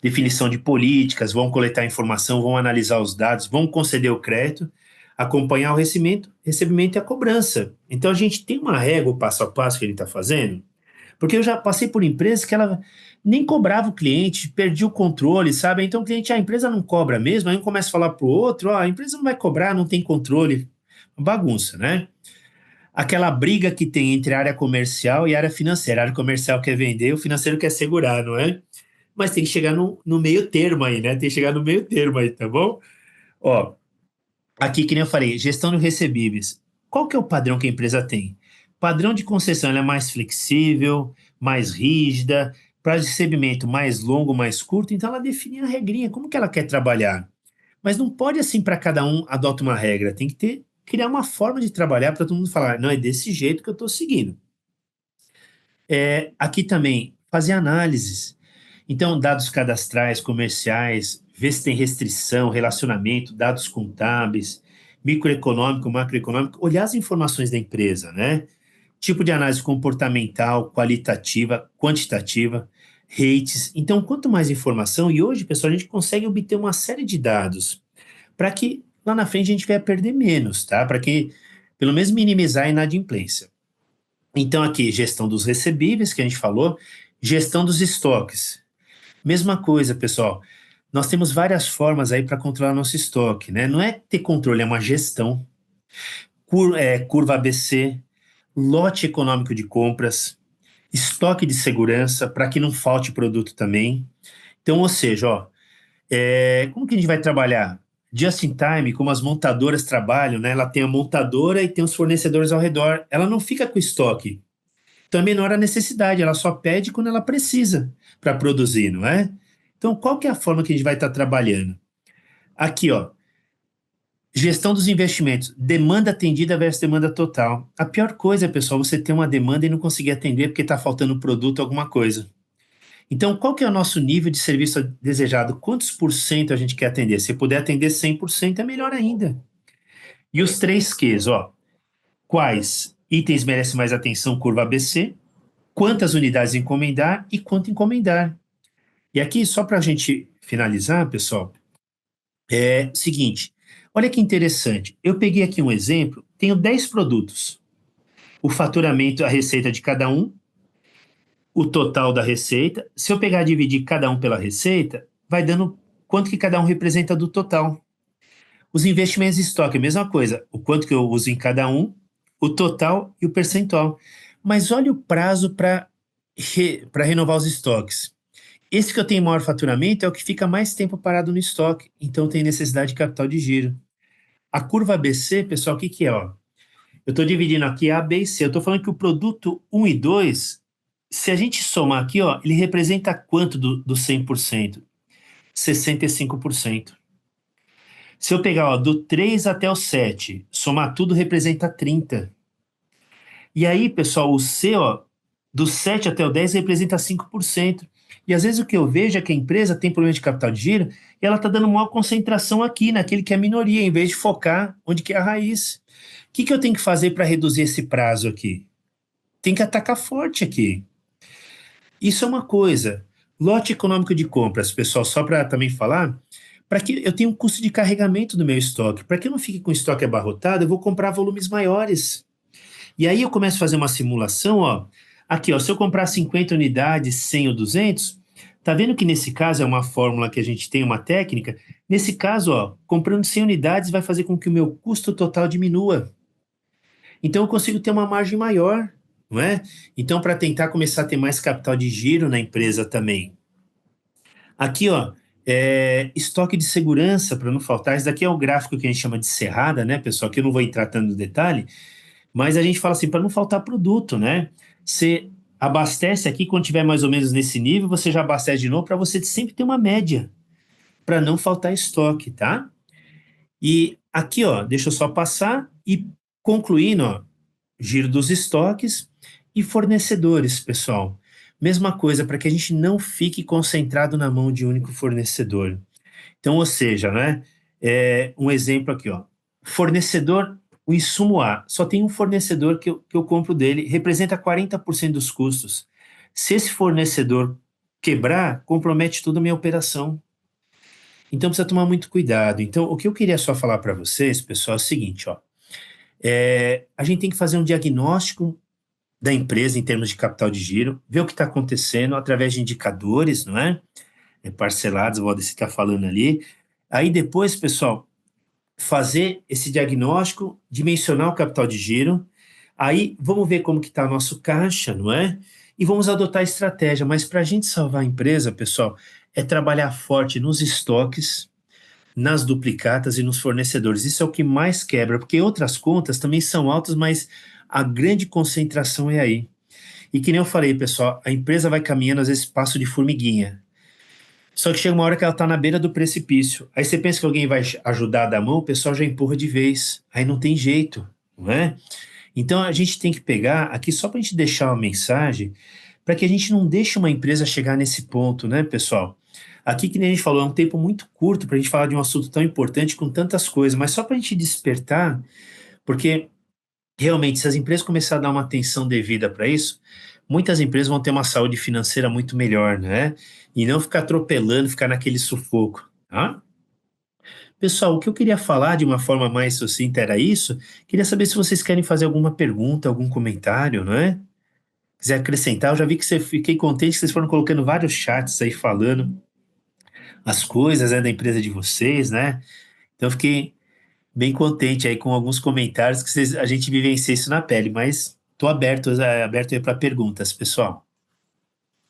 definição de políticas, vão coletar informação, vão analisar os dados, vão conceder o crédito, acompanhar o recebimento e a cobrança. Então, a gente tem uma régua passo a passo que ele está fazendo, porque eu já passei por empresas que ela nem cobrava o cliente, perdia o controle, sabe? Então o cliente, a empresa não cobra mesmo, aí um começa a falar para o outro, a empresa não vai cobrar, não tem controle. Bagunça, né? Aquela briga que tem entre a área comercial e a área financeira. A área comercial quer vender, o financeiro quer segurar, não é? Mas tem que chegar no meio termo aí, né? Tem que chegar no meio termo aí, tá bom? Ó, aqui, que nem eu falei, gestão de recebíveis. Qual que é o padrão que a empresa tem? Padrão de concessão, ela é mais flexível, mais rígida, prazo de recebimento mais longo, mais curto, então ela define a regrinha, como que ela quer trabalhar. Mas não pode assim para cada um adota uma regra, tem que criar uma forma de trabalhar para todo mundo falar, não, é desse jeito que eu estou seguindo. Aqui também, fazer análises. Então, dados cadastrais, comerciais, ver se tem restrição, relacionamento, dados contábeis, microeconômico, macroeconômico, olhar as informações da empresa, né? Tipo de análise comportamental, qualitativa, quantitativa, rates. Então, quanto mais informação, e hoje, pessoal, a gente consegue obter uma série de dados para que lá na frente a gente venha perder menos, tá? Para que, pelo menos, minimizar a inadimplência. Então, aqui, gestão dos recebíveis, que a gente falou, gestão dos estoques. Mesma coisa, pessoal. Nós temos várias formas aí para controlar nosso estoque, né? Não é ter controle, é uma gestão. Curva ABC, lote econômico de compras, estoque de segurança, para que não falte produto também. Então, ou seja, ó, como que a gente vai trabalhar? Just in time, como as montadoras trabalham, né? Ela tem a montadora e tem os fornecedores ao redor. Ela não fica com estoque. Então é menor a necessidade, ela só pede quando ela precisa para produzir, não é? Então, qual que é a forma que a gente vai estar trabalhando? Aqui, ó, gestão dos investimentos, demanda atendida versus demanda total. A pior coisa, pessoal, você ter uma demanda e não conseguir atender porque está faltando produto, alguma coisa. Então, qual que é o nosso nível de serviço desejado? Quantos por cento a gente quer atender? Se puder atender 100%, é melhor ainda. E os 3 Qs, ó, quais itens merecem mais atenção, curva ABC, quantas unidades encomendar e quanto encomendar. E aqui, só para a gente finalizar, pessoal, é o seguinte, olha que interessante, eu peguei aqui um exemplo, tenho 10 produtos, o faturamento, a receita de cada um, o total da receita, se eu pegar e dividir cada um pela receita, vai dando quanto que cada um representa do total. Os investimentos em estoque, a mesma coisa, o quanto que eu uso em cada um, o total e o percentual. Mas olha o prazo para renovar os estoques. Esse que eu tenho maior faturamento é o que fica mais tempo parado no estoque, então tem necessidade de capital de giro. A curva ABC, pessoal, o que é? Ó? Eu estou dividindo aqui A, B e C. Eu estou falando que o produto 1 e 2, se a gente somar aqui, ó, ele representa quanto do 100%? 65%. Se eu pegar, ó, do 3 até o 7, somar tudo representa 30. E aí, pessoal, o C, ó, do 7 até o 10 representa 5%. E às vezes o que eu vejo é que a empresa tem problema de capital de giro e ela está dando maior concentração aqui, naquele que é a minoria, em vez de focar onde que é a raiz. O que eu tenho que fazer para reduzir esse prazo aqui? Tem que atacar forte aqui. Isso é uma coisa. Lote econômico de compras, pessoal, só para também falar, para que eu tenha um custo de carregamento do meu estoque. Para que eu não fique com o estoque abarrotado, eu vou comprar volumes maiores. E aí eu começo a fazer uma simulação, ó. Aqui, ó, se eu comprar 50 unidades, 100 ou 200, tá vendo que nesse caso é uma fórmula que a gente tem, uma técnica? Nesse caso, ó, comprando 100 unidades vai fazer com que o meu custo total diminua. Então eu consigo ter uma margem maior, não é? Então, para tentar começar a ter mais capital de giro na empresa também. Aqui, ó, estoque de segurança, para não faltar. Esse daqui é o gráfico que a gente chama de cerrada, né, pessoal? Que eu não vou entrar tanto no detalhe, mas a gente fala assim, para não faltar produto, né? Você abastece aqui, quando tiver mais ou menos nesse nível, você já abastece de novo para você sempre ter uma média, para não faltar estoque, tá? E aqui, ó, deixa eu só passar e concluindo, ó, giro dos estoques e fornecedores, pessoal. Mesma coisa, para que a gente não fique concentrado na mão de um único fornecedor. Então, ou seja, né? Um exemplo aqui, ó. Fornecedor, o insumo A, só tem um fornecedor que eu compro dele, representa 40% dos custos. Se esse fornecedor quebrar, compromete toda a minha operação. Então precisa tomar muito cuidado. Então, o que eu queria só falar para vocês, pessoal, é o seguinte, ó. A gente tem que fazer um diagnóstico da empresa em termos de capital de giro, ver o que está acontecendo através de indicadores, não é? Parcelados, o Valdeci está falando ali. Aí depois, pessoal, fazer esse diagnóstico, dimensionar o capital de giro, aí vamos ver como que está nosso caixa, não é? E vamos adotar a estratégia, mas para a gente salvar a empresa, pessoal, é trabalhar forte nos estoques, nas duplicatas e nos fornecedores. Isso é o que mais quebra, porque outras contas também são altas, mas a grande concentração é aí. E que nem eu falei, pessoal, a empresa vai caminhando, às vezes, passo de formiguinha. Só que chega uma hora que ela está na beira do precipício. Aí você pensa que alguém vai ajudar a dar a mão, o pessoal já empurra de vez. Aí não tem jeito, não é? Então a gente tem que pegar aqui só para a gente deixar uma mensagem para que a gente não deixe uma empresa chegar nesse ponto, né, pessoal? Aqui, que nem a gente falou, é um tempo muito curto para a gente falar de um assunto tão importante com tantas coisas, mas só para a gente despertar, porque realmente, se as empresas começarem a dar uma atenção devida para isso, muitas empresas vão ter uma saúde financeira muito melhor, né? E não ficar atropelando, ficar naquele sufoco, tá? Pessoal, o que eu queria falar de uma forma mais sucinta era isso. Queria saber se vocês querem fazer alguma pergunta, algum comentário, não é? Quiser acrescentar, eu já vi que fiquei contente que vocês foram colocando vários chats aí falando as coisas, né, da empresa de vocês, né? Então, eu fiquei bem contente aí com alguns comentários que a gente vivencia isso na pele, mas estou aberto aí para perguntas, pessoal.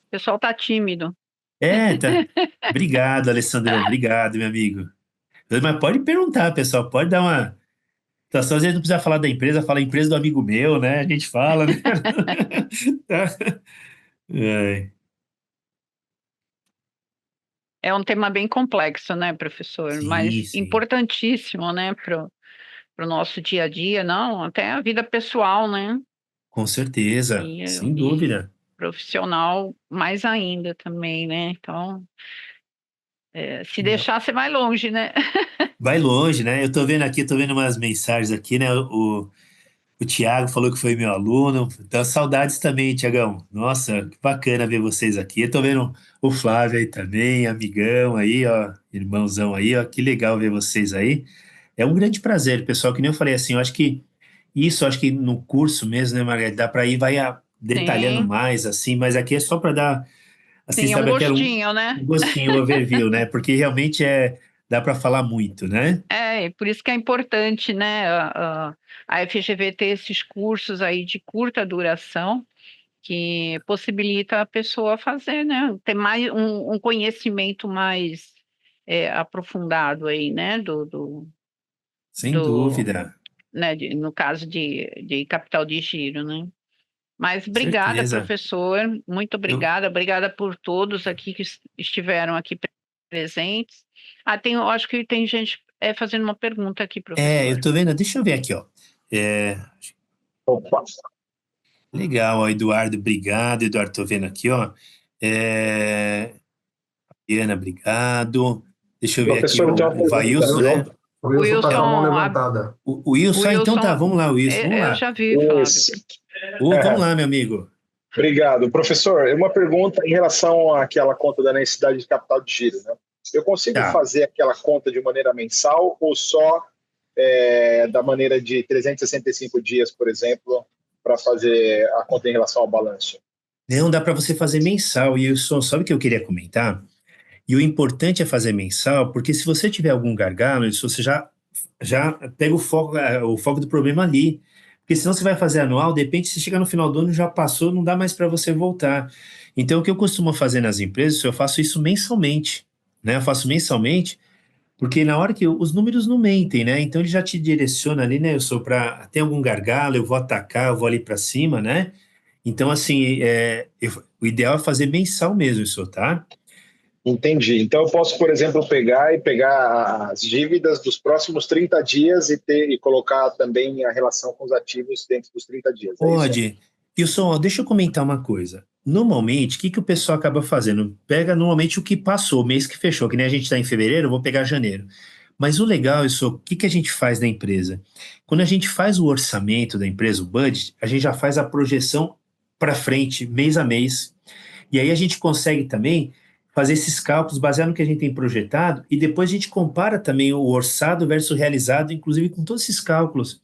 O pessoal tá tímido. Tá. Obrigado, Alessandro. Obrigado, meu amigo. Mas pode perguntar, pessoal. Pode dar uma. Então, às vezes não precisa falar da empresa, fala empresa do amigo meu, né? A gente fala, né? Tá. É, É um tema bem complexo, né, professor? sim, Mas sim. importantíssimo, né, para o nosso dia a dia, não, até a vida pessoal, né? Com certeza, E, sem e dúvida. profissional mais ainda também, né? Então, se Não. deixar, você vai longe, né? Vai longe, né? Eu tô vendo aqui, tô vendo umas mensagens aqui, né? O Tiago falou que foi meu aluno. Então, saudades também, Tiagão. Nossa, que bacana ver vocês aqui. Eu tô vendo o Flávio aí também, amigão aí, ó, irmãozão aí, ó. Que legal ver vocês aí. É um grande prazer, pessoal. Que nem eu falei assim, eu acho que isso, acho que no curso mesmo, né, Margarida, dá para ir, detalhando Sim, mais, assim, mas aqui é só para dar, assim, sim, é um sabe, eu quero gostinho, né? um gostinho, um overview, né? Porque realmente dá para falar muito, né? É, e por isso que é importante, né, a FGV ter esses cursos aí de curta duração, que possibilita a pessoa fazer, né, ter mais um conhecimento mais aprofundado aí, né, Sem do, dúvida, né, no caso de capital de giro, né. Mas obrigada, certeza. professor, muito Eu, obrigada por todos aqui que estiveram aqui presentes. Eu acho que tem gente fazendo uma pergunta aqui, Eu professor. tô vendo, deixa eu ver aqui, ó. Opa. Legal, ó, Eduardo, obrigado. Eduardo, tô vendo aqui, ó. Diana, obrigado. Deixa eu ver aqui, Professor, tem uma o pergunta, Vailson, viu? né? O Wilson tá com a mão Wilson, levantada. O Wilson, então tá, vamos lá, Wilson, vamos lá. Eu já vi, Flávio. Isso. Vamos lá, meu amigo. Obrigado. Professor, uma pergunta em relação àquela conta da necessidade de capital de giro, né? Eu consigo fazer aquela conta de maneira mensal ou só da maneira de 365 dias, por exemplo, para fazer a conta em relação ao balanço? Não, dá para você fazer mensal. E Wilson, sabe o que eu queria comentar? E o importante é fazer mensal, porque se você tiver algum gargalo, você já pega o foco do problema ali. Porque senão você vai fazer anual, de repente, se chegar no final do ano, já passou, não dá mais para você voltar. Então, o que eu costumo fazer nas empresas, eu faço isso mensalmente, né? Eu faço mensalmente, porque na hora que os números não mentem, né? Então, ele já te direciona ali, né? Eu sou para, tem algum gargalo, eu vou atacar, eu vou ali para cima, né? Então, assim, o ideal é fazer mensal mesmo isso, tá? Entendi. Então, eu posso, por exemplo, pegar as dívidas dos próximos 30 dias e colocar também a relação com os ativos dentro dos 30 dias. Pode. Wilson, deixa eu comentar uma coisa. Normalmente, o que o pessoal acaba fazendo? Pega normalmente o que passou, o mês que fechou, que nem a gente está em fevereiro, eu vou pegar janeiro. Mas o legal, Wilson, o que a gente faz na empresa? Quando a gente faz o orçamento da empresa, o budget, a gente já faz a projeção para frente, mês a mês. E aí a gente consegue também fazer esses cálculos baseados no que a gente tem projetado e depois a gente compara também o orçado versus o realizado, inclusive com todos esses cálculos,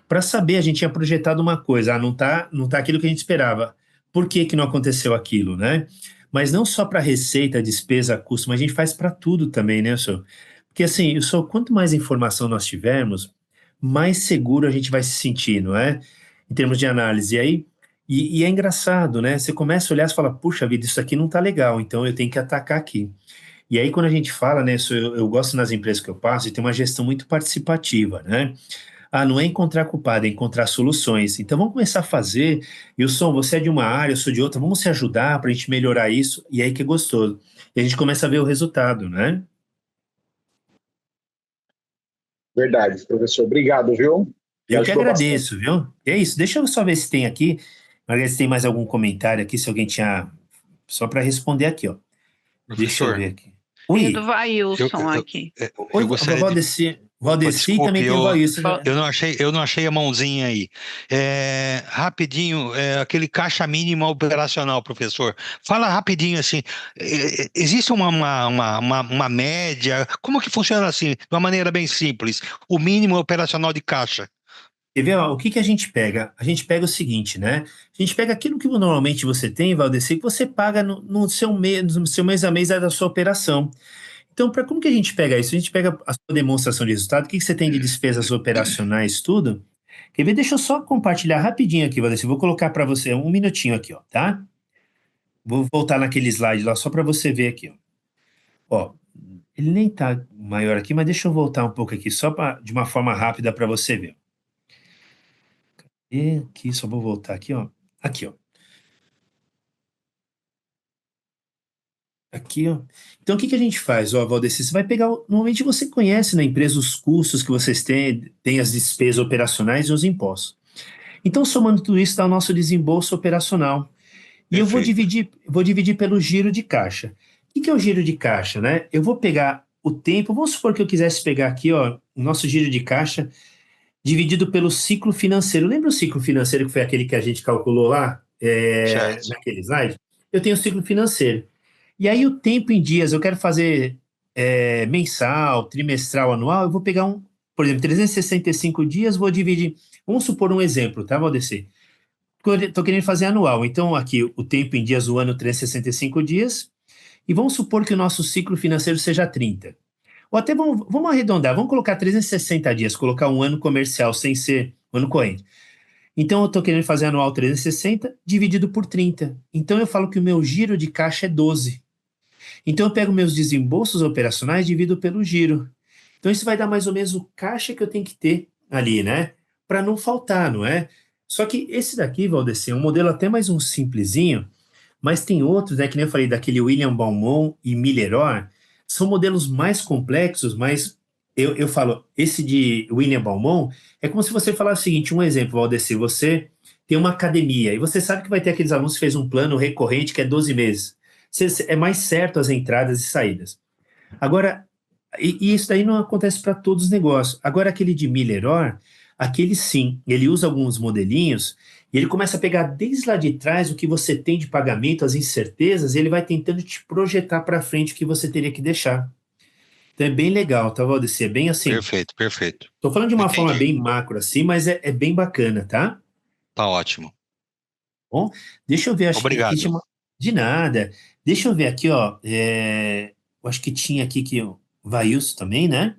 para saber, a gente tinha projetado uma coisa, não tá aquilo que a gente esperava. Por que não aconteceu aquilo, né? Mas não só para receita, despesa, custo, mas a gente faz para tudo também, né, senhor? Porque assim, quanto mais informação nós tivermos, mais seguro a gente vai se sentir, não é? Em termos de análise. E é engraçado, né? Você começa a olhar e fala, puxa vida, isso aqui não tá legal, então eu tenho que atacar aqui. E aí, quando a gente fala, né, eu gosto nas empresas que eu passo de ter uma gestão muito participativa, né? Não é encontrar culpado, é encontrar soluções. Então, vamos começar a fazer. Wilson, você é de uma área, eu sou de outra, vamos se ajudar para a gente melhorar isso, e aí que é gostoso. E a gente começa a ver o resultado, né? Verdade, professor. Obrigado, viu? Eu que agradeço, viu? É isso. Deixa eu só ver se tem aqui, Margarida, se tem mais algum comentário aqui, se alguém tinha. Só para responder aqui, ó. Deixa eu ver aqui. Tem do Vailson aqui. Oi, Valdeci também tem o Vailson. Eu não achei a mãozinha aí. Rapidinho, aquele caixa mínima operacional, professor. Fala rapidinho assim. Existe uma média? Como que funciona assim, de uma maneira bem simples? O mínimo operacional de caixa. Quer ver, ó, o que a gente pega? A gente pega o seguinte, né? A gente pega aquilo que normalmente você tem, Valdeci, que você paga no seu mês a mês da sua operação. Então, como que a gente pega isso? A gente pega a sua demonstração de resultado, o que você tem de despesas operacionais, tudo. Quer ver? Deixa eu só compartilhar rapidinho aqui, Valdeci. Vou colocar para você um minutinho aqui, ó, tá? Vou voltar naquele slide lá só para você ver aqui, ó. Ó, ele nem tá maior aqui, mas deixa eu voltar um pouco aqui, só de uma forma rápida para você ver. E aqui, só vou voltar aqui, ó. Aqui, ó. Aqui, ó. Então, o que a gente faz, ó, Valdeci? Você vai pegar, normalmente você conhece na empresa os custos que vocês têm as despesas operacionais e os impostos. Então, somando tudo isso, dá o nosso desembolso operacional. E eu vou dividir pelo giro de caixa. O que é o giro de caixa, né? Eu vou pegar o tempo, vamos supor que eu quisesse pegar aqui, ó, o nosso giro de caixa dividido pelo ciclo financeiro. Lembra o ciclo financeiro que foi aquele que a gente calculou lá, naquele slide? Eu tenho o ciclo financeiro. E aí o tempo em dias, eu quero fazer mensal, trimestral, anual, eu vou pegar por exemplo, 365 dias, vou dividir, vamos supor um exemplo, tá, Valdeci? Estou querendo fazer anual, então aqui o tempo em dias, o ano 365 dias, e vamos supor que o nosso ciclo financeiro seja 30. Ou até vamos arredondar, vamos colocar 360 dias, colocar um ano comercial sem ser um ano corrente. Então, eu estou querendo fazer anual 360 dividido por 30. Então, eu falo que o meu giro de caixa é 12. Então, eu pego meus desembolsos operacionais e divido pelo giro. Então, isso vai dar mais ou menos o caixa que eu tenho que ter ali, né? Para não faltar, não é? Só que esse daqui, Valdeci, é um modelo até mais um simplesinho, mas tem outros, né? Que nem eu falei, daquele William Beaumont e Miller Orr, são modelos mais complexos, mas eu falo, esse de William Balmont é como se você falasse o seguinte, um exemplo, Valdeci, você tem uma academia e você sabe que vai ter aqueles alunos que fez um plano recorrente que é 12 meses. É mais certo as entradas e saídas. Agora, e isso daí não acontece para todos os negócios. Agora, aquele de Miller-Orr, aquele sim, ele usa alguns modelinhos e ele começa a pegar desde lá de trás o que você tem de pagamento, as incertezas, e ele vai tentando te projetar para frente o que você teria que deixar. Então é bem legal, tá, Valdeci? É bem assim. Perfeito, perfeito. Estou falando de uma forma Entendi. bem macro assim, mas é bem bacana, tá? Tá ótimo. Bom, deixa eu ver, acho que aqui Obrigado. tinha uma... De nada. Deixa eu ver aqui, ó. Eu acho que tinha aqui que o Vailson também, né?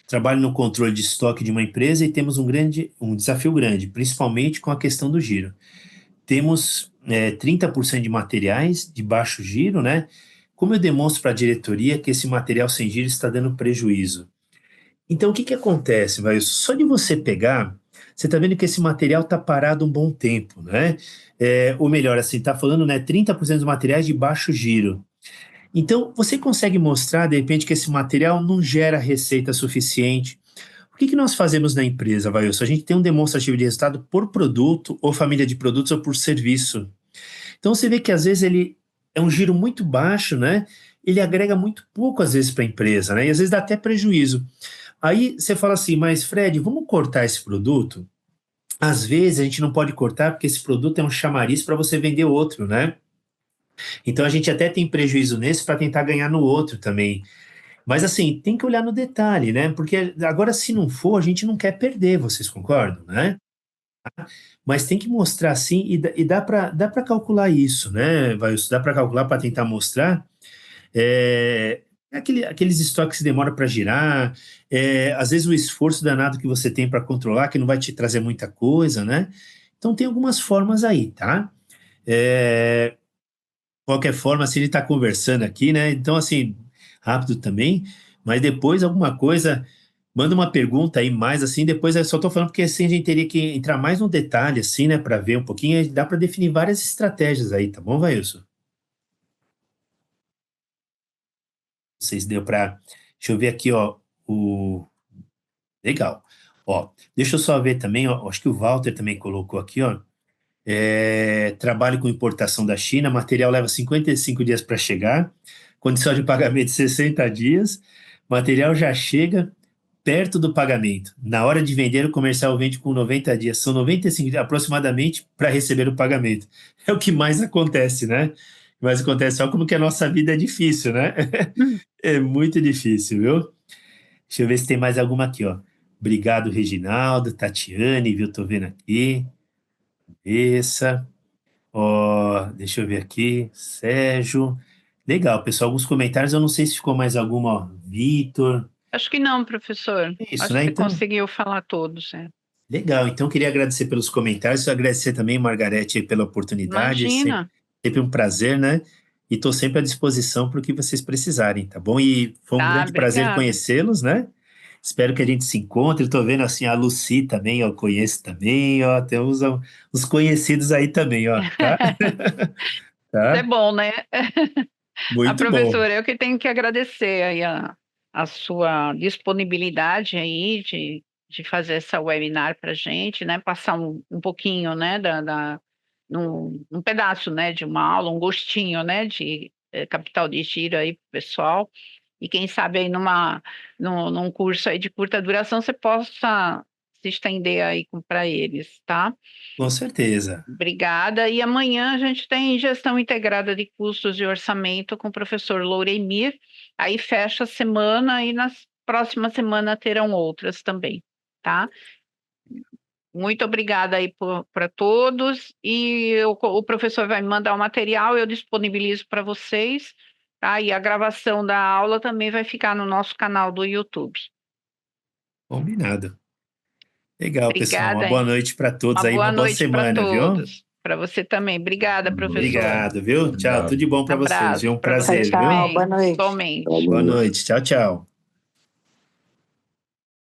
Trabalho no controle de estoque de uma empresa e temos um desafio grande, principalmente com a questão do giro. Temos 30% de materiais de baixo giro, né? Como eu demonstro para a diretoria que esse material sem giro está dando prejuízo? Então, o que que acontece, vai? Só de você pegar, você está vendo que esse material está parado um bom tempo, né? Ou melhor, assim, está falando, né? 30% dos materiais de baixo giro. Então, você consegue mostrar, de repente, que esse material não gera receita suficiente. O que que nós fazemos na empresa, Vailson? A gente tem um demonstrativo de resultado por produto, ou família de produtos, ou por serviço. Então, você vê que às vezes ele é um giro muito baixo, né? Ele agrega muito pouco, às vezes, para a empresa, né? E às vezes dá até prejuízo. Aí você fala assim, mas Fred, vamos cortar esse produto? Às vezes a gente não pode cortar porque esse produto é um chamariz para você vender outro, né? Então a gente até tem prejuízo nesse para tentar ganhar no outro também. Mas assim, tem que olhar no detalhe, né? Porque agora, se não for, a gente não quer perder, vocês concordam, né? Mas tem que mostrar assim, e dá para calcular isso, né? Dá para calcular para tentar mostrar. Aqueles estoques que demora para girar, às vezes o esforço danado que você tem para controlar, que não vai te trazer muita coisa, né? Então tem algumas formas aí, tá? É, qualquer forma, assim, ele está conversando aqui, né? Então, assim, rápido também, mas depois alguma coisa, manda uma pergunta aí mais, assim, depois eu só estou falando porque assim a gente teria que entrar mais no detalhe, assim, né, para ver um pouquinho, e dá para definir várias estratégias aí, tá bom, Vailson? Não sei se deu para. Deixa eu ver aqui, ó, o. Legal. Ó, deixa eu só ver também, ó, acho que o Walter também colocou aqui, ó. Trabalho com importação da China, material leva 55 dias para chegar, condição de pagamento 60 dias, material já chega perto do pagamento. Na hora de vender, o comercial vende com 90 dias, são 95 dias aproximadamente para receber o pagamento. É o que mais acontece, né? O que mais acontece, olha como que a nossa vida é difícil, né? É muito difícil, viu? Deixa eu ver se tem mais alguma aqui, ó. Obrigado, Reginaldo, Tatiane, viu? Tô vendo aqui. Essa. Ó, deixa eu ver aqui. Sérgio. Legal, pessoal. Alguns comentários. Eu não sei se ficou mais alguma, ó. Vitor. Acho que não, professor. É isso, Acho né? que você Então, conseguiu falar todos. É. legal. Então, queria agradecer pelos comentários. Agradecer também, Margarete, pela oportunidade. Imagina. Sempre um prazer, né? E estou sempre à disposição para o que vocês precisarem, tá bom? E foi um Tá, grande prazer obrigada. conhecê-los, né? Espero que a gente se encontre. Estou vendo assim a Lucy também, eu conheço também, ó. Temos uns conhecidos aí também, ó, tá? Isso é Tá? bom, né? A Muito bom. professora, eu que tenho que agradecer aí a sua disponibilidade aí de fazer essa webinar para a gente, né? Passar um pouquinho, né, um pedaço, né, de uma aula, um gostinho, né, de capital de giro aí para o pessoal. E quem sabe aí num curso aí de curta duração você possa se estender aí para eles, tá? Com certeza. Obrigada. E amanhã a gente tem gestão integrada de custos e orçamento com o professor Louremir. Aí fecha a semana e na próxima semana terão outras também, tá? Muito obrigada aí para todos. E o professor vai me mandar o material, eu disponibilizo para vocês, tá? E a gravação da aula também vai ficar no nosso canal do YouTube. Combinado. Legal, pessoal. Uma Obrigada, boa hein? noite para todos Uma aí. boa Uma boa noite para semana, viu? todos. Para você também. Obrigada, Boa noite. professor. Obrigado, viu? Tchau. Tudo de bom para vocês, viu? Abraço Um para você prazer, viu? Tchau, também, boa noite. igualmente. Boa noite. Tchau, tchau.